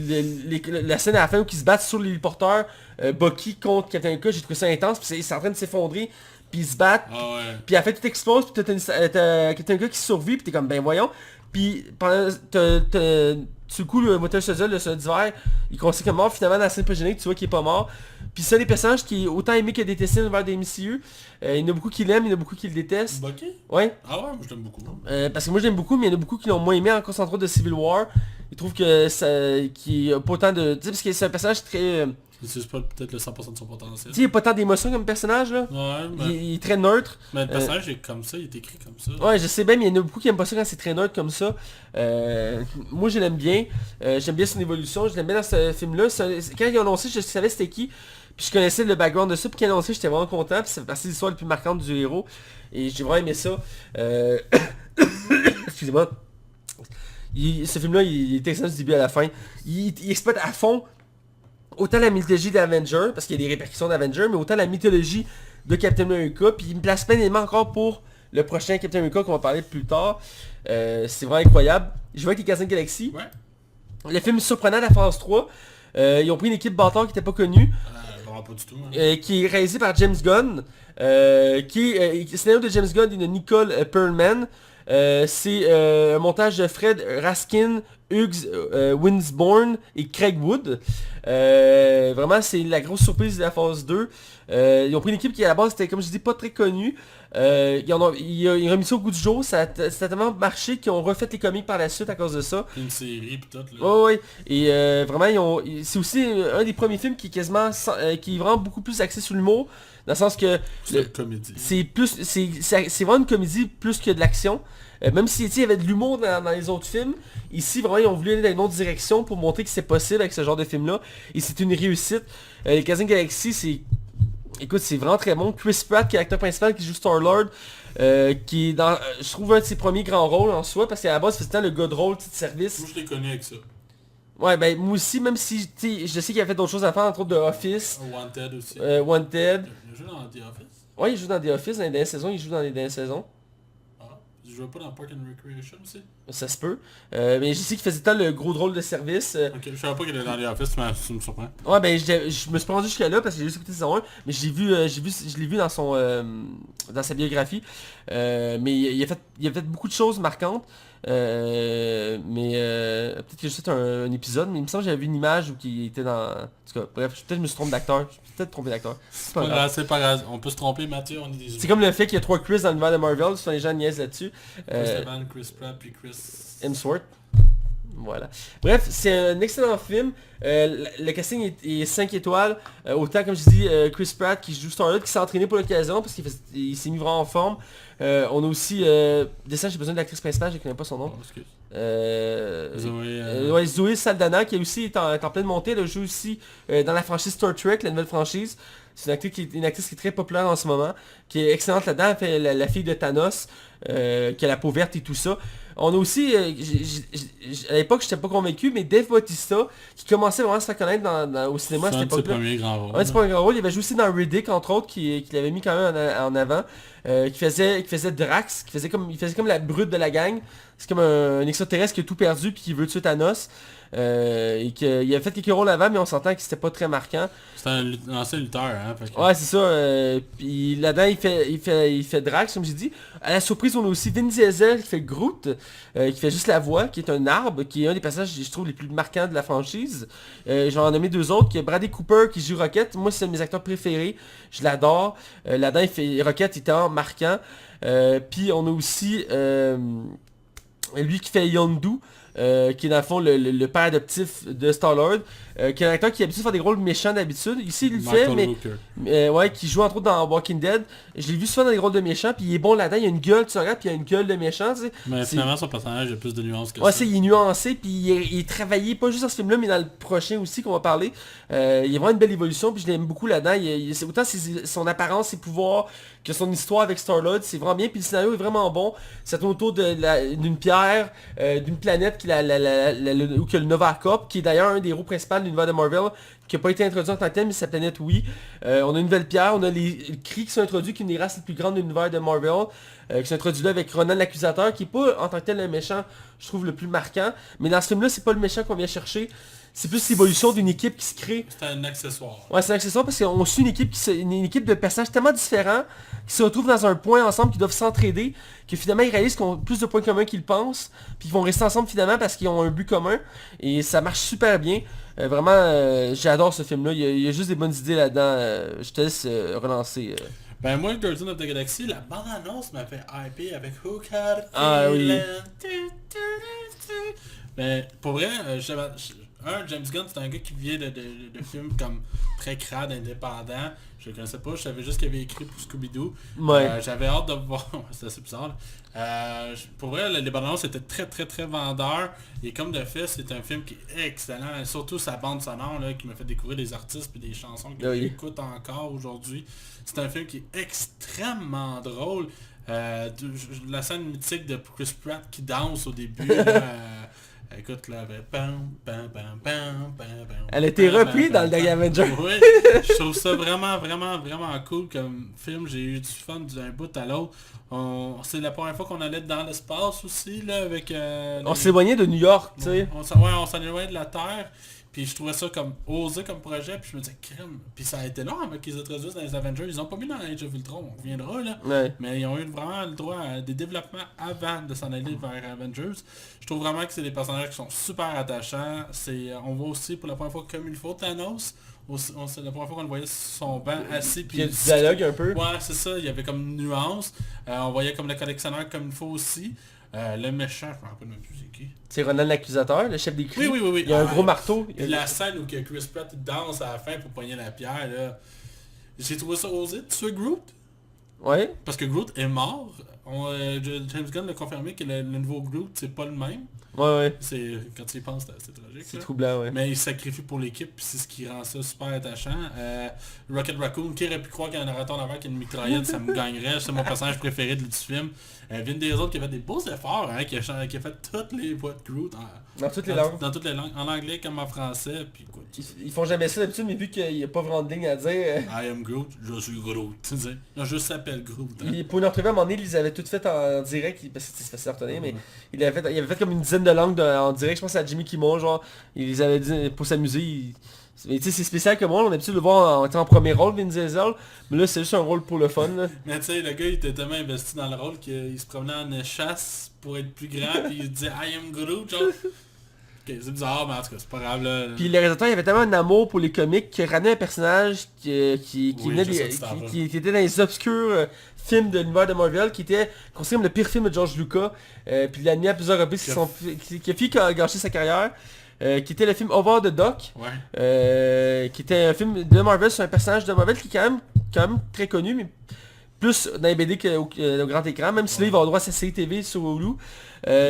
la scène à la fin où ils se battent sur l'héliporteur. Bucky contre Captain America, j'ai trouvé ça intense. Puis c'est en train de s'effondrer. Puis ils se battent, puis à fait tout explose, puis t'as quelqu'un qui survit, puis t'es comme ben voyons. Puis pendant tout le coup le moteur Soldier, le soldat d'hiver, il considère comme mort, finalement dans la scène pré-générique, tu vois qu'il est pas mort. Puis c'est un des personnages qui est autant aimé que détesté dans l'univers des MCU. Il y en a beaucoup qui l'aiment, il y en a beaucoup qui le détestent. Bucky? Ouais. Ah ouais, moi je l'aime beaucoup. Parce que moi je l'aime beaucoup, mais il y en a beaucoup qui l'ont moins aimé en concentrant de Civil War. Ils trouvent que ça qu'il a pas autant de... Tu sais, parce que c'est un personnage très... C'est pas peut-être le 100% de son potentiel. Tu sais, il n'y a pas tant d'émotions comme personnage là. Ouais, mais... Il est très neutre. Mais le personnage est comme ça, il est écrit comme ça. Ouais, je sais bien, mais il y en a beaucoup qui aiment pas ça quand c'est très neutre comme ça. Moi, je l'aime bien. J'aime bien son évolution. Je l'aime bien dans ce film-là. Quand ils ont annoncé, je savais c'était qui. Puis je connaissais le background de ça. Puis quand ils ont annoncé, j'étais vraiment content. Puis ça fait partie de l'histoire la plus marquante du héros. Et j'ai vraiment aimé ça. Excusez-moi. Ce film-là, il est excellent du début à la fin. Il exploite à fond autant la mythologie d'Avenger, parce qu'il y a des répercussions d'Avenger, mais autant la mythologie de Captain America, puis il me place plein d'éléments encore pour le prochain Captain America qu'on va parler plus tard. C'est vraiment incroyable. Je vois avec les Gardiens de la Galaxie. Ouais. Le film surprenant de la phase 3. Ils ont pris une équipe bâtard qui n'était pas connue. Vraiment pas du tout. Hein. Qui est réalisée par James Gunn. Scénario de James Gunn et de Nicole Perlman. C'est un montage de Fred Raskin, Hughes Winsborn et Craig Wood. Vraiment c'est la grosse surprise de la phase 2. Ils ont pris une équipe qui à la base était comme je dis pas très connue. Ils ont remis ça au goût du jour. Ça a tellement marché qu'ils ont refait les comics par la suite à cause de ça. Une série pis tout là. Oh, ouais. Et vraiment c'est aussi un des premiers films qui est quasiment qui est vraiment beaucoup plus axé sur l'humour. Dans le sens que c'est une comédie. C'est vraiment une comédie plus que de l'action. Même si il y avait de l'humour dans les autres films, ici vraiment ils ont voulu aller dans une autre direction pour montrer que c'est possible avec ce genre de film là. Et c'est une réussite. Les Gardiens de la Galaxie c'est vraiment très bon. Chris Pratt qui est l'acteur principal qui joue Star-Lord. Qui est dans, je trouve un de ses premiers grands rôles en soi, parce qu'à la base il faisait le gars de rôle de service. Moi je l'ai connu avec ça. Ouais ben moi aussi, même si je sais qu'il a fait d'autres choses à faire, entre autres de Office. Wanted aussi. Wanted. Il joue dans The Office. Ouais, il joue dans The Office dans les dernières saisons, il joue dans les dernières saisons. Ah, il jouait pas dans Park and Recreation aussi. Ça se peut. Mais je sais qu'il faisait tant le gros drôle de service. Ok, je savais pas qu'il était dans The Office, mais ça me surprend. Ouais ben je me suis pas rendu jusqu'à là parce que j'ai juste écouté saison 1, mais je l'ai vu dans son dans sa biographie. Mais il a fait beaucoup de choses marquantes. Peut-être que j'ai juste un épisode, mais il me semble que j'avais vu une image où il était dans... En tout cas, bref, peut-être que je me suis trompé d'acteur. Je me suis peut-être trompé d'acteur. C'est pas grave, c'est pas grave. On peut se tromper, Mathieu, on est des humains. C'est comme le fait qu'il y a 3 Chris dans l'univers de Marvel, souvent les gens niaisent là-dessus. Chris Evans, Chris Pratt, puis Chris... Hemsworth. Voilà. Bref, c'est un excellent film. Le casting est 5 étoiles. Autant, comme je dis, Chris Pratt qui joue Star-Lord, qui s'est entraîné pour l'occasion parce qu'il s'est mis vraiment en forme. On a aussi... Dessin, j'ai besoin de l'actrice principale, je ne connais pas son nom. Oh, excuse. Zoé Saldana, qui aussi est en pleine montée. Elle joue aussi dans la franchise Star Trek, la nouvelle franchise. C'est une actrice qui est très populaire en ce moment, qui est excellente là-dedans. Elle fait la fille de Thanos, qui a la peau verte et tout ça. On a aussi, à l'époque j'étais pas convaincu, mais Dave Bautista, qui commençait vraiment à se faire connaître au cinéma à cette époque-là. C'est un de ses premiers grands rôles. Ouais, c'est pas un grand rôle. Il avait joué aussi dans Riddick, entre autres, qui l'avait mis quand même en avant. Qui faisait Drax, il faisait comme la brute de la gang. C'est comme un extraterrestre qui a tout perdu puis qui veut tuer Thanos. Et qu'il a fait quelques rôles avant, mais on s'entend que c'était pas très marquant. C'est un ancien lutteur, hein. Parce que... Ouais, c'est ça. Puis là-dedans, il fait Drax, comme j'ai dit. À la surprise, on a aussi Vin Diesel qui fait Groot, qui fait juste la voix, qui est un arbre, qui est un des passages, je trouve, les plus marquants de la franchise. J'en ai nommé 2 autres, qui est Bradley Cooper qui joue Rocket. Moi, c'est un de mes acteurs préférés. Je l'adore. Là-dedans, il fait Rocket, il était marquant. Puis on a aussi lui qui fait Yondu. qui est dans le fond le père adoptif de Star-Lord, qui est un acteur qui est habitué à faire des rôles méchants d'habitude. Ici, il le fait, Michael mais Rooker. ouais, qui joue entre autres dans Walking Dead. Je l'ai vu souvent dans des rôles de méchants, puis il est bon là-dedans, il a une gueule, tu regardes, puis il a une gueule de méchant, tu sais. Mais C'est- finalement, son personnage a plus de nuances que Ouais, ça. c'est il est nuancé, puis il est travaillé, pas juste dans ce film-là, mais dans le prochain aussi qu'on va parler. Il y a vraiment une belle évolution, puis je l'aime beaucoup là-dedans. C'est autant son apparence, ses pouvoirs, que son histoire avec Star-Lord, c'est vraiment bien, puis le scénario est vraiment bon. Ça tourne autour d'une pierre, d'une planète qui où que le Nova Corp, qui est d'ailleurs un des héros principaux de l'univers de Marvel, qui n'a pas été introduit en tant que tel, mais sa planète oui. On a une nouvelle pierre, on a les Kree qui sont introduits, qui est une des races les plus grandes de l'univers de Marvel, qui sont introduits là avec Ronan l'accusateur, qui est pas en tant que tel un méchant, je trouve, le plus marquant. Mais dans ce film-là, c'est pas le méchant qu'on vient chercher. C'est plus l'évolution d'une équipe qui se crée. C'est un accessoire. Ouais, c'est un accessoire parce qu'on suit une équipe de personnages tellement différents qui se retrouvent dans un point ensemble, qui doivent s'entraider, que finalement ils réalisent qu'ils ont plus de points communs qu'ils le pensent, puis ils vont rester ensemble finalement parce qu'ils ont un but commun, et ça marche super bien. Vraiment, j'adore ce film-là, il y a juste des bonnes idées là-dedans. Je te laisse relancer. Ben moi, Guardians of the Galaxy, la bande-annonce m'a fait hyper avec Who Got a Ah oui. Feeling. Mais pour vrai, James Gunn, c'est un gars qui vient de films comme très crade, indépendant. Je le connaissais pas, je savais juste qu'il avait écrit pour Scooby-Doo. Ouais. J'avais hâte de voir. C'est assez bizarre. Pour vrai, les bandes annonces étaient très très très vendeurs. Et comme de fait, c'est un film qui est excellent. Et surtout sa bande sonore là, qui m'a fait découvrir des artistes et des chansons que Oui. j'écoute encore aujourd'hui. C'est un film qui est extrêmement drôle. La scène mythique de Chris Pratt qui danse au début. Écoute là, Elle a été reprise dans le dernier Avenger. Oui, je trouve ça vraiment, vraiment, vraiment cool comme film. J'ai eu du fun d'un bout à l'autre. C'est la première fois qu'on allait dans l'espace aussi, là, avec... On s'est éloigné de New York, tu sais. On s'en éloignait de la Terre. Puis je trouvais ça comme osé comme projet. Puis je me disais, crème. Puis ça a été long avant qu'ils introduisent dans les Avengers. Ils ont pas mis dans Age of Ultron, on reviendra là. Ouais. Mais ils ont eu vraiment le droit à des développements avant de s'en aller vers Avengers. Je trouve vraiment que c'est des personnages qui sont super attachants. On voit aussi pour la première fois comme il faut Thanos. C'est la première fois qu'on le voyait sur son banc assis. Puis il y a puis du dialogue un peu. Ouais, c'est ça. Il y avait comme une nuance. On voyait comme le collectionneur comme il faut aussi. Le méchant, je me rappelle même plus c'est qui. C'est Ronan l'accusateur, le chef des Kree. Oui. Il y a un gros marteau. Puis la scène où que Chris Pratt danse à la fin pour poigner la pierre, là. J'ai trouvé ça osé de tuer Groot. Ouais. Parce que Groot est mort. James Gunn l'a confirmé que le nouveau Groot, c'est pas le même. Ouais. Quand tu y penses, c'est tragique. C'est là. troublant, ouais. Mais il se sacrifie pour l'équipe, puis c'est ce qui rend ça super attachant. Rocket Raccoon, qui aurait pu croire qu'il y a un narrateur en avant qui a une mitraillette, ça me gagnerait. C'est mon personnage préféré du film. Vin Diesel qui a fait des beaux efforts, hein, qui a fait toutes les voix de Groot. Dans toutes les langues. Dans toutes les langues. En anglais comme en français, puis écoute. Ils font jamais ça d'habitude, mais vu qu'il n'y a pas vraiment de ligne à dire... I am Groot, je suis Groot. Tu sais. Non, je s'appelle Groot. Hein. Puis pour une entrevue à un moment donné, ils les avaient toutes faites en direct, parce que c'est facile à retenir, mais il avait fait comme une dizaine de langues en direct, je pense à Jimmy Kimmel, genre, il les avait dit pour s'amuser. Mais tu sais, c'est spécial comme rôle, on a l'habitude de le voir en premier rôle, Vin Diesel, mais là c'est juste un rôle pour le fun. Là. Mais tu sais, le gars il était tellement investi dans le rôle qu'il se promenait en chasse pour être plus grand, puis il disait I am Groot, genre. Ok, c'est bizarre, mais en tout cas, c'est pas grave là. Puis le réalisateur, il avait tellement un amour pour les comics qu'il ramenait un personnage qui Oui, venait je sais de ça, qui était dans les obscurs films de l'univers de Marvel, qui était considéré comme le pire film de George Lucas, puis il l'a amené à plusieurs reprises, qui a fait gâcher sa carrière. Qui était le film Over the Dock, qui était un film de Marvel sur un personnage de Marvel qui est quand même très connu, mais plus dans les BD qu'au grand écran, même si là il va avoir droit à sa série TV sur Hulu.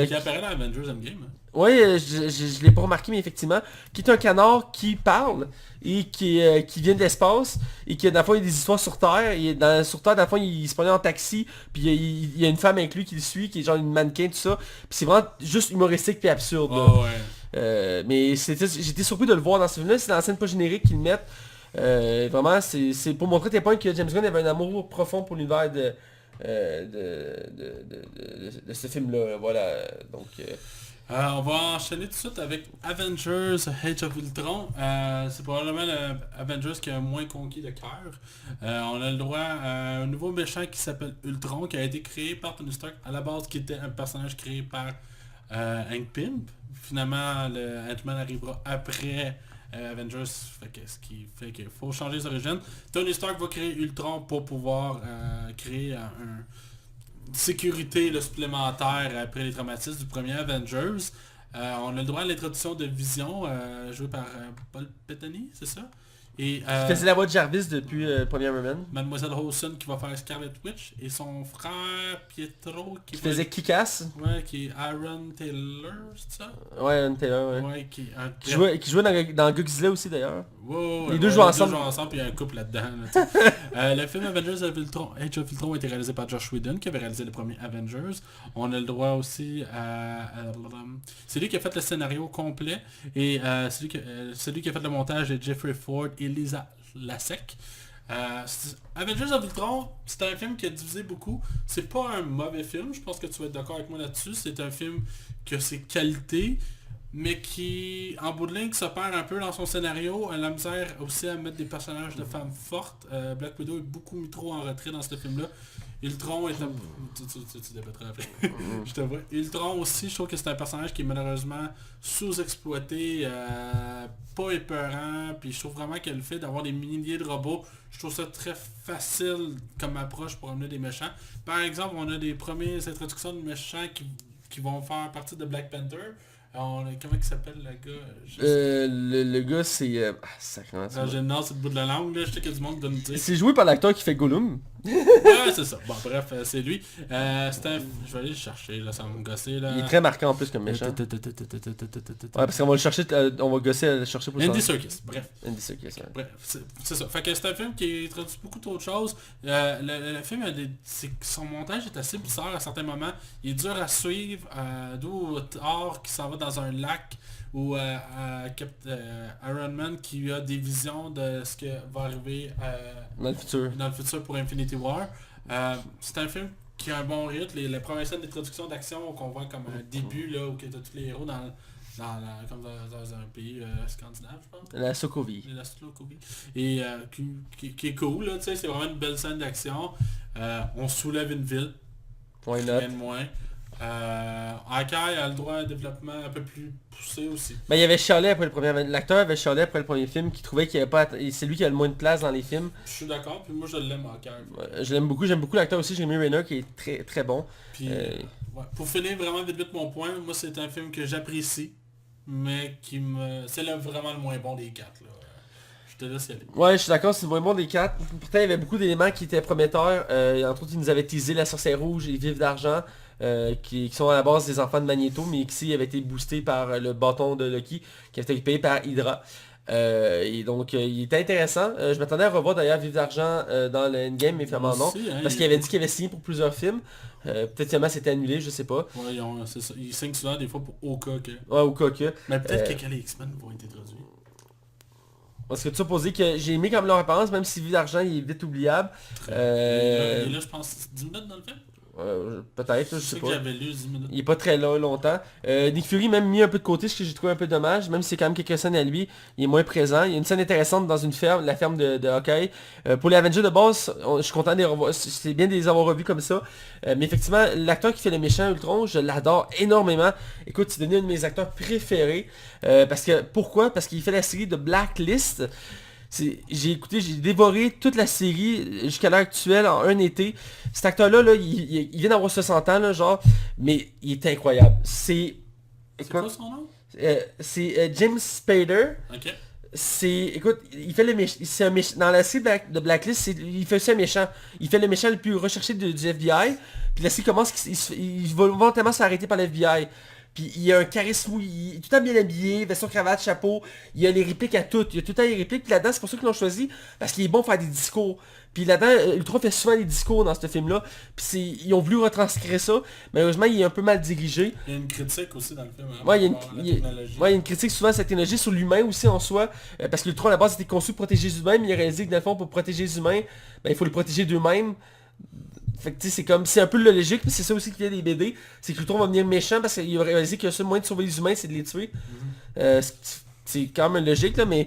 Qui apparaît dans Avengers Endgame. Hein. Ouais, je l'ai pas remarqué, mais effectivement, qui est un canard qui parle et qui vient de l'espace et qui, dans le fond, il y a des histoires sur Terre. Et sur Terre, dans le fond, il se promène en taxi, puis il y a une femme inclus qui le suit, qui est genre une mannequin, tout ça. Puis c'est vraiment juste humoristique puis absurde. Là. Oh, ouais. Mais j'étais surpris de le voir dans ce film-là. C'est dans la scène pas générique qu'ils le mettent. Vraiment, c'est pour montrer à tes points que James Gunn avait un amour profond pour l'univers de ce film-là. Voilà. Donc... on va enchaîner tout de suite avec Avengers Age of Ultron. C'est probablement Avengers qui a moins conquis le cœur. On a le droit à un nouveau méchant qui s'appelle Ultron, qui a été créé par Tony Stark à la base, qui était un personnage créé par Hank Pym. Finalement, le Ant-Man arrivera après Avengers, ce qui fait qu'il faut changer les origines. Tony Stark va créer Ultron pour pouvoir créer une sécurité supplémentaire après les traumatismes du premier Avengers. On a le droit à l'introduction de Vision, joué par Paul Bettany, c'est ça? Et, Il faisait la voix de Jarvis depuis le premier Iron Man. Mademoiselle Hawson qui va faire Scarlet Witch et son frère Pietro qui Il faisait Kick-Ass. Ouais, qui est Aaron Taylor, c'est ça? Ouais, Aaron Taylor, ouais. Ouais, qui Jouait dans Godzilla aussi d'ailleurs. Wow, les deux jouent ensemble. Les deux jouent ensemble, puis il y a un couple là-dedans. Là, le film Avengers Age of Ultron a été réalisé par Josh Whedon, qui avait réalisé le premier Avengers. On a le droit aussi à c'est lui qui a fait le scénario complet, et celui qui a fait le montage est Jeffrey Ford et Lisa Lasek. Avengers of Ultron, c'est un film qui a divisé beaucoup. C'est pas un mauvais film, je pense que tu vas être d'accord avec moi là-dessus. C'est un film qui a ses qualités, mais qui, en bout de ligne, se perd un peu dans son scénario. Elle a la misère aussi à mettre des personnages de femmes fortes. Black Widow est beaucoup mis trop en retrait dans ce film-là. Ultron est un... Tu débattras après. Je te vois. Ultron aussi, je trouve que c'est un personnage qui est malheureusement sous-exploité, pas épeurant, puis je trouve vraiment que le fait d'avoir des milliers de robots, je trouve ça très facile comme approche pour amener des méchants. Par exemple, on a des premières introductions de méchants qui vont faire partie de Black Panther. Comment il s'appelle le gars? Le gars c'est... sacrément, J'ai le nom sur le bout de la langue, là, je sais qu'il y a du monde qui doit nous dire. C'est joué par l'acteur qui fait Gollum. Ouais, c'est ça. Bon, bref, c'est lui. Je vais aller le chercher, là, ça va me gosser, là. Il est très marquant en plus comme méchant. Ouais, parce qu'on va le chercher, on va gosser à le chercher pour Andy Serkis, bref. Andy Serkis, ouais. Bref, c'est ça. Fait que c'est un film qui introduit beaucoup d'autres choses. Le film, son montage est assez bizarre à certains moments. Il est dur à suivre, d'où Thor qui s'en va dans un lac, ou Iron Man qui a des visions de ce qui va arriver dans le futur pour Infinity War. C'est un film qui a un bon rythme. Les premières scènes d'introduction d'action qu'on voit comme un début, là, où tu as tous les héros comme dans un pays scandinave, je pense. La Sokovie. La Sokovie. Et qui est cool, là, tu sais, c'est vraiment une belle scène d'action. On soulève une ville. Why not? Moins. Hawkeye a le droit à un développement un peu plus poussé aussi. Mais il avait chialé après le premier... L'acteur avait chialé après le premier film, qui trouvait qu'il avait pas... C'est lui qui a le moins de place dans les films. Je suis d'accord, puis moi je l'aime Hawkeye. Je l'aime beaucoup, j'aime beaucoup l'acteur aussi, Jeremy Renner qui est très très bon. Puis, pour finir vraiment vite mon point, moi c'est un film que j'apprécie, mais qui me... C'est vraiment le moins bon des quatre, là. Je te laisse y aller. Ouais, je suis d'accord, c'est le moins bon des quatre. Pourtant il y avait beaucoup d'éléments qui étaient prometteurs. Entre autres, il nous avait teasé la sorcière rouge et les vifs d'argent. Qui sont à la base des enfants de Magneto, mais qui ici avait été boosté par le bâton de Loki, qui avait été payé par Hydra. Et donc il était intéressant. Je m'attendais à revoir d'ailleurs Vive d'argent dans le Endgame, mais finalement non. Hein, parce qu'il avait dit qu'il avait signé pour plusieurs films. Peut-être finalement c'était annulé, je sais pas. Ouais, c'est ça. Ils signent souvent des fois pour au cas que. Ouais, au cas que. Mais peut-être que les X-Men vont être introduits. Parce que tu as posé que j'ai aimé comme leur réponse, même si Vive d'argent il est vite oubliable. Il est là, je pense, 10 minutes dans le film. Peut-être, je sais pas. Lu 10 minutes. Il est pas très longtemps. Nick Fury même mis un peu de côté, ce que j'ai trouvé un peu dommage, même si c'est quand même quelques scènes à lui, il est moins présent. Il y a une scène intéressante dans une ferme, la ferme de Hawkeye. Pour les Avengers de base, je suis content de les revoir, c'est bien de les avoir revus comme ça. Mais effectivement, l'acteur qui fait le méchant Ultron, je l'adore énormément. Écoute, c'est devenu un de mes acteurs préférés. Pourquoi? Parce qu'il fait la série de Blacklist. J'ai dévoré toute la série jusqu'à l'heure actuelle en un été. Cet acteur-là, il vient d'avoir 60 ans, là, genre, mais il est incroyable. C'est quoi son nom? C'est James Spader. Ok. Écoute, il fait le méchant. Dans la série de Blacklist, il fait aussi un méchant. Il fait le méchant le plus recherché du FBI. Puis la série commence, il va volontairement s'arrêter par l'FBI. Puis il a un charisme, il est tout le temps bien habillé, veston, cravate, chapeau, il a les répliques à toutes, il a tout le temps les répliques, puis là-dedans c'est pour ça qu'ils l'ont choisi, parce qu'il est bon pour faire des discours. Puis là-dedans, Ultron fait souvent des discours dans ce film-là, puis ils ont voulu retranscrire ça, malheureusement il est un peu mal dirigé. Il y a une critique aussi dans le film, hein, ouais, il y a une critique souvent sur la technologie, sur l'humain aussi en soi, parce que Ultron à la base était conçu pour protéger les humains, mais il a réalisé que dans le fond pour protéger les humains, il faut les protéger d'eux-mêmes. Fait que c'est un peu le logique, mais c'est ça aussi qu'il y a des BD, c'est que Ultron va venir méchant parce qu'il a réalisé que le seul moyen de sauver les humains c'est de les tuer. C'est quand même logique là, mais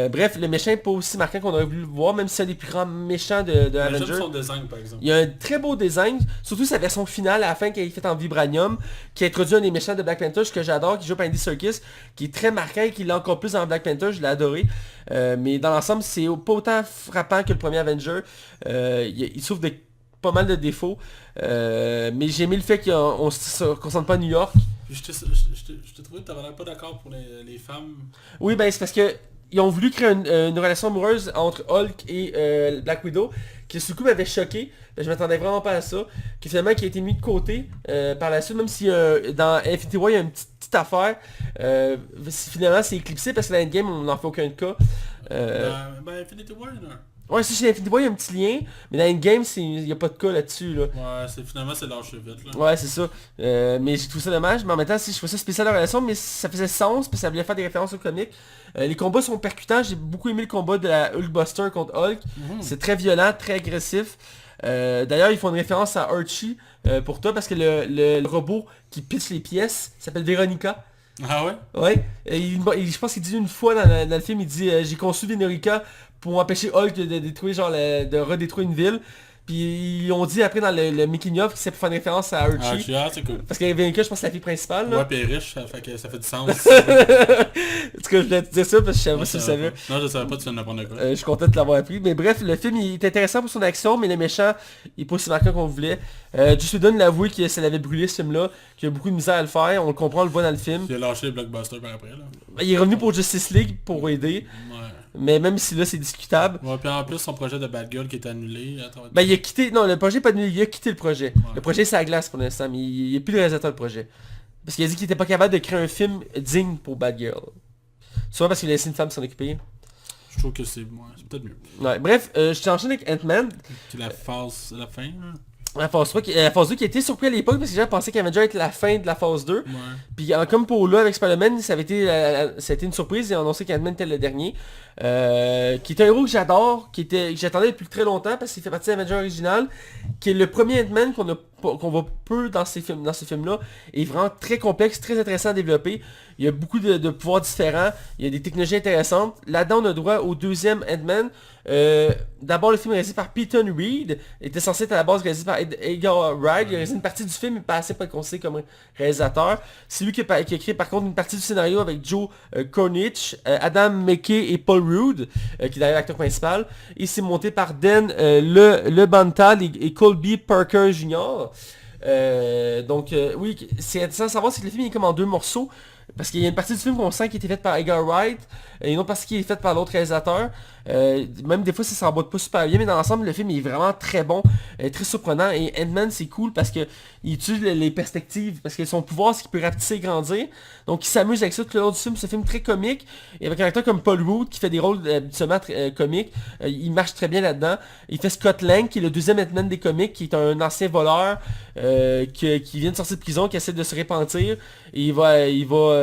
bref, le méchant n'est pas aussi marquant qu'on aurait voulu le voir, même si c'est un des plus grands méchants de Avengers. J'aime son design par exemple. Il y a un très beau design, surtout sa version finale à la fin qui est faite en vibranium, qui introduit un des méchants de Black Panther, que j'adore, qui joue par Andy Serkis, qui est très marquant et qui l'a encore plus dans Black Panther, je l'ai adoré. Mais dans l'ensemble, c'est pas autant frappant que le premier Avenger. Il souffre de pas mal de défauts, mais j'ai aimé le fait qu'on se concentre pas à New York, Puis je t'ai trouvé que t'avais l'air pas d'accord pour les femmes. Oui, ben c'est parce que ils ont voulu créer une relation amoureuse entre Hulk et Black Widow, qui sur le coup m'avait choqué. Je m'attendais vraiment pas à ça. Qui finalement qui a été mis de côté par la suite, même si dans Infinity War il y a une petite affaire. Finalement c'est éclipsé parce que dans Endgame on n'en fait aucun cas. Infinity War, il y en a un. Ouais, si chez Infinity War il y a un petit lien, mais dans Endgame il n'y a pas de cas là-dessus. Là. Ouais, finalement c'est lâché vite là. Ouais, c'est ça. Mais j'ai trouvé ça dommage. Mais en même temps, si je trouvais ça spécial la relation, mais ça faisait sens, puis ça voulait faire des références au comic. Les combats sont percutants. J'ai beaucoup aimé le combat de la Hulkbuster contre Hulk. C'est très violent, très agressif. D'ailleurs, ils font une référence à Archie pour toi, parce que le robot qui pitch les pièces s'appelle Veronica. Ah ouais? Ouais. Je pense qu'il dit une fois dans le film, il dit j'ai conçu Veronica pour empêcher Hulk de détruire, de redétruire une ville. Puis ils ont dit après dans le making of que c'est pour faire une référence à Archie. C'est cool. Parce que Veronica, je pense que c'est la fille principale. Là. Ouais, puis elle est riche, ça fait que ça fait du sens. En tout cas, je voulais te dire ça parce que je savais pas si tu le savais. Non, je savais pas, tu viens d'apprendre quoi. Je suis content de l'avoir appris. Mais bref, le film il est intéressant pour son action, mais le méchant, il est pas aussi marquant qu'on voulait. Joss Whedon l'avoué que ça l'avait brûlé ce film-là, qu'il y a beaucoup de misère à le faire, on le comprend, on le voit dans le film. Il a lâché les blockbusters par après là. Il est revenu pour Justice League pour aider. Ouais. Mais même si là c'est discutable. Ouais, puis en plus son projet de Bad Girl qui est annulé. Attends, Il a quitté. Non, le projet est pas annulé, il a quitté le projet. Ouais. Le projet c'est à glace pour l'instant, mais il n'est plus le réalisateur du projet. Parce qu'il a dit qu'il était pas capable de créer un film digne pour Bad Girl. Souvent parce qu'il a laissé une femme s'en occuper. Je trouve que c'est peut-être mieux. Ouais, bref, je t'enchaîne avec Ant-Man. C'est la phase, la fin là. La phase 3, la phase 2 qui a été surpris à l'époque parce que les gens pensaient qu'Avenger était la fin de la phase 2. Ouais. Puis comme pour là avec Spider-Man, ça avait été une surprise et on annoncé qu'Ant-Man était le dernier. Qui est un héros que j'adore, que j'attendais depuis très longtemps parce qu'il fait partie de l'Avenger original, qui est le premier Ant-Man qu'on voit peu dans ce film-là, est vraiment très complexe, très intéressant à développer. Il y a beaucoup de pouvoirs différents, il y a des technologies intéressantes. Là-dedans, on a droit au deuxième Ant-Man. D'abord, le film est réalisé par Peyton Reed, était censé être à la base réalisé par Edgar Wright. Il a réalisé une partie du film, mais pas assez pour être considéré comme réalisateur. C'est lui qui a écrit par contre une partie du scénario avec Joe Cornish, Adam McKay et Paul Rudd, qui est d'ailleurs l'acteur principal. Et c'est monté par Dan Le Bantal et Colby Parker Jr. Oui, c'est intéressant de savoir si le film est comme en deux morceaux. Parce qu'il y a une partie du film qu'on sent qui a été faite par Edgar Wright et une autre partie qui est faite par l'autre réalisateur. Même des fois ça s'emboîte pas super bien, mais dans l'ensemble le film est vraiment très bon, très surprenant. Et Ant-Man c'est cool parce que il utilise les perspectives, parce que son pouvoir c'est qu'il peut rapetisser et grandir. Donc il s'amuse avec ça tout le long du film. C'est un film très comique. Et avec un acteur comme Paul Rudd qui fait des rôles habituellement comiques, il marche très bien là-dedans. Il fait Scott Lang qui est le deuxième Ant-Man des comics, qui est un ancien voleur qui vient de sortir de prison, qui essaie de se repentir. Et il va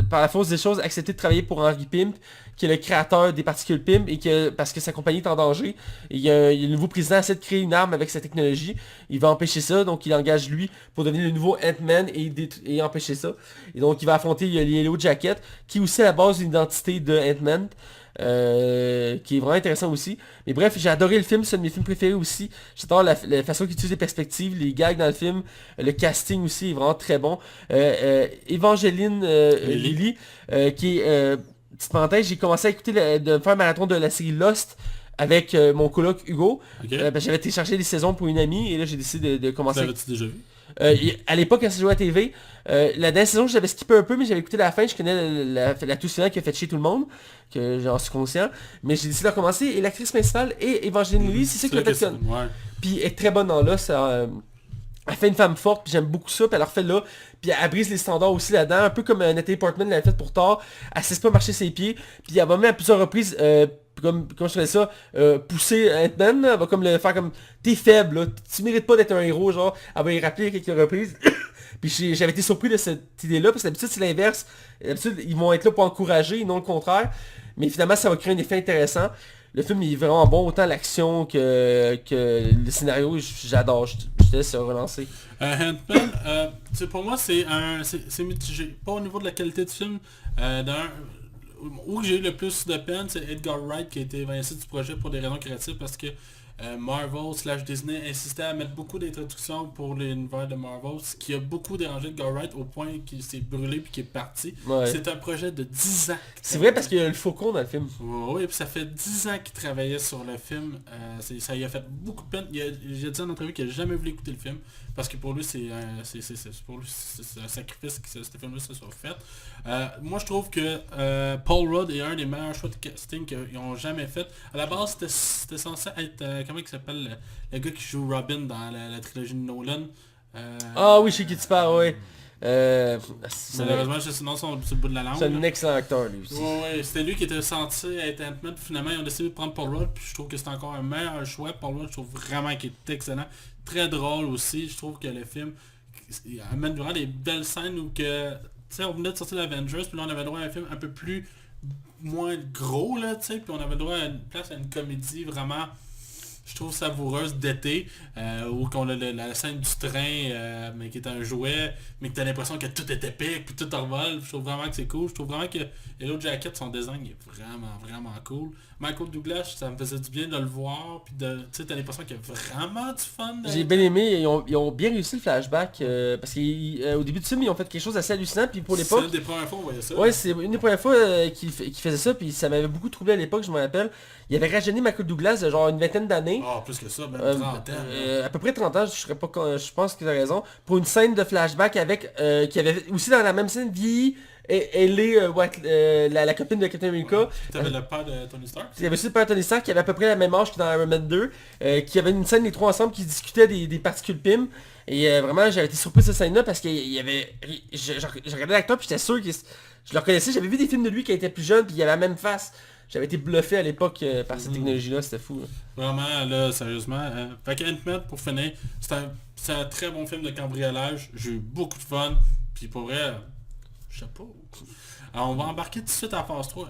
par la force des choses accepter de travailler pour Henry Pym, qui est le créateur des particules Pym, et parce que sa compagnie est en danger. Et il y a le nouveau président essaie de créer une arme avec sa technologie. Il va empêcher ça, donc il engage lui pour devenir le nouveau Ant-Man et empêcher ça. Et donc il va affronter les Yellow Jacket, qui est aussi à la base d'une identité de Ant-Man. Qui est vraiment intéressant aussi. Mais bref, j'ai adoré le film, c'est un de mes films préférés aussi. J'adore la façon qu'il utilise les perspectives, les gags dans le film, le casting aussi est vraiment très bon. Evangeline Lilly, qui est... petite parenthèse, j'ai commencé à écouter de faire un marathon de la série Lost avec mon coloc Hugo. Okay. J'avais téléchargé les saisons pour une amie et là j'ai décidé de commencer. L'avais-tu déjà vu? À l'époque quand ça jouait à TV, la dernière saison j'avais skippé un peu mais j'avais écouté la fin, je connais la touche finale qui a fait chier tout le monde, que j'en suis conscient, mais j'ai décidé de recommencer et l'actrice principale est Evangeline Lilly, c'est ça qui m'affectionne. Ouais. Puis elle est très bonne dans là, elle fait une femme forte, puis j'aime beaucoup ça, puis elle leur fait là, puis elle brise les standards aussi là-dedans, un peu comme Natalie Portman l'avait fait pour Thor, elle cesse pas marcher ses pieds, puis elle va même à plusieurs reprises, comme je faisais ça, pousser Ant-Man, elle va comme le faire comme, t'es faible, là, tu mérites pas d'être un héros, genre, elle va y rappeler à quelques reprises, puis j'avais été surpris de cette idée-là, parce que d'habitude c'est l'inverse, d'habitude ils vont être là pour encourager, non le contraire, mais finalement ça va créer un effet intéressant. Le film il est vraiment bon, autant l'action que le scénario, j'adore, je te laisse relancer. Ant-Man, pour moi c'est mitigé. Pas au niveau de la qualité du film. où j'ai eu le plus de peine, c'est Edgar Wright qui a été évincé du projet pour des raisons créatives parce que Marvel/Disney insistait à mettre beaucoup d'introductions pour l'univers de Marvel, ce qui a beaucoup dérangé Edgar Wright au point qu'il s'est brûlé puis qu'il est parti. Ouais. C'est un projet de 10 ans. C'est vrai parce qu'il y a le faucon dans le film. Oui, puis ça fait 10 ans qu'il travaillait sur le film. Ça lui a fait beaucoup de peine. Il a dit en entrevue qu'il n'a jamais voulu écouter le film parce que pour lui c'est un sacrifice que ce film-là se soit fait. Moi je trouve que Paul Rudd est un des meilleurs choix de casting qu'ils ont jamais fait. À la base c'était censé être comment il s'appelle le gars qui joue Robin dans la trilogie de Nolan. Ah oui, je sais qui tu parles, oui. Malheureusement, je sais non sur le bout de la langue. C'est un excellent acteur lui aussi. Ouais, c'était lui qui était censé être Ant-Man, puis finalement ils ont décidé de prendre Paul Rudd, puis je trouve que c'est encore un meilleur choix. Paul Rudd, je trouve vraiment qu'il est excellent. Très drôle aussi, je trouve que le film il amène vraiment des belles scènes où que, tu sais, on venait de sortir l'Avengers, puis là on avait droit à un film un peu plus moins gros, là, tu sais, puis on avait droit à une place à une comédie vraiment, je trouve, savoureuse d'été, où qu'on a la scène du train, mais qui est un jouet, mais que t'as l'impression que tout est épique, puis tout revole. Je trouve vraiment que c'est cool. Je trouve vraiment que Yellow Jacket, son design il est vraiment, vraiment cool. Michael Douglas, ça me faisait du bien de le voir, puis tu sais, t'as l'impression qu'il y a vraiment du fun. J'ai bien aimé, ils ont bien réussi le flashback, parce qu'au début du film, ils ont fait quelque chose d'assez hallucinant, puis pour l'époque... C'est une des premières fois on voyait ça. Ouais, c'est une des premières fois qu'il faisait ça, puis ça m'avait beaucoup troublé à l'époque, je me rappelle. Il avait rajeuni Michael Douglas de genre une vingtaine d'années. Ah, plus que ça, même 30 ans. À peu près 30 ans, je pense que tu as raison. Pour une scène de flashback avec, qui avait aussi dans la même scène vieilli, elle est la copine de Captain America. T'avais le père de Tony Stark. Il y avait aussi le père de Tony Stark qui avait à peu près la même âge que dans Iron Man 2, qui avait une scène les trois ensemble qui discutaient des particules PIM. Et vraiment j'avais été surpris de cette scène là parce qu'il y avait... Je regardais l'acteur puis j'étais sûr que je le reconnaissais. J'avais vu des films de lui qui était plus jeune puis il avait la même face. J'avais été bluffé à l'époque par cette technologie-là, c'était fou. Là. Vraiment, là, sérieusement. Fait que Ant-Man, pour finir, c'est un très bon film de cambriolage. J'ai eu beaucoup de fun. Puis pour vrai, je sais pas. Alors, on va embarquer tout de suite à la phase 3.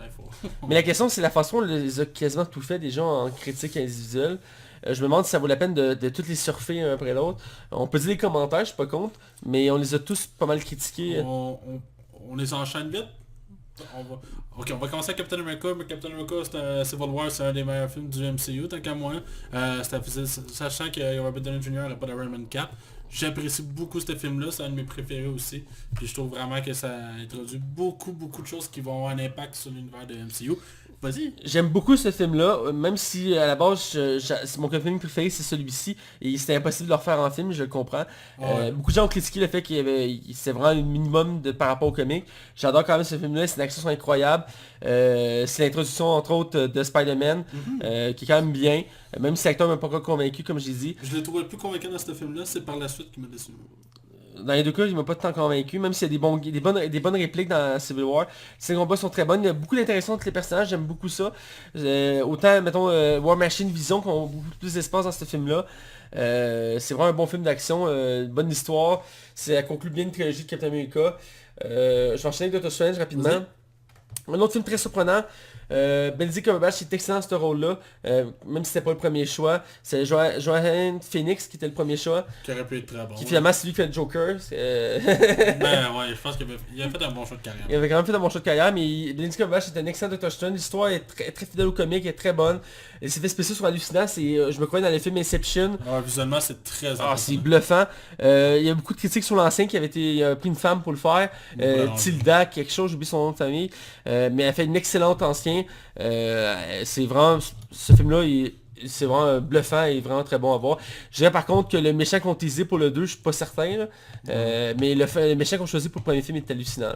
Mais la question, c'est la phase 3, on les a quasiment tout fait déjà en critique individuelle. Je me demande si ça vaut la peine de toutes les surfer un après l'autre. On peut dire les commentaires, je suis pas contre, mais on les a tous pas mal critiqués. On les enchaîne vite. Ok, on va commencer avec Captain America. Mais Captain America, Civil War, c'est un des meilleurs films du MCU, tant qu'à moi. Sachant que Robert Downey Jr. n'a pas d'Iron Man 4. J'apprécie beaucoup ce film-là, c'est un de mes préférés aussi. Puis je trouve vraiment que ça introduit beaucoup de choses qui vont avoir un impact sur l'univers de MCU. Vas-y. J'aime beaucoup ce film-là, même si à la base, mon film préféré c'est celui-ci, et c'était impossible de le refaire en film, je le comprends. Ouais. Beaucoup de gens ont critiqué le fait qu'il y avait, c'est vraiment un minimum par rapport au comic. J'adore quand même ce film-là, c'est une action incroyable. C'est l'introduction entre autres de Spider-Man, qui est quand même bien, même si l'acteur m'a pas encore convaincu comme j'ai dit. Je l'ai trouvé le plus convaincant dans ce film-là, c'est par la suite qui m'a déçu. Dans les deux cas, il m'a pas tant convaincu, même s'il y a des bonnes répliques dans Civil War. Ces combats sont très bonnes, il y a beaucoup d'interactions entre les personnages, j'aime beaucoup ça. Autant, mettons, War Machine, Vision, qui ont beaucoup plus d'espace dans ce film-là. C'est vraiment un bon film d'action, une bonne histoire. Ça conclut bien une trilogie de Captain America. Je vais enchaîner avec Doctor Strange rapidement. Un autre film très surprenant. Benedict Cumberbatch est excellent dans ce rôle-là, même si c'était pas le premier choix. C'est Joaquin Phoenix qui était le premier choix. Qui aurait pu être très bon. Qui finalement c'est lui qui fait le Joker. Ben ouais, je pense qu'il a fait un bon choix de carrière. Il avait quand même fait un bon choix de carrière, mais Benedict Cumberbatch est un excellent Doctor Strange. L'histoire est très fidèle au comique, elle est très bonne. Les effets spéciaux sont hallucinants. Je me croyais dans le film Inception. Visuellement c'est très impressionnant. C'est bluffant. Il y a beaucoup de critiques sur l'ancien qui avait été pris une femme pour le faire. Tilda, quelque chose, j'oublie son nom de famille. Mais elle fait une excellente ancienne. C'est vraiment... Ce film-là, c'est vraiment bluffant et vraiment très bon à voir. Je dirais par contre que le méchant qu'on utilisé pour le 2, je suis pas certain. Là. Mais le méchant qu'on choisit pour le premier film est hallucinant.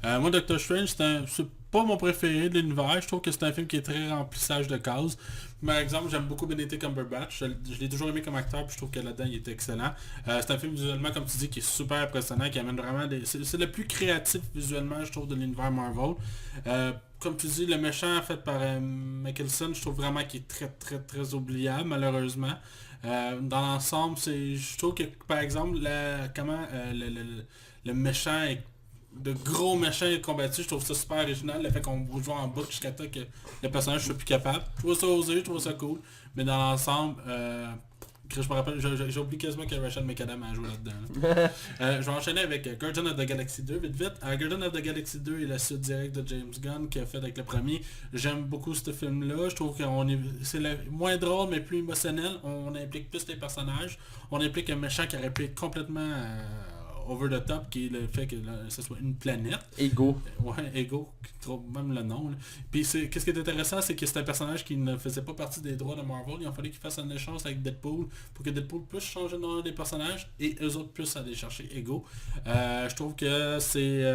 Moi, Doctor Strange, c'est pas mon préféré de l'univers. Je trouve que c'est un film qui est très remplissage de cases. Par exemple, j'aime beaucoup Benedict Cumberbatch. Je l'ai toujours aimé comme acteur, puis je trouve que là-dedans, il est excellent. C'est un film visuellement, comme tu dis, qui est super impressionnant, qui amène vraiment c'est le plus créatif visuellement, je trouve, de l'univers Marvel. Comme tu dis, le méchant fait par Mickelson, je trouve vraiment qu'il est très oubliable, malheureusement. Dans l'ensemble, je trouve que, par exemple, le méchant est de gros méchants combattus, je trouve ça super original, le fait qu'on joue en boucle jusqu'à temps que le personnage soit plus capable. Je trouve ça osé, je trouve ça cool. Mais dans l'ensemble, Je me rappelle, j'ai oublié quasiment que Rachel McAdams a joué là-dedans. Là. Je vais enchaîner avec Guardians of the Galaxy 2, vite vite. Guardians of the Galaxy 2 est la suite directe de James Gunn qui a fait avec le premier. J'aime beaucoup ce film-là. Je trouve que c'est moins drôle mais plus émotionnel. On implique plus les personnages. On implique un méchant qui aurait pu être complètement over the top, qui est le fait que ce soit une planète. Ego. Ouais, Ego, qui trouve même le nom. Là. Puis qu'est-ce qui est intéressant, c'est que c'est un personnage qui ne faisait pas partie des droits de Marvel. Il a fallu qu'il fasse un échange avec Deadpool pour que Deadpool puisse changer le nom des personnages et eux autres puissent aller chercher Ego. Je trouve que c'est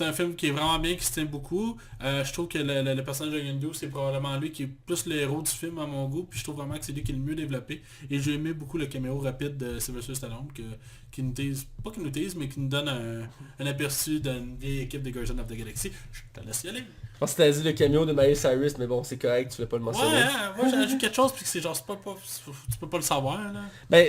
un film qui est vraiment bien, qui se tient beaucoup. Je trouve que le personnage de Yondu, c'est probablement lui qui est plus le héros du film à mon goût. Puis je trouve vraiment que c'est lui qui est le mieux développé. Et j'ai aimé beaucoup le caméo rapide de Sylvester Stallone, qui nous tease, pas qui nous tease, mais qui nous donne un aperçu d'une vieille équipe des Guardians of the Galaxy. Je te laisse y aller. Je pense que t'as dit le cameo de Miley Cyrus, mais bon, c'est correct, tu veux pas le mentionner. Ouais, moi j'ai ajouté quelque chose, puis que c'est genre, tu peux pas le savoir. Là. Ben,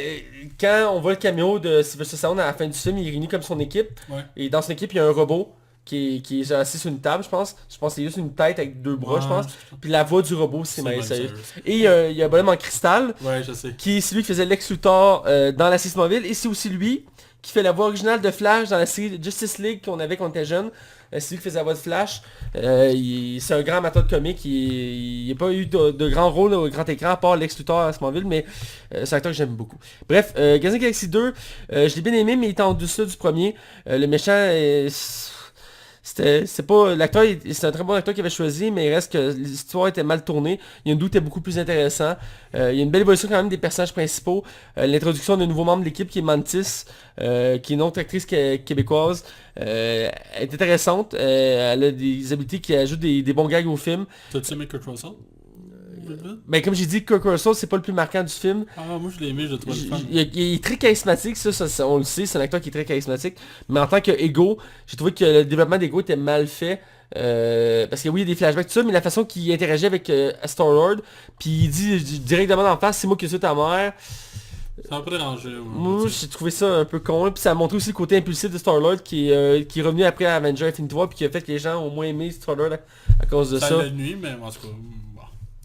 quand on voit le cameo de Sylvester Stallone à la fin du film, il est réuni comme son équipe. Ouais. Et dans son équipe, il y a un robot qui est assis sur une table, je pense. Je pense que c'est juste une tête avec deux bras, je pense. Puis la voix du robot, c'est Miley Cyrus. Et il y a un bonhomme en cristal, ouais, je sais. qui c'est lui qui faisait Lex Luthor dans la série Smallville. Et c'est aussi lui qui fait la voix originale de Flash dans la série Justice League qu'on avait quand on était jeune. C'est lui qui faisait la voix de Flash. C'est un grand amateur de comics. Il n'a pas eu de grand rôle au grand écran à part Lex Luthor à Smallville, mais c'est un acteur que j'aime beaucoup. Bref, Guardians of the Galaxy 2, je l'ai bien aimé, mais il était en dessous du premier. Le méchant, c'est pas l'acteur, c'est un très bon acteur qu'il avait choisi, mais il reste que l'histoire était mal tournée. Il y a une doute était beaucoup plus intéressant. Il y a une belle évolution quand même des personnages principaux. L'introduction d'un nouveau membre de l'équipe qui est Mantis, qui est une autre actrice québécoise. Elle est intéressante. Elle a des habiletés qui ajoutent des bons gags au film. T'as-tu aimé Kurt Russell? Ben comme j'ai dit, Kurt Russell, c'est pas le plus marquant du film. Ah, moi je l'ai aimé, je le trouve le fun. Il est très charismatique, ça, on le sait, c'est un acteur qui est très charismatique. Mais en tant que Ego, j'ai trouvé que le développement d'Ego était mal fait. Parce que oui, il y a des flashbacks, tout ça, mais la façon qu'il interagit avec Star-Lord, puis il dit directement en face, c'est moi qui suis ta mère. Ça m'a pas dérangé. Moi, j'ai trouvé ça un peu con. Puis ça a montré aussi le côté impulsif de Star-Lord qui est revenu après Avengers Infinity War, puis qui a fait que les gens ont moins aimé Star-Lord à cause de ça. Ça la nuit, mais en tout cas...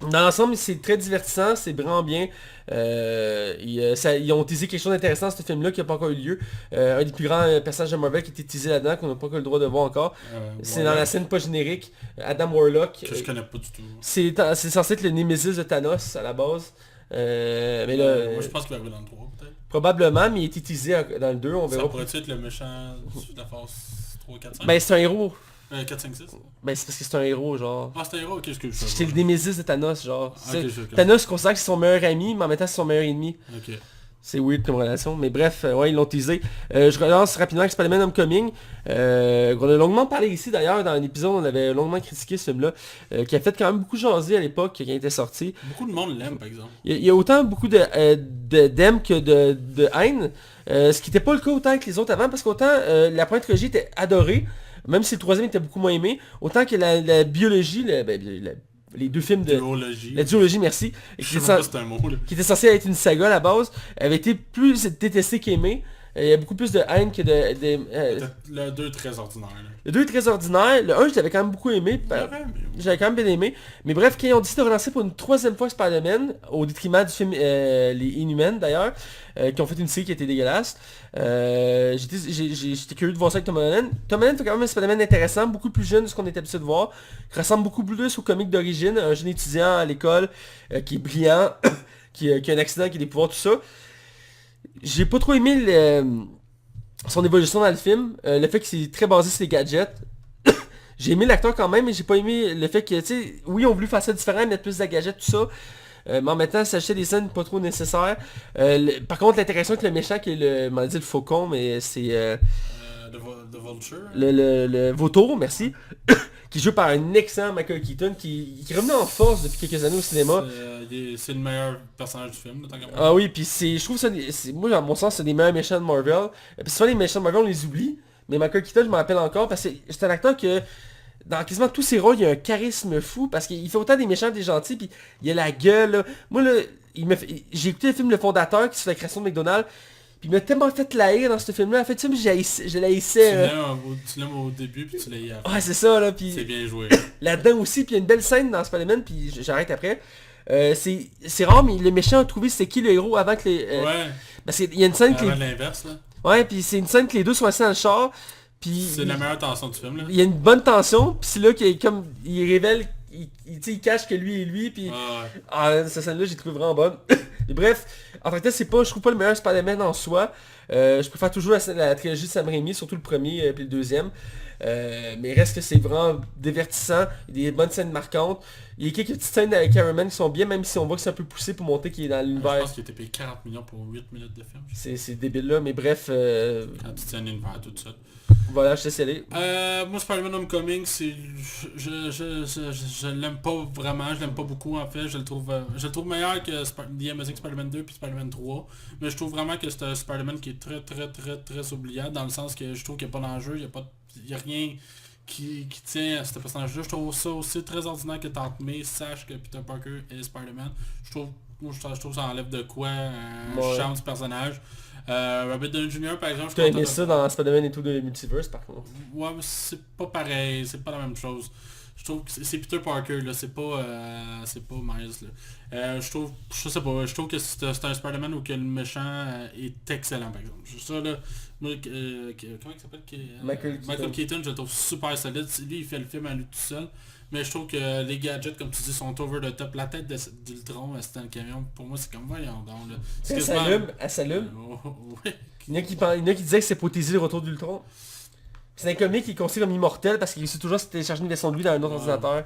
Dans l'ensemble, c'est très divertissant, c'est vraiment bien. Ils ont teasé quelque chose d'intéressant dans ce film-là qui n'a pas encore eu lieu. Un des plus grands personnages de Marvel qui était teasé là-dedans, qu'on n'a pas encore le droit de voir encore. C'est dans la scène pas générique. Adam Warlock. Que je connais pas du tout. C'est censé être le Némésis de Thanos à la base. Mais là, moi je pense qu'il va arriver dans le 3 peut-être. Probablement, mais il était teasé dans le 2, on verra. Ça pourrait-tu être le méchant de la phase 3, 4, 5 Ben c'est un héros. 4, 5, 6 Ben c'est parce que c'est un héros, genre. Ah, c'est un héros, qu'est-ce que je fais? C'est le Némésis de Thanos, genre. Okay, Thanos considère que c'est son meilleur ami, mais en même temps c'est son meilleur ennemi. Ok. C'est weird comme relation, mais bref, ouais, ils l'ont teasé. Je relance rapidement avec Spider-Man Homecoming. On a longuement parlé ici d'ailleurs, dans un épisode, on avait longuement critiqué ce film-là, qui a fait quand même beaucoup jaser à l'époque, quand il était sorti. Beaucoup de monde l'aime, par exemple. Il y a autant beaucoup d'aime que de haine, ce qui n'était pas le cas autant que les autres avant, parce qu'autant la première trilogie était adorée, même si le troisième était beaucoup moins aimé, autant que la biologie, les deux films de... La duologie, merci. Qui était censé être une saga à la base, avait été plus détestée qu'aimée. Il y a beaucoup plus de haine que Le 2 est très ordinaire. Là. Le 2 est très ordinaire. Le 1, je l'avais quand même beaucoup aimé. J'avais quand même bien aimé. Mais bref, quand ils ont décidé de relancer pour une troisième fois Spider-Man, au détriment du film Les Inhumans d'ailleurs, qui ont fait une série qui était dégueulasse, j'étais curieux de voir ça avec Tom Holland. Tom Holland fait quand même un Spider-Man intéressant, beaucoup plus jeune de ce qu'on est habitué de voir, qui ressemble beaucoup plus au comique d'origine, un jeune étudiant à l'école, qui est brillant, qui a un accident, qui a des pouvoirs, tout ça. J'ai pas trop aimé son évolution dans le film, le fait que c'est très basé sur les gadgets. J'ai aimé l'acteur quand même, mais j'ai pas aimé le fait que, tu sais, oui, on voulu faire ça différent, mettre plus de gadgets, tout ça. Mais en même temps, s'acheter des scènes pas trop nécessaires. Par contre, l'interaction avec le méchant, qui est le faucon, mais c'est... The Vulture. Le vautour, merci. Qui joue par un excellent Michael Keaton, qui est revenu en force depuis quelques années au cinéma. C'est le meilleur personnage du film, tant qu'à moi. Ah oui, puis je trouve ça, moi, à mon sens, c'est des meilleurs méchants de Marvel. Puis souvent, les méchants de Marvel, on les oublie. Mais Michael Keaton, je m'en rappelle encore, parce que c'est un acteur que... Dans quasiment tous ses rôles, il y a un charisme fou, parce qu'il fait autant des méchants que des gentils, puis il a la gueule, là. Moi, là, j'ai écouté le film Le Fondateur, qui est sur la création de McDonald's, puis il m'a tellement fait l'haïr dans ce film-là. En fait, ça, je l'haïssais. Tu l'aimes au début, puis tu l'haïs après. Ouais, c'est ça, là, puis... C'est bien joué. Là-dedans aussi, puis il y a une belle scène dans Spider-Man, puis j'arrête après. C'est rare, mais le méchant a trouvé c'est qui le héros avant que les... Ouais, parce qu'il y a une scène que avant l'inverse, là. Ouais, puis c'est une scène que les deux sont assis dans le char, puis... C'est la meilleure tension du film, là. Il y a une bonne tension, puis c'est là qu'il comme il révèle, il cache que lui est lui, puis... cette scène-là, j'ai trouvé vraiment bonne. Et bref, en tant que tel, je trouve pas le meilleur Spider-Man en soi. Je préfère toujours la trilogie de Sam Raimi, surtout le premier puis le deuxième. Mais reste que c'est vraiment divertissant, il y a des bonnes scènes marquantes. Il y a quelques petites scènes avec Iron Man qui sont bien, même si on voit que c'est un peu poussé pour montrer qu'il est dans Je l'univers. pense qu'il était payé 40 millions pour 8 minutes de film. C'est débile là, mais bref, Quand tu tiens un univers tout ça. voilà, je te laisse y aller. Moi, Spider-Man Homecoming, je l'aime pas vraiment, je l'aime pas beaucoup en fait, je le trouve meilleur que The Amazing Spider-Man 2 puis Spider-Man 3, mais je trouve vraiment que c'est un Spider-Man qui est très oubliable, dans le sens que je trouve qu'il n'y a pas d'enjeu, il y a rien qui tient à ce personnage-là. Je trouve ça aussi très ordinaire que Tante May sache que Peter Parker est Spider-Man. Je trouve que ça enlève de quoi un charme du personnage. Robert Downey Jr. par exemple, Tu as aimé ça dans Spider-Man et tout de Multiverse par contre. Ouais, mais c'est pas pareil, c'est pas la même chose. Je trouve que c'est Peter Parker là, c'est pas Miles là. Je sais pas, je trouve que c'est un Spider-Man où que le méchant est excellent par exemple. Ça là, moi, comment il s'appelle Michael Keaton, je le trouve super solide. Lui il fait le film à lui tout seul. Mais je trouve que les gadgets, comme tu dis, sont over the top. La tête d'Ultron, c'était dans le camion. Pour moi, c'est comme, voyons donc. Là. Elle s'allume. Ouais. Il y en a qui disaient que c'est pour teaser le retour d'Ultron. C'est un comique qui est considéré comme immortel parce qu'il réussit toujours à se télécharger une version de lui dans un autre ordinateur.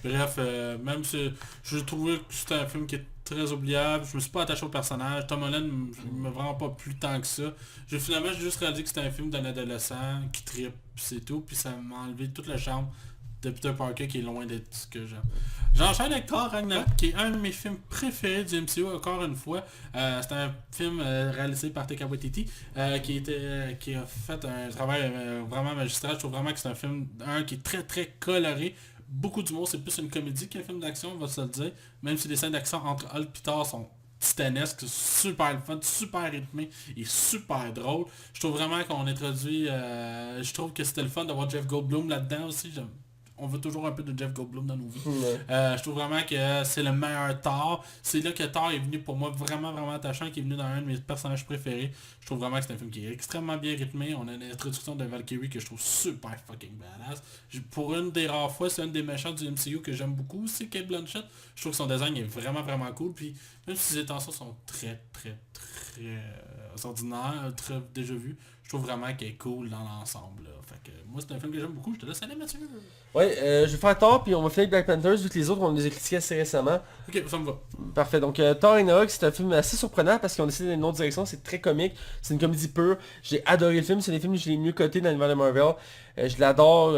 Bref, même si je trouvais que c'était un film qui est très oubliable, je me suis pas attaché au personnage. Tom Holland m'a vraiment pas plus tant que ça. Finalement, j'ai juste réalisé que c'était un film d'un adolescent qui trippe, c'est tout. Puis ça m'a enlevé tout le charme de Peter Parker qui est loin d'être ce que j'aime. J'enchaîne avec Thor Ragnarok qui est un de mes films préférés du MCU encore une fois. C'est un film réalisé par Taika Waititi qui a fait un travail vraiment magistral. Je trouve vraiment que c'est un film qui est très coloré. Beaucoup d'humour, c'est plus une comédie qu'un film d'action, on va se le dire. Même si les scènes d'action entre Hulk et Thor sont titanesques, super fun, super rythmé et super drôle. Je trouve vraiment qu'on introduit... je trouve que c'était le fun d'avoir Jeff Goldblum là-dedans aussi. On veut toujours un peu de Jeff Goldblum dans nos vies. Je trouve vraiment que c'est le meilleur Thor. C'est là que Thor est venu pour moi vraiment attachant, qui est venu dans un de mes personnages préférés. Je trouve vraiment que c'est un film qui est extrêmement bien rythmé. On a l'introduction de Valkyrie que je trouve super fucking badass. Pour une des rares fois, c'est une des méchants du MCU que j'aime beaucoup, c'est Cate Blanchett. Je trouve que son design est vraiment cool. Puis même si les tensions sont très ordinaires, très déjà vues, je trouve vraiment qu'elle est cool dans l'ensemble. Fait que moi c'est un film que j'aime beaucoup. Je te laisse aller Mathieu. Ouais, je vais faire Thor, puis on va finir avec Black Panthers, vu que les autres, on les a critiqués assez récemment. Ok, ça me va. Parfait, donc Thor Ragnarok, c'est un film assez surprenant parce qu'on a décidé d'une autre direction, c'est très comique, c'est une comédie pure. J'ai adoré le film, c'est des films que je l'ai mieux coté dans l'univers de Marvel. Je l'adore,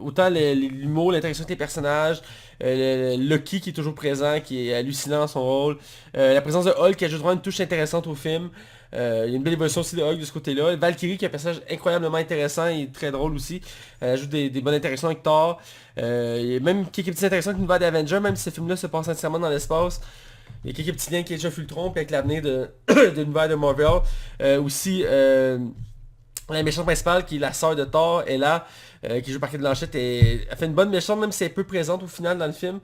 autant l'humour, l'interaction avec les personnages, Loki qui est toujours présent, qui est hallucinant dans son rôle, la présence de Hulk qui ajoute vraiment une touche intéressante au film. Il y a une belle évolution aussi de Hulk de ce côté-là. Valkyrie qui est un personnage incroyablement intéressant et très drôle aussi. Elle ajoute des bonnes interactions avec Thor. Il y a même quelques petites interactions avec l'univers d'Avengers, même si ce film-là se passe entièrement dans l'espace. Il y a quelques petits liens avec Age of Ultron et avec l'avenir de l'univers de Marvel. Aussi, la méchante principale qui est la sœur de Thor est là. Qui joue par Cate Blanchett elle fait une bonne méchante même si elle est peu présente au final dans le film.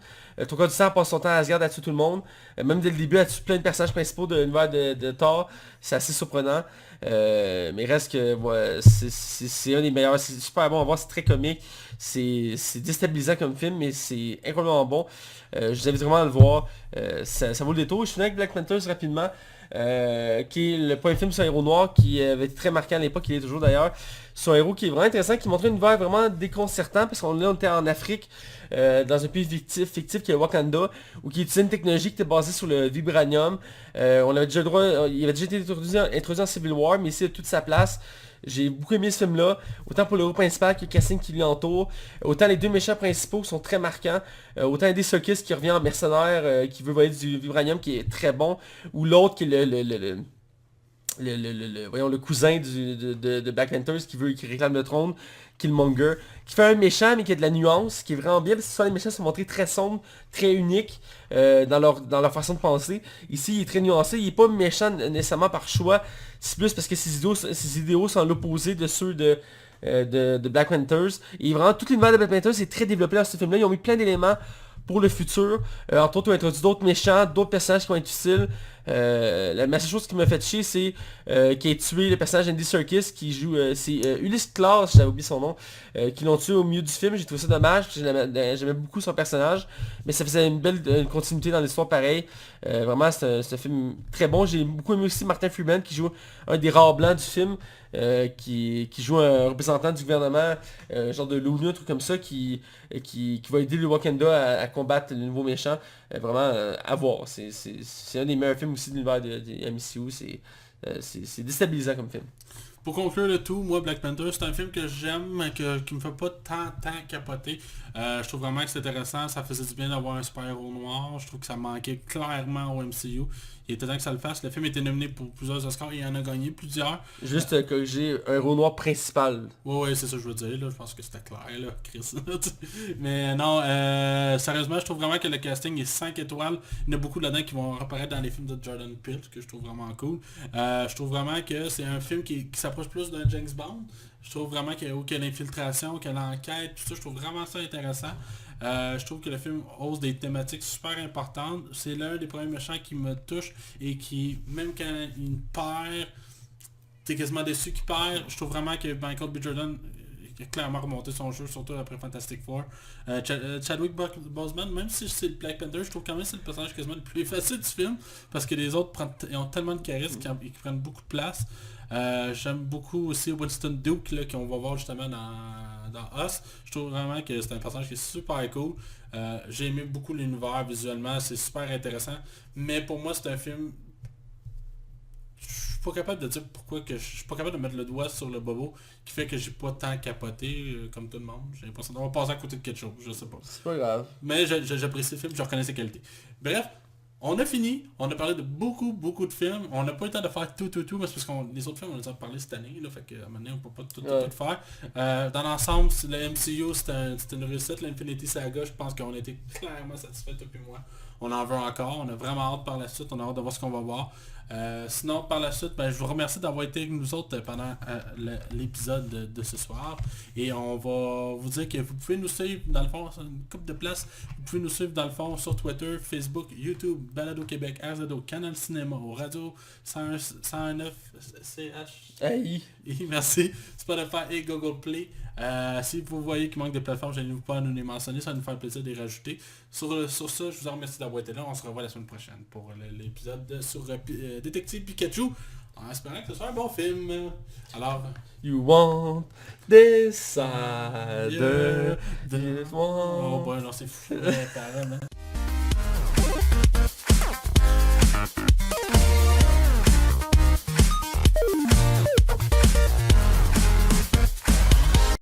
Ton cas du sang passe son temps à Asgard à tuer tout le monde. Même dès le début elle tue plein de personnages principaux de l'univers de Thor. C'est assez surprenant. Mais reste que c'est un des meilleurs. C'est super bon à voir, c'est très comique. C'est déstabilisant comme film mais c'est incroyablement bon. Je vous invite vraiment à le voir. Ça vaut le détour. Je finis avec Black Panthers rapidement. Qui est le premier film sur un héros noir qui avait été très marquant à l'époque, il est toujours d'ailleurs. C'est un héros qui est vraiment intéressant, qui montrait un univers vraiment déconcertant parce qu'on était en Afrique, dans un pays fictif qui est Wakanda, où qui utilisait une technologie qui était basée sur le vibranium. On avait déjà le droit, il avait déjà été introduit en Civil War, mais ici il a toute sa place. J'ai beaucoup aimé ce film-là, autant pour le héros principal que le casting qui l'entoure, autant les deux méchants principaux sont très marquants, autant Andy Serkis qui revient en mercenaire, qui veut voler du vibranium qui est très bon, ou l'autre qui est le cousin de Black Panthers qui réclame le trône, Killmonger, qui fait un méchant mais qui a de la nuance, qui est vraiment bien parce que les méchants sont montrés très sombres, très uniques dans leur façon de penser. Ici il est très nuancé, il n'est pas méchant nécessairement par choix, c'est plus parce que ses idéaux sont l'opposé de ceux de Black Panthers. Et vraiment, toute l'univers de Black Panthers est très développé dans ce film-là. Ils ont mis plein d'éléments pour le futur. Entre autres, on a introduit d'autres méchants, d'autres personnages qui vont être utiles. La seule chose qui m'a fait chier, c'est qui est tué le personnage Andy Serkis qui joue, c'est Ulysse Klaus, j'avais oublié son nom, qui l'ont tué au milieu du film. J'ai trouvé ça dommage, parce que j'aimais beaucoup son personnage, mais ça faisait une belle continuité dans l'histoire pareil. Vraiment, c'est un film très bon. J'ai beaucoup aimé aussi Martin Freeman qui joue un des rares blancs du film, qui joue un représentant du gouvernement, genre de l'ONU, un truc comme ça, qui va aider le Wakanda à combattre le nouveau méchant. Vraiment, à voir. C'est un des meilleurs films aussi de l'univers de MCU. C'est déstabilisant comme film. Pour conclure le tout, moi Black Panther c'est un film que j'aime mais qui me fait pas tant capoter. Je trouve vraiment que c'est intéressant, ça faisait du bien d'avoir un super-héros noir, je trouve que ça manquait clairement au MCU. Il était temps que ça le fasse, le film était nominé pour plusieurs Oscars et il en a gagné plusieurs. Juste corriger un héros noir principal. Ouais c'est ça que je veux dire, là. Je pense que c'était clair là, Chris. Mais non, sérieusement je trouve vraiment que le casting est 5 étoiles. Il y en a beaucoup là-dedans qui vont apparaître dans les films de Jordan Peele, que je trouve vraiment cool. Je trouve vraiment que c'est un film qui s'approche plus d'un James Bond. Je trouve vraiment qu'il y a l'infiltration, qu'il y a l'enquête, tout ça, je trouve vraiment ça intéressant. Je trouve que le film ose des thématiques super importantes. C'est l'un des premiers méchants qui me touche et qui, même quand il perd, t'es quasiment déçu qu'il perd. Je trouve vraiment que Michael B. Jordan a clairement remonté son jeu, surtout après Fantastic Four. Chadwick Boseman, même si c'est le Black Panther, je trouve quand même que c'est le personnage quasiment le plus facile du film, parce que les autres ils ont tellement de charisme qu'ils prennent beaucoup de place. J'aime beaucoup aussi Winston Duke là, qu'on va voir justement dans Us. Je trouve vraiment que c'est un personnage qui est super cool. J'ai aimé beaucoup l'univers visuellement, c'est super intéressant. Mais pour moi c'est un film... Je suis pas capable de dire pourquoi que je suis pas capable de mettre le doigt sur le bobo qui fait que j'ai pas tant capoté comme tout le monde. J'ai l'impression d'avoir passé à côté de quelque chose, je sais pas. C'est pas grave. Mais j'apprécie le film, je reconnais ses qualités. Bref, on a fini, on a parlé de beaucoup de films, on n'a pas eu le temps de faire tout, mais c'est parce que les autres films on les a parlé cette année, là, fait qu'à un moment donné on peut pas tout faire. Dans l'ensemble, le MCU c'est une réussite, l'Infinity Saga, je pense qu'on a été clairement satisfaits depuis moi. On en veut encore, on a vraiment hâte par la suite, on a hâte de voir ce qu'on va voir. Sinon par la suite, je vous remercie d'avoir été avec nous autres pendant l'épisode de ce soir. Et on va vous dire que vous pouvez nous suivre dans le fond, c'est une couple de places. Vous pouvez nous suivre dans le fond sur Twitter, Facebook, YouTube, Balado Québec, RZO, Canal Cinéma, au Radio 109 CH. Hey. Merci. Spotify et Google Play. Si vous voyez qu'il manque de plateformes, je n'hésitez pas à nous les mentionner, ça va nous faire plaisir de les rajouter. Sur ça, je vous remercie d'avoir été là. On se revoit la semaine prochaine pour l'épisode sur Détective Pikachu, en espérant que ce soit un bon film. Alors... You want this Yeah. this one. Oh boy, non, c'est fou, apparemment.